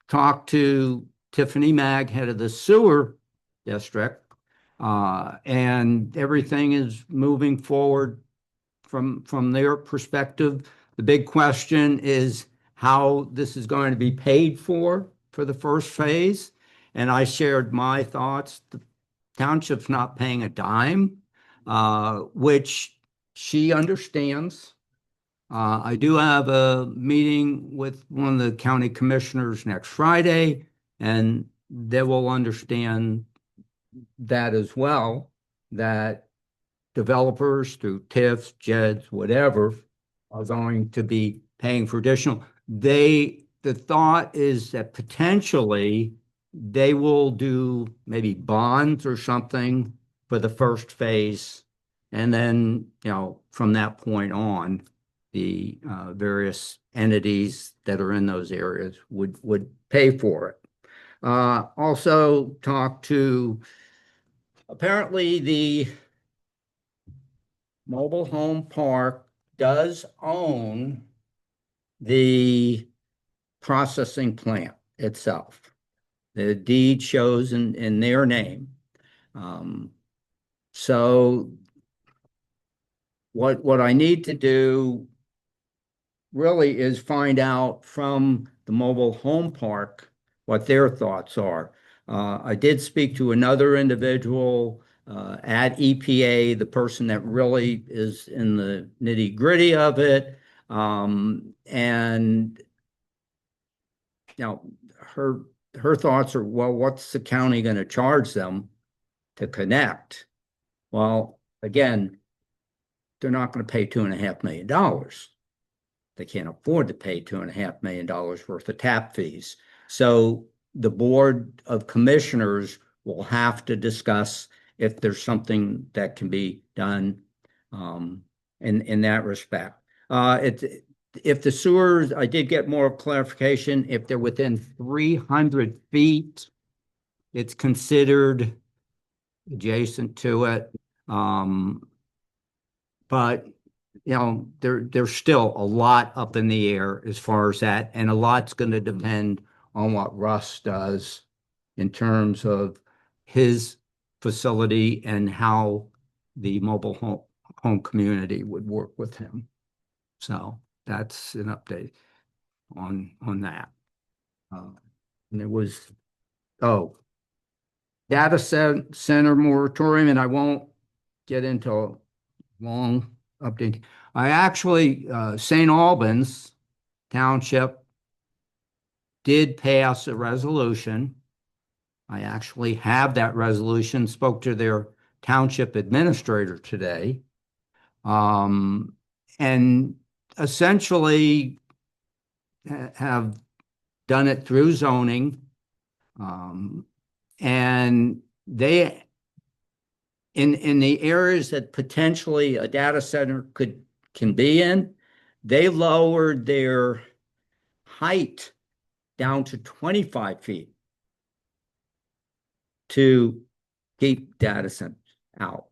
Talked to Tiffany Mag, head of the sewer district, and everything is moving forward from their perspective. The big question is how this is going to be paid for the first phase. And I shared my thoughts. The township's not paying a dime, which she understands. I do have a meeting with one of the county commissioners next Friday, and they will understand that as well, that developers through TIFs, JEDs, whatever, are going to be paying for additional. The thought is that potentially they will do maybe bonds or something for the first phase. And then, from that point on, the various entities that are in those areas would pay for it. Also talked to, apparently the mobile home park does own the processing plant itself. The deed shows in their name. So what I need to do really is find out from the mobile home park what their thoughts are. I did speak to another individual at EPA, the person that really is in the nitty-gritty of it. And her thoughts are, well, what's the county going to charge them to connect? Well, again, they're not going to pay $2.5 million. They can't afford to pay $2.5 million worth of tap fees. So the Board of Commissioners will have to discuss if there's something that can be done in that respect. If the sewers, I did get more clarification, if they're within 300 feet, it's considered adjacent to it. But there's still a lot up in the air as far as that, and a lot's going to depend on what Russ does in terms of his facility and how the mobile home community would work with him. So that's an update on that. And it was, data center moratorium, and I won't get into a long update. I actually, St. Albans Township did pass a resolution. I actually have that resolution, spoke to their township administrator today. And essentially have done it through zoning. And they, in the areas that potentially a data center can be in, they lowered their height down to 25 feet to keep data centers out.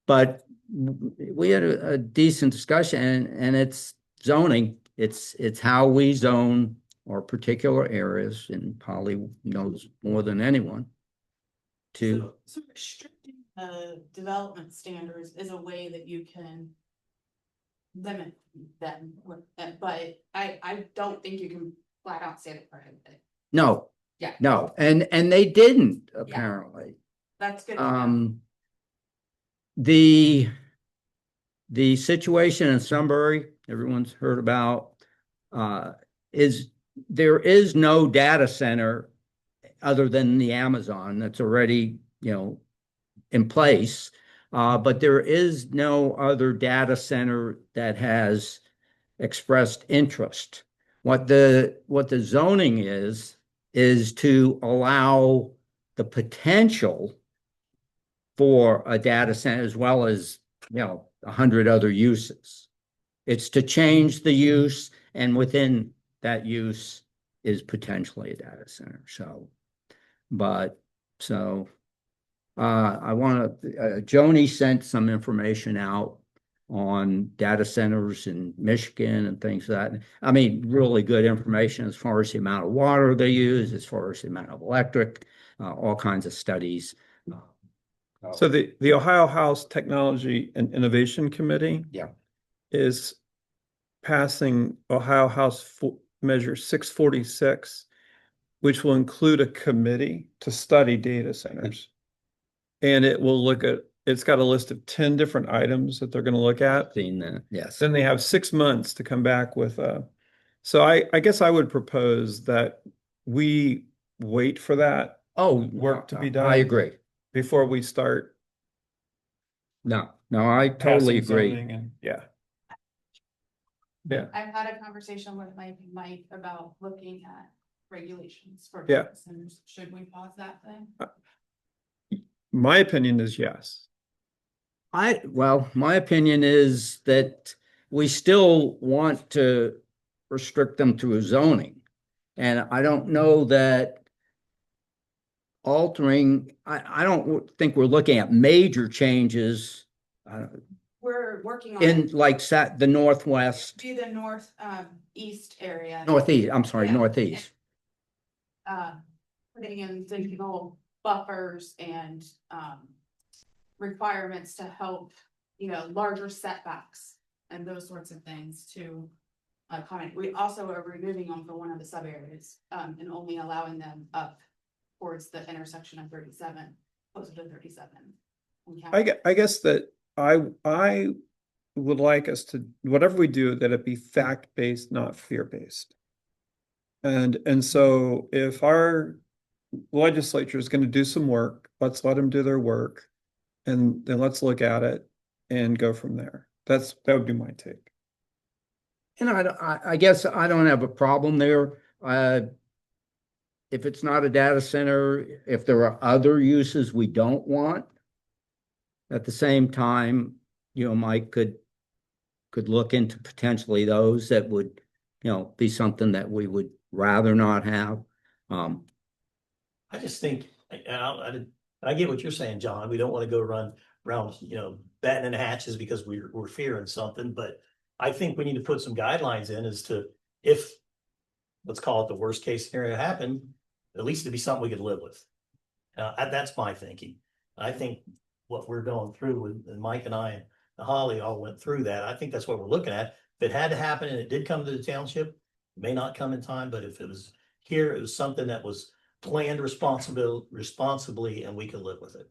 But we had a decent discussion, and it's zoning. It's how we zone our particular areas, and Polly knows more than anyone. So restricting development standards is a way that you can limit them, but I don't think you can flat out say it prohibited. No. Yeah. No, and they didn't apparently. That's good. to know. The situation in Sunbury, everyone's heard about, is there is no data center other than the Amazon that's already, in place. But there is no other data center that has expressed interest. What the zoning is to allow the potential for a data center as well as, 100 other uses. It's to change the use, and within that use is potentially a data center. I want to, Joni sent some information out on data centers in Michigan and things like that. I mean, really good information as far as the amount of water they use, as far as the amount of electric, all kinds of studies. So the Ohio House Technology and Innovation Committee is passing Ohio House Measure 646, which will include a committee to study data centers. And it will look at, it's got a list of 10 different items that they're going to look at. Seen that, yes. Then they have 6 months to come back with so I guess I would propose that we wait for that work to be done. I agree. Before we start. No, I totally agree. And, yeah. I've had a conversation with Mike about looking at regulations for Yeah. data centers. Should we pause that thing? My opinion is yes. My opinion is that we still want to restrict them through zoning. And I don't know that altering, I don't think we're looking at major changes. We're working on In like the Northwest. do the north east area. Northeast, I'm sorry, Yeah. Northeast. Putting in signal buffers and requirements to help, larger setbacks and those sorts of things to comment. We also are removing them for one of the sub areas and only allowing them up towards the intersection of 37, closer to 37. I guess that I would like us to, whatever we do, that it be fact-based, not fear-based. And so if our legislature is going to do some work, let's let them do their work, and then let's look at it and go from there. That would be my take. And I guess I don't have a problem there. If it's not a data center, if there are other uses we don't want, at the same time, Mike could look into potentially those that would, be something that we would rather not have. I just think, and I get what you're saying, John. We don't want to go run around, batting in the hatches because we're fearing something. But I think we need to put some guidelines in as to if, let's call it the worst case scenario happened, at least to be something we could live with. That's my thinking. I think what we're going through, and Mike and I and Holly all went through that. I think that's what we're looking at. If it had to happen and it did come to the township, it may not come in time, but if it was here, it was something that was planned responsibly, and we can live with it.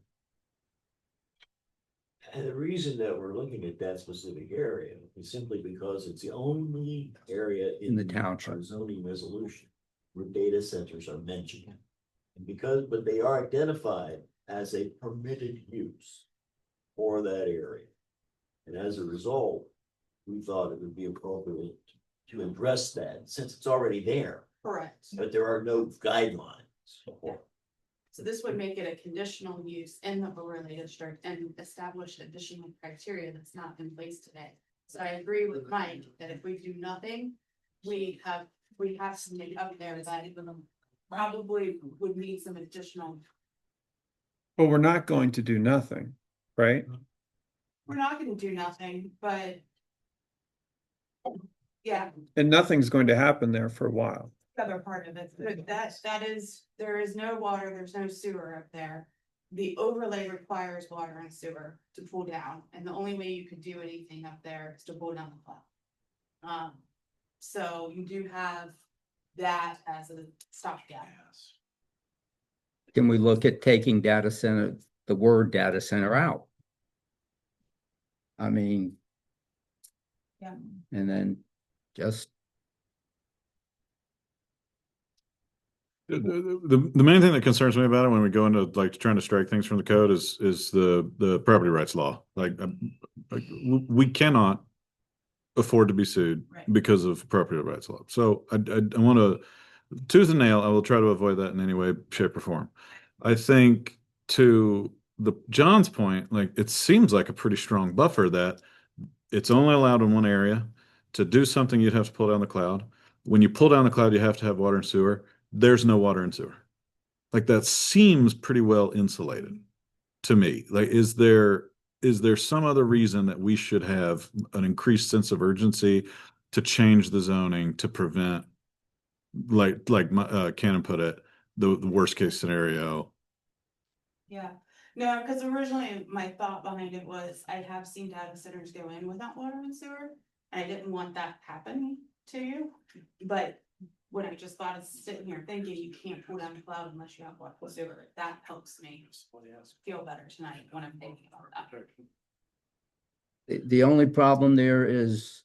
And the reason that we're looking at that specific area is simply because it's the only area In the township. our zoning resolution where data centers are mentioned. And but they are identified as a permitted use for that area. And as a result, we thought it would be appropriate to address that since it's already there. Correct. But there are no guidelines. So this would make it a conditional use in the overlay district and establish additional criteria that's not in place today. So I agree with Mike that if we do nothing, we have something up there that probably would need some additional. But we're not going to do nothing, right? We're not gonna do nothing, but. Yeah, And nothing's going to happen there for a while. the other part of it, but there is no water, there's no sewer up there. the overlay requires water and sewer to pull down, and the only way you could do anything up there is to pull down the cloud. So you do have that as a stopgap. Can we look at taking data center, the word data center out? I mean, Yeah. and then just The main thing that concerns me about it when we go into like trying to strike things from the code is the property rights law. We cannot afford to be sued because of property rights law. So I want to tooth and nail. I will try to avoid that in any way, shape, or form. I think to the John's point, like it seems like a pretty strong buffer that it's only allowed in one area. To do something, you'd have to pull down the cloud. When you pull down the cloud, you have to have water and sewer. There's no water and sewer. Like that seems pretty well insulated to me. Like, is there some other reason that we should have an increased sense of urgency to change the zoning to prevent, Cannon put it, the worst case scenario? Yeah, no, because originally my thought behind it was I have seen data centers go in without water and sewer. And I didn't want that happening to you, but what I just thought is sitting here thinking you can't pull down the cloud unless you have water and sewer. That helps me feel better tonight when I'm thinking about that. the only problem there is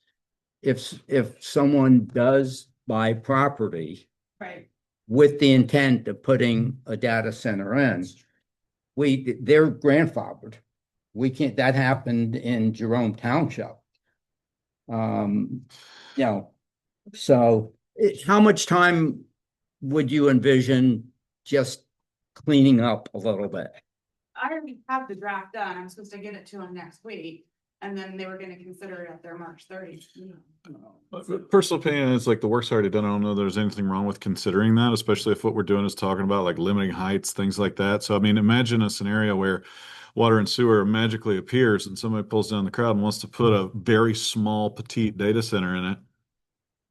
if someone does buy property Right. with the intent of putting a data center in, they're grandfathered. We can't, that happened in Jerome Township. So how much time would you envision just cleaning up a little bit? I already have the draft done. I'm supposed to get it to them next week. And then they were gonna consider it at their March 30th. Personal opinion is like the work's already done. I don't know there's anything wrong with considering that, especially if what we're doing is talking about like limiting heights, things like that. So I mean, imagine a scenario where water and sewer magically appears and somebody pulls down the crowd and wants to put a very small petite data center in it.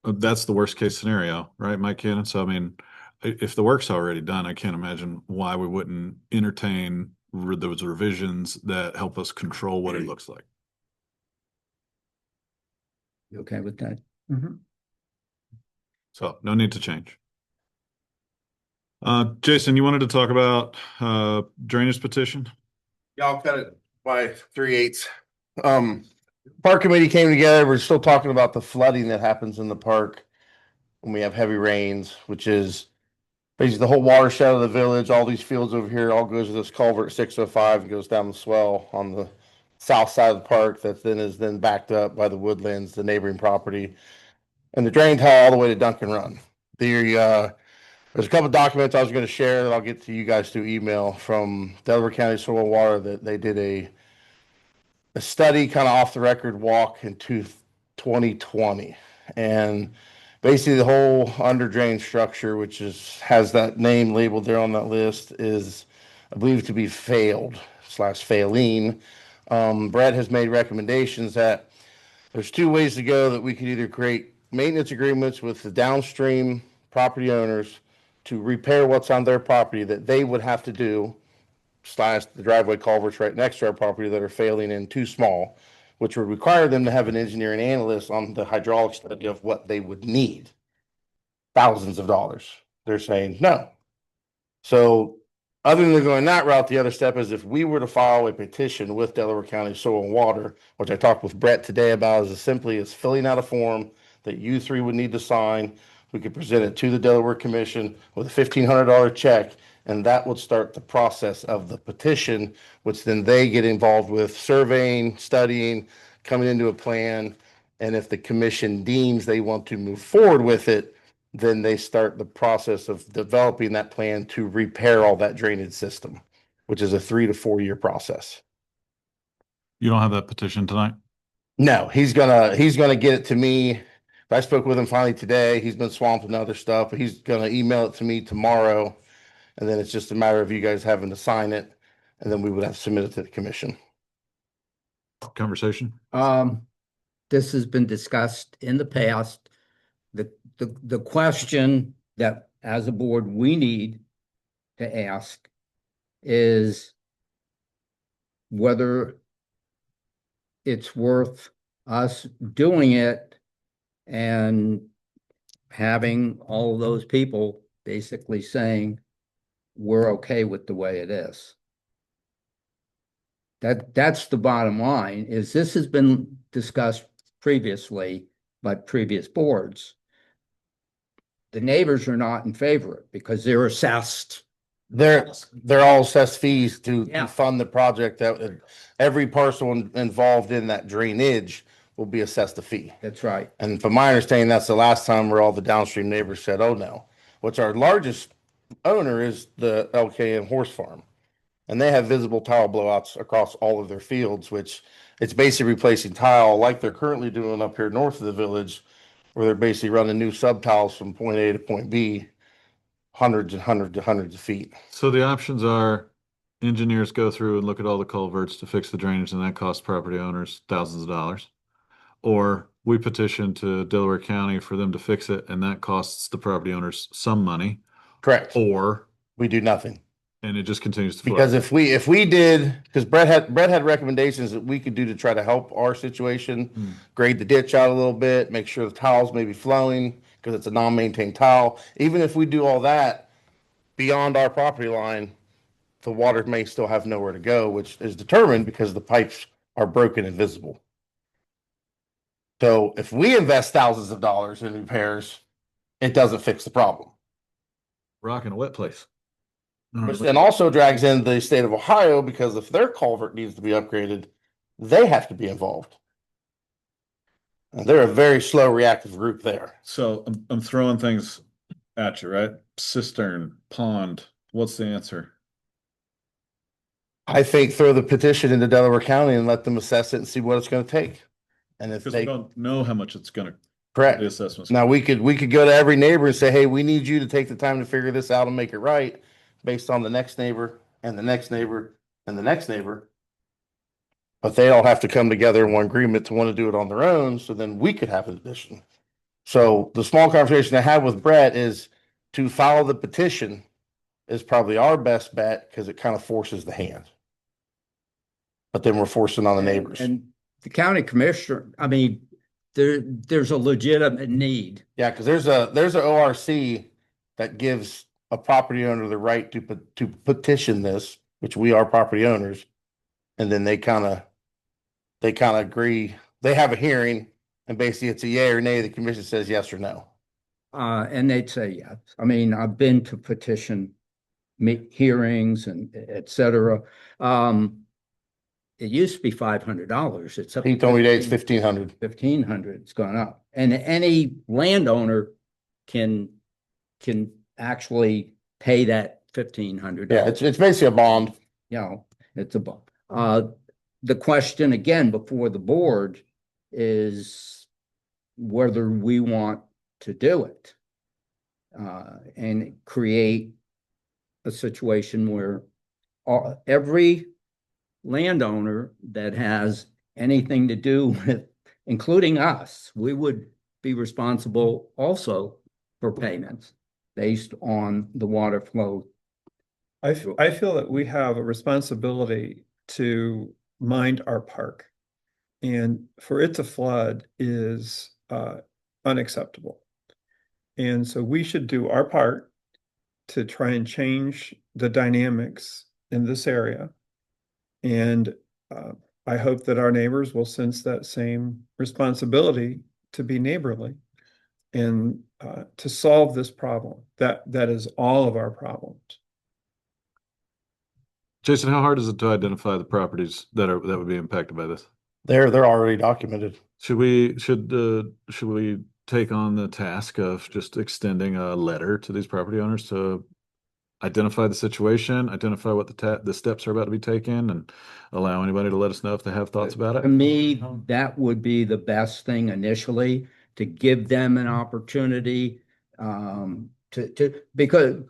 That's the worst case scenario, right, Mike Cannon? So I mean, if the work's already done, I can't imagine why we wouldn't entertain those revisions that help us control what it looks like. You okay with that? So no need to change. Jason, you wanted to talk about drainage petition? Y'all cut it by 3/8. Park committee came together. We're still talking about the flooding that happens in the park when we have heavy rains, which is basically the whole watershed of the village. All these fields over here all goes to this culvert 605 and goes down the swell on the south side of the park that then is backed up by the woodlands, the neighboring property, and the drain tile all the way to Duncan Run. There's a couple documents I was going to share that I'll get to you guys through email from Delaware County Soil and Water that they did a study kind of off the record walk into 2020. And basically the whole under drain structure, which has that name labeled there on that list, is believed to be failed/failing. Brett has made recommendations that there's two ways to go, that we could either create maintenance agreements with the downstream property owners to repair what's on their property that they would have to do, / the driveway culverts right next to our property that are failing and too small, which would require them to have an engineering analyst on the hydraulic study of what they would need. Thousands of dollars. They're saying no. So other than going that route, the other step is if we were to file a petition with Delaware County Soil and Water, which I talked with Brett today about, is as simply as filling out a form that you three would need to sign. We could present it to the Delaware Commission with a $1,500 check, and that would start the process of the petition, which then they get involved with surveying, studying, coming into a plan. And if the commission deems they want to move forward with it, then they start the process of developing that plan to repair all that drainage system, which is a 3 to 4 year process. You don't have that petition tonight? No, he's gonna get it to me. I spoke with him finally today. He's been swamped with other stuff, but he's gonna email it to me tomorrow. And then it's just a matter of you guys having to sign it, and then we would have to submit it to the commission. Conversation? This has been discussed in the past. The question that as a board we need to ask is, whether it's worth us doing it and having all of those people basically saying, we're okay with the way it is. That's the bottom line, is this has been discussed previously by previous boards. The neighbors are not in favor of it because they're assessed. They're all assessed fees to Yeah. fund the project. That every parcel involved in that drainage will be assessed a fee. That's right. And from my understanding, that's the last time where all the downstream neighbors said, oh no. Which our largest owner is the LKM Horse Farm. And they have visible tile blowouts across all of their fields, which it's basically replacing tile like they're currently doing up here north of the village, where they're basically running new sub tiles from point A to point B, hundreds and hundreds and hundreds of feet. So the options are engineers go through and look at all the culverts to fix the drainage, and that costs property owners thousands of dollars. Or we petition to Delaware County for them to fix it, and that costs the property owners some money. Correct. Or we do nothing. And it just continues to flow. Because if we did, because Brett had recommendations that we could do to try to help our situation, grade the ditch out a little bit, make sure the tiles may be flowing because it's a non-maintained tile. Even if we do all that beyond our property line, the water may still have nowhere to go, which is determined because the pipes are broken and visible. So if we invest thousands of dollars in repairs, it doesn't fix the problem. Rock in a wet place. Which then also drags in the state of Ohio, because if their culvert needs to be upgraded, they have to be involved. And they're a very slow reactive group there. So I'm throwing things at you, right? Cistern, pond. What's the answer? I think throw the petition into Delaware County and let them assess it and see what it's going to take. And if Because they we don't know how much it's going to. correct The assessments. now, we could go to every neighbor and say, hey, we need you to take the time to figure this out and make it right, based on the next neighbor and the next neighbor and the next neighbor. But they all have to come together in one agreement to want to do it on their own, so then we could have an addition. So the small conversation I had with Brett is to follow the petition is probably our best bet, because it kind of forces the hand. But then we're forcing on the neighbors. And the county commissioner, I mean, there's a legitimate need. Yeah, because there's a ORC that gives a property owner the right to petition this, which we are property owners, and then they kind of agree. They have a hearing, and basically it's a yay or nay. The commission says yes or no. And they'd say yes. I mean, I've been to petition hearings and et cetera. It used to be $500. It's up. He told me today it's $1,500. $1,500. It's gone up, and any landowner can actually pay that $1,500. Yeah, it's basically a bond. You know, it's a bond. The question again before the board is whether we want to do it and create a situation where every landowner that has anything to do with, including us, we would be responsible also for payments based on the water flow. I feel that we have a responsibility to mind our park, and for it to flood is unacceptable. And so we should do our part to try and change the dynamics in this area. And I hope that our neighbors will sense that same responsibility to be neighborly and to solve this problem. That is all of our problems. Jason, how hard is it to identify the properties that would be impacted by this? They're already documented. Should we take on the task of just extending a letter to these property owners to identify the situation, identify what the steps are about to be taken, and allow anybody to let us know if they have thoughts about it? To me, that would be the best thing initially, to give them an opportunity because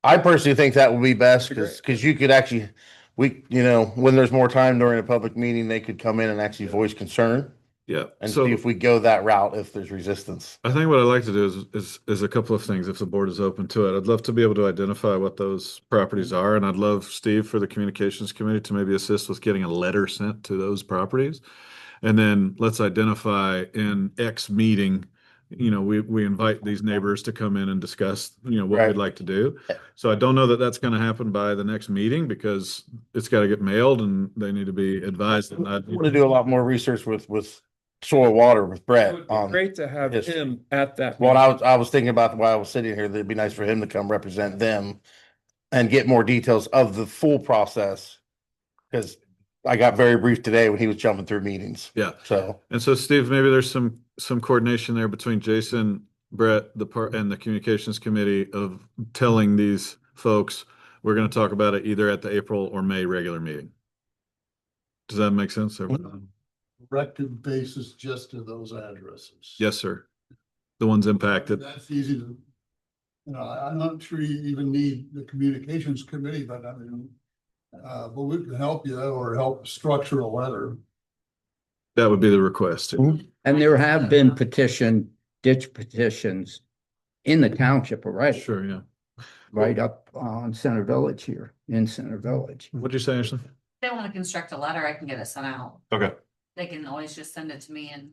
I personally think that would be best, because you could actually, when there's more time during a public meeting, they could come in and actually voice concern. Yeah. and So see if we go that route, if there's resistance. I think what I'd like to do is a couple of things if the board is open to it. I'd love to be able to identify what those properties are, and I'd love Steve for the communications committee to maybe assist with getting a letter sent to those properties. And then let's identify in X meeting, we invite these neighbors to come in and discuss, what Right. we'd like to do. So I don't know that that's going to happen by the next meeting because it's got to get mailed and they need to be advised. And I want to do a lot more research with soil water with Brett It would be on. great to have his- him at that. Well, meeting. I was thinking about while I was sitting here, that it'd be nice for him to come represent them and get more details of the full process. Because I got very brief today when he was jumping through meetings. Yeah. So, And so Steve, maybe there's some coordination there between Jason, Brett, and the communications committee of telling these folks, we're going to talk about it either at the April or May regular meeting. Does that make sense? Directed basis just to those addresses. Yes, sir. The ones impacted. That's easy to, I'm not sure you even need the communications committee, but I mean, but we can help you or help structure a letter. That would be the request. And there have been ditch petitions in the township already. Sure, yeah. Right up on Center Village here, in Center Village. What'd you say, Ashley? If they want to construct a letter, I can get it sent out. Okay. They can always just send it to me and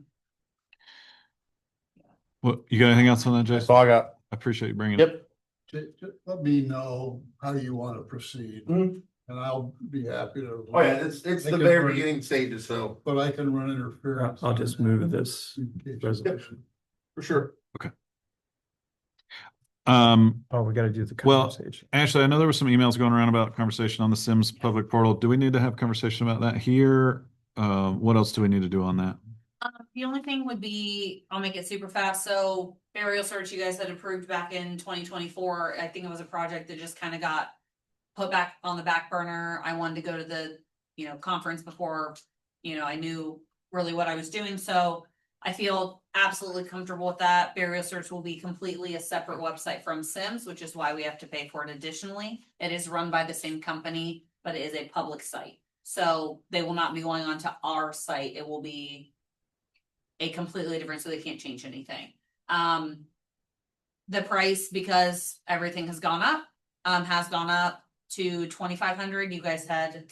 Well, you got anything else on that, that's Jason? all I got. I appreciate you bringing it. Yep. Just let me know how you want to proceed. Mhm. And I'll be happy to. Oh, yeah, it's I the can very run- beginning stages, so But I can run interference. I'll just move this resolution. for sure. Oh, we got to do the Well, conversation. Ashley, I know there were some emails going around about conversation on the Sims public portal. Do we need to have conversation about that here? What else do we need to do on that? the only thing would be, I'll make it super fast. So burial search you guys had approved back in 2024. I think it was a project that just kind of got put back on the back burner. I wanted to go to the, conference before, I knew really what I was doing. So I feel absolutely comfortable with that. Burial search will be completely a separate website from Sims, which is why we have to pay for it additionally. It is run by the same company, but it is a public site. So they will not be going onto our site. It will be a completely different, so they can't change anything. The price, because everything has gone up to 2,500. You guys had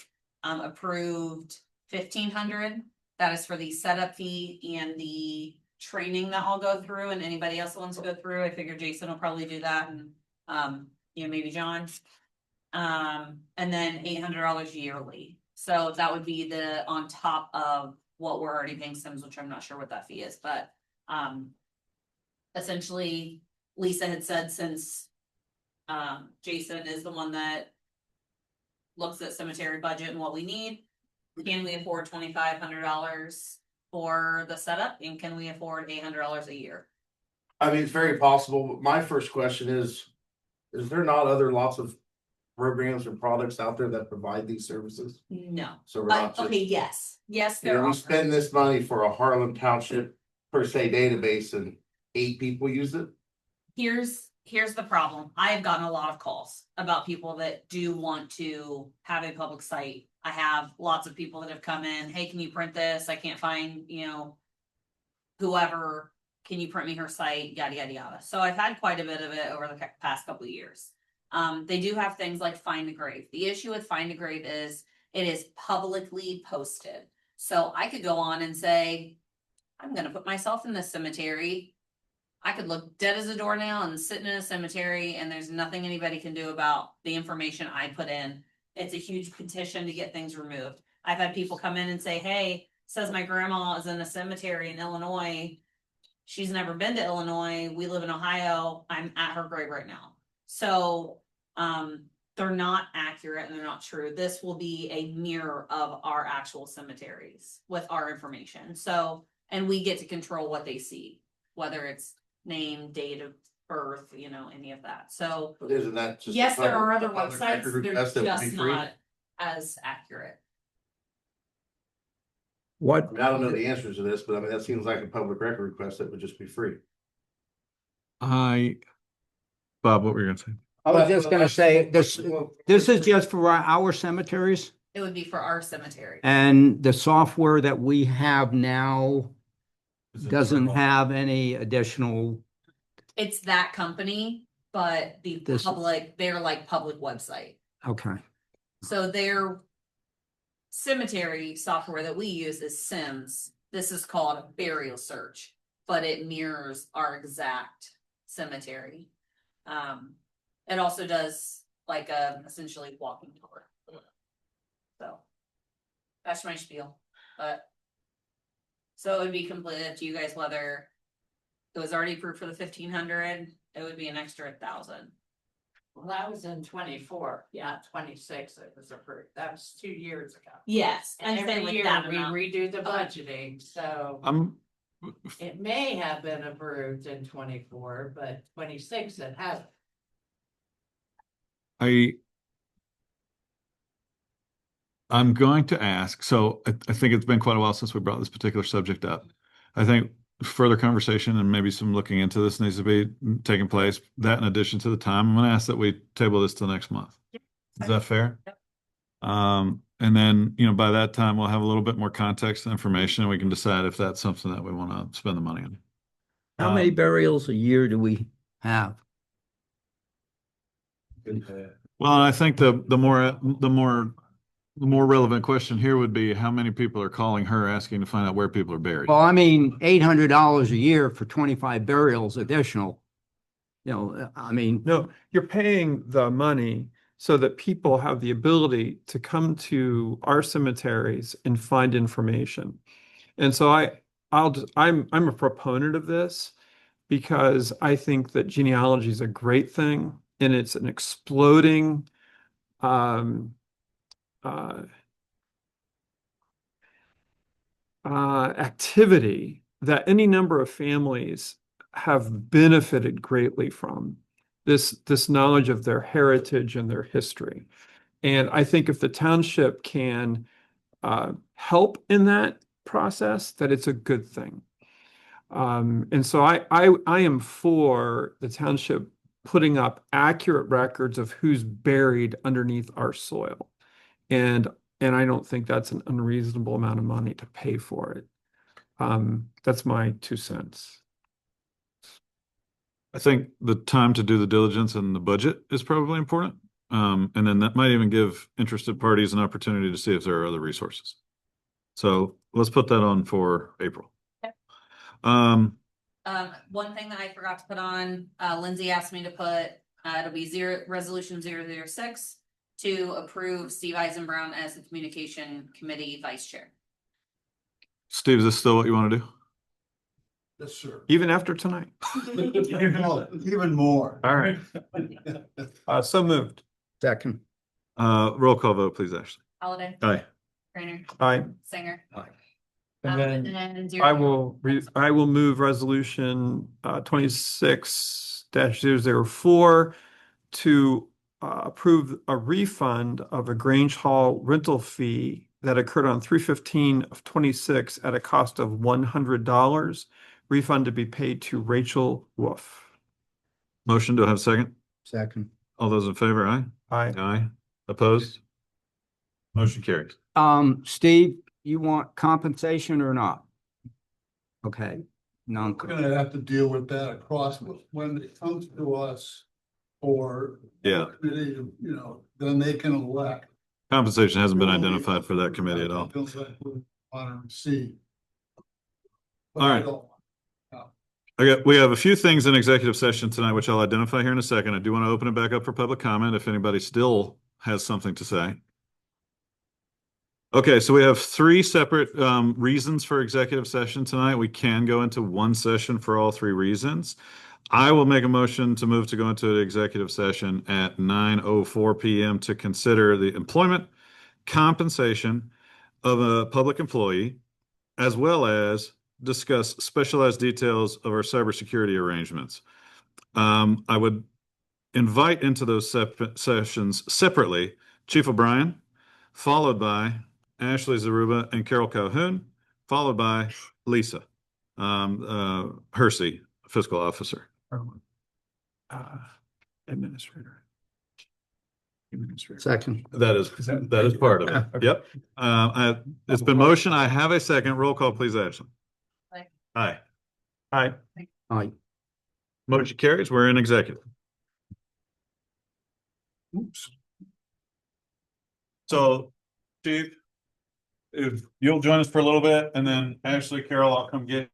approved 1,500. That is for the setup fee and the training that I'll go through, and anybody else wants to go through. I figure Jason will probably do that, and maybe John. And then $800 yearly. So that would be the on top of what we're already paying Sims, which I'm not sure what that fee is, but essentially Lisa had said, since Jason is the one that looks at cemetery budget and what we need, can we afford $2,500 for the setup, and can we afford $800 a year? I mean, it's very possible, but my first question is there not lots of programs or products out there that provide these services? No. So we're not just, Okay, yes, there we are. spend this money for a Harlem Township per se database and 8 people use it? Here's the problem. I have gotten a lot of calls about people that do want to have a public site. I have lots of people that have come in, hey, can you print this? I can't find, whoever, can you print me her site? Yada, yada, yada. So I've had quite a bit of it over the past couple of years. They do have things like Find a Grave. The issue with Find a Grave is it is publicly posted. So I could go on and say, I'm going to put myself in this cemetery. I could look dead as a doornail and sitting in a cemetery, and there's nothing anybody can do about the information I put in. It's a huge petition to get things removed. I've had people come in and say, hey, says my grandma is in a cemetery in Illinois. She's never been to Illinois. We live in Ohio. I'm at her grave right now. So they're not accurate and they're not true. This will be a mirror of our actual cemeteries with our information. So, and we get to control what they see, whether it's name, date of birth, any of that. So But isn't that just? yes, there are other a public websites, record they're request that would be just free? not as accurate. What? I mean, I don't know the answers to this, but I mean, that seems like a public record request that would just be free. Bob, what were you gonna say? I was just gonna say, this is just for our cemeteries, It would be for our cemetery. and the software that we have now doesn't have any additional, It's that company, but the This- public, they're like public website. okay. So their cemetery software that we use is Sims. This is called Burial Search, but it mirrors our exact cemetery. It also does like a essentially walking tour. So that's my spiel, but so it would be completely up to you guys whether it was already approved for the 1,500, it would be an extra 1,000. Well, that was in 24, yeah, 26 it was approved, that was 2 years ago. Yes, And I'm saying every with year that we amount. redo the budgeting, so it may have been approved in 24, but 26 it hasn't. I'm going to ask, so I think it's been quite a while since we brought this particular subject up. I think further conversation and maybe some looking into this needs to be taking place. That in addition to the time, I'm going to ask that we table this till next month. Is that fair? And then, by that time, we'll have a little bit more context and information, and we can decide if that's something that we want to spend the money on. How many burials a year do we have? Well, I think the more relevant question here would be how many people are calling her asking to find out where people are buried. Well, I mean, $800 a year for 25 burials additional. I mean. No, you're paying the money so that people have the ability to come to our cemeteries and find information. And so I'm a proponent of this because I think that genealogy is a great thing and it's an exploding activity that any number of families have benefited greatly from this knowledge of their heritage and their history. And I think if the township can help in that process, that it's a good thing. And so I am for the township putting up accurate records of who's buried underneath our soil. And I don't think that's an unreasonable amount of money to pay for it. That's my 2 cents. I think the time to do the diligence and the budget is probably important. And then that might even give interested parties an opportunity to see if there are other resources. So let's put that on for April. Okay. Um, One thing that I forgot to put on, Lindsay asked me to put, it'll be resolution 006 to approve Steve Eisenbrown as the communication committee vice chair. Steve, is this still what you want to do? Yes, sir. Even after tonight. Even more. All right. So moved. Second. Roll call vote, please, Ashley. Holiday. Aye. Trainer. Aye. Singer. Aye. And then zero. I will move resolution 26-004 to approve a refund of a Grange Hall rental fee that occurred on 3/15/26 at a cost of $100. Refund to be paid to Rachel Wolf. Motion, do I have a second? Second. All those in favor, aye? Aye. Aye. Opposed? Motion carries. Steve, you want compensation or not? Okay. We're gonna have to deal with that across, when it comes to us for. Yeah. Committee, then they can elect. Compensation hasn't been identified for that committee at all. Want to see. All right. Okay, we have a few things in executive session tonight, which I'll identify here in a second. I do want to open it back up for public comment if anybody still has something to say. Okay, so we have 3 separate reasons for executive session tonight. We can go into one session for all 3 reasons. I will make a motion to move to go into an executive session at 9:04 p.m. to consider the employment compensation of a public employee, as well as discuss specialized details of our cybersecurity arrangements. I would invite into those sessions separately Chief O'Brien, followed by Ashley Zaruba and Carol Calhoun, followed by Lisa Hersey, fiscal officer. Administrator. Second. That is part of it. Okay. Yep. It's been motion. I have a second. Roll call, please, Ashley. Aye. Aye. Aye. Motion carries. We're in executive. Oops. So, Chief, if you'll join us for a little bit, and then Ashley, Carol, I'll come get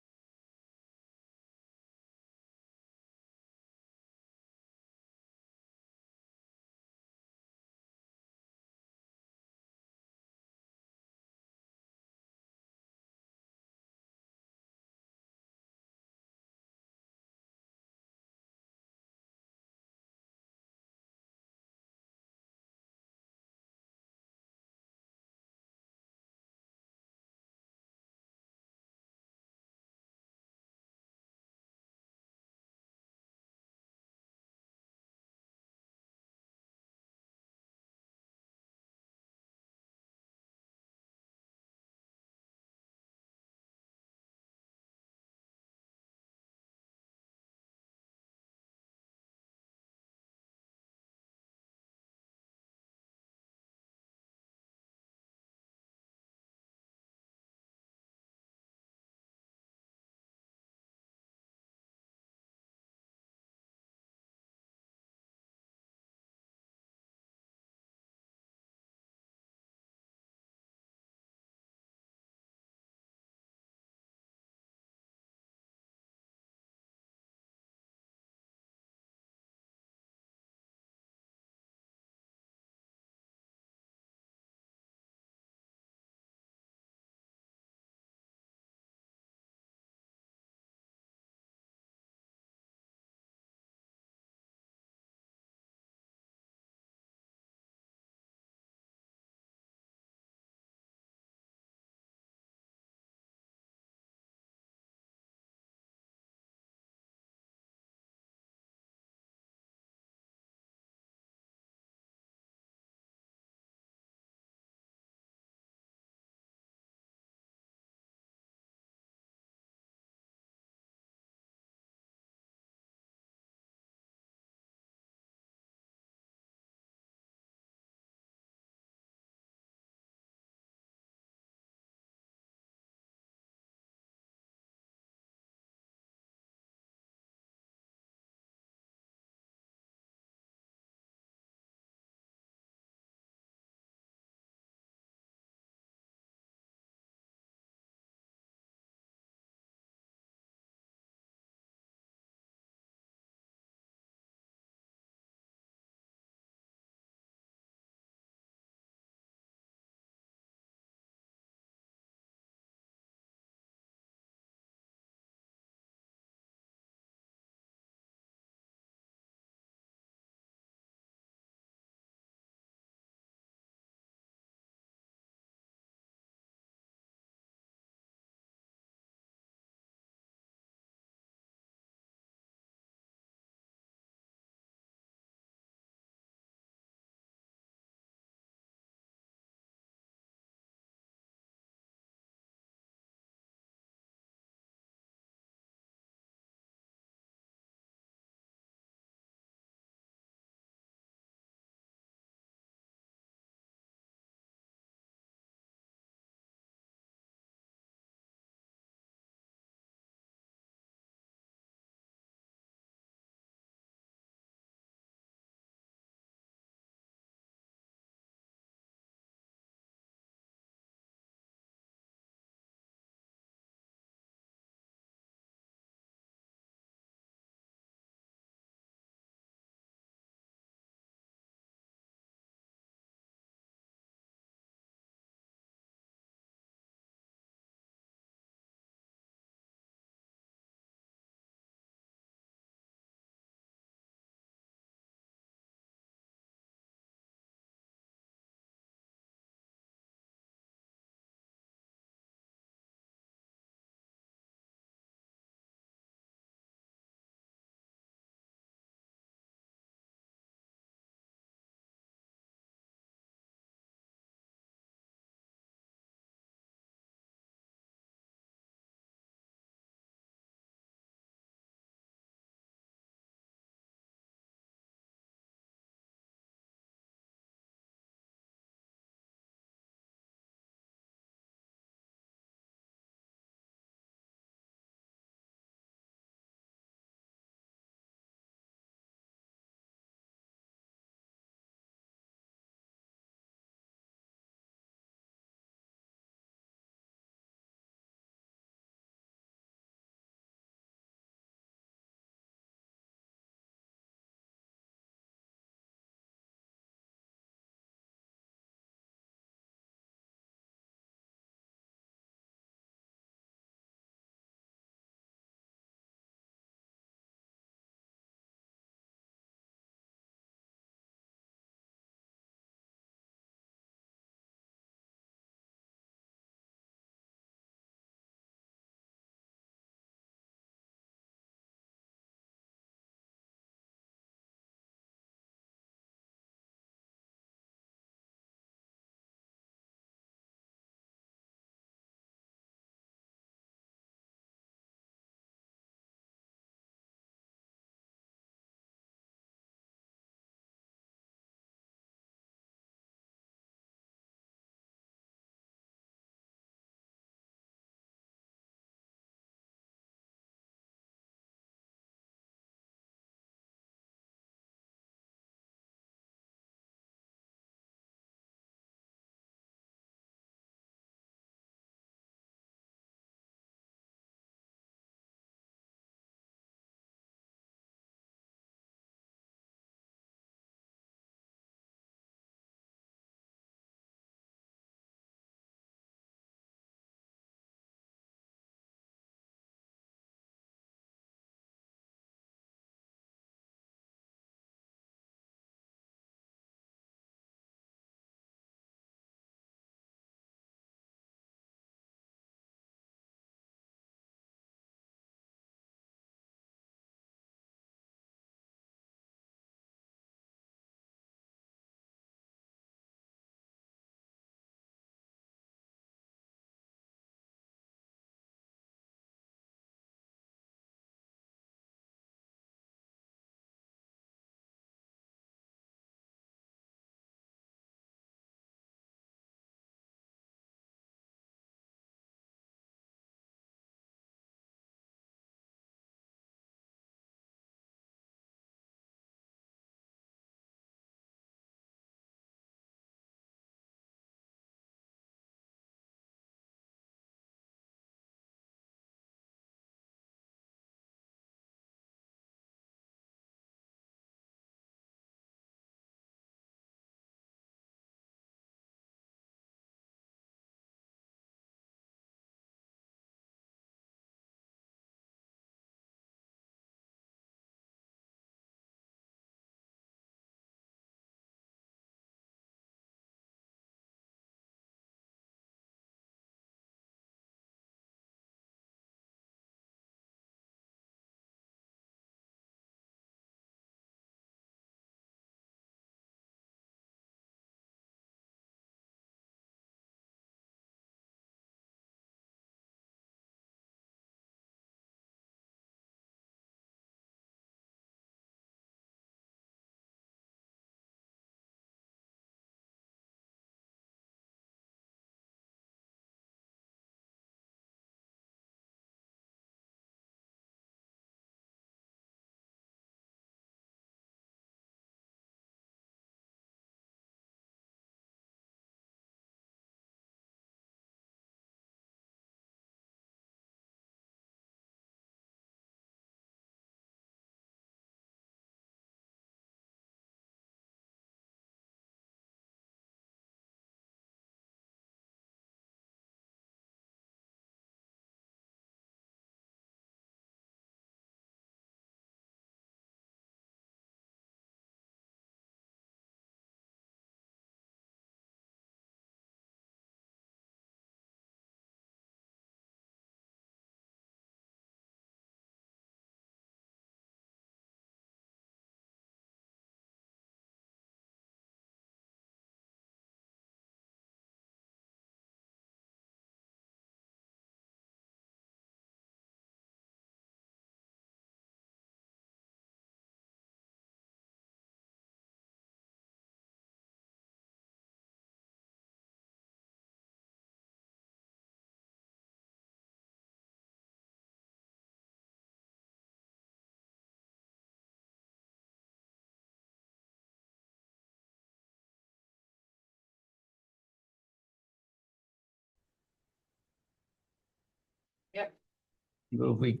Move we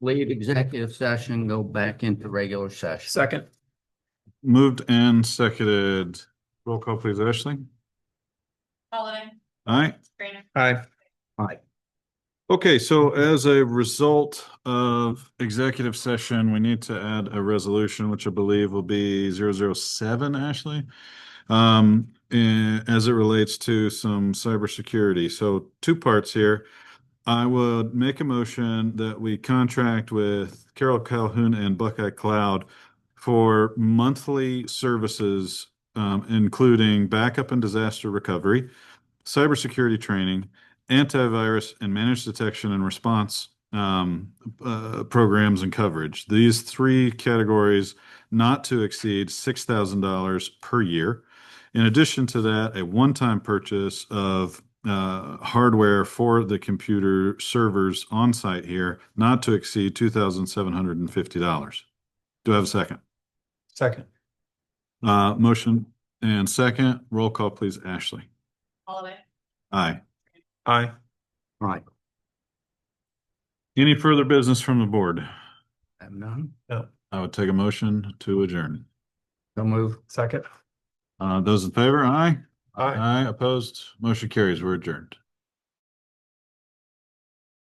leave executive session, go back into regular session. Second. Moved and seconded. Roll call, please, Ashley. Holiday, Aye. Trainer. Aye. Aye. Okay, so as a result of executive session, we need to add a resolution, which I believe will be 007, Ashley. As it relates to some cybersecurity. So two parts here. I would make a motion that we contract with Carroll Calhoun and Buckeye Cloud for monthly services, including backup and disaster recovery, cybersecurity training, antivirus, and managed detection and response programs and coverage. These three categories not to exceed $6,000 per year. In addition to that, a one-time purchase of hardware for the computer servers on site here not to exceed $2,750. Do I have a second? Second. Motion and second. Roll call, please, Ashley. Holiday. Aye. Aye. Right. Any further business from the board? Have none. I would take a motion to adjourn. So move. Second. Those in favor, aye? Aye. Aye, opposed, motion carries. We're adjourned.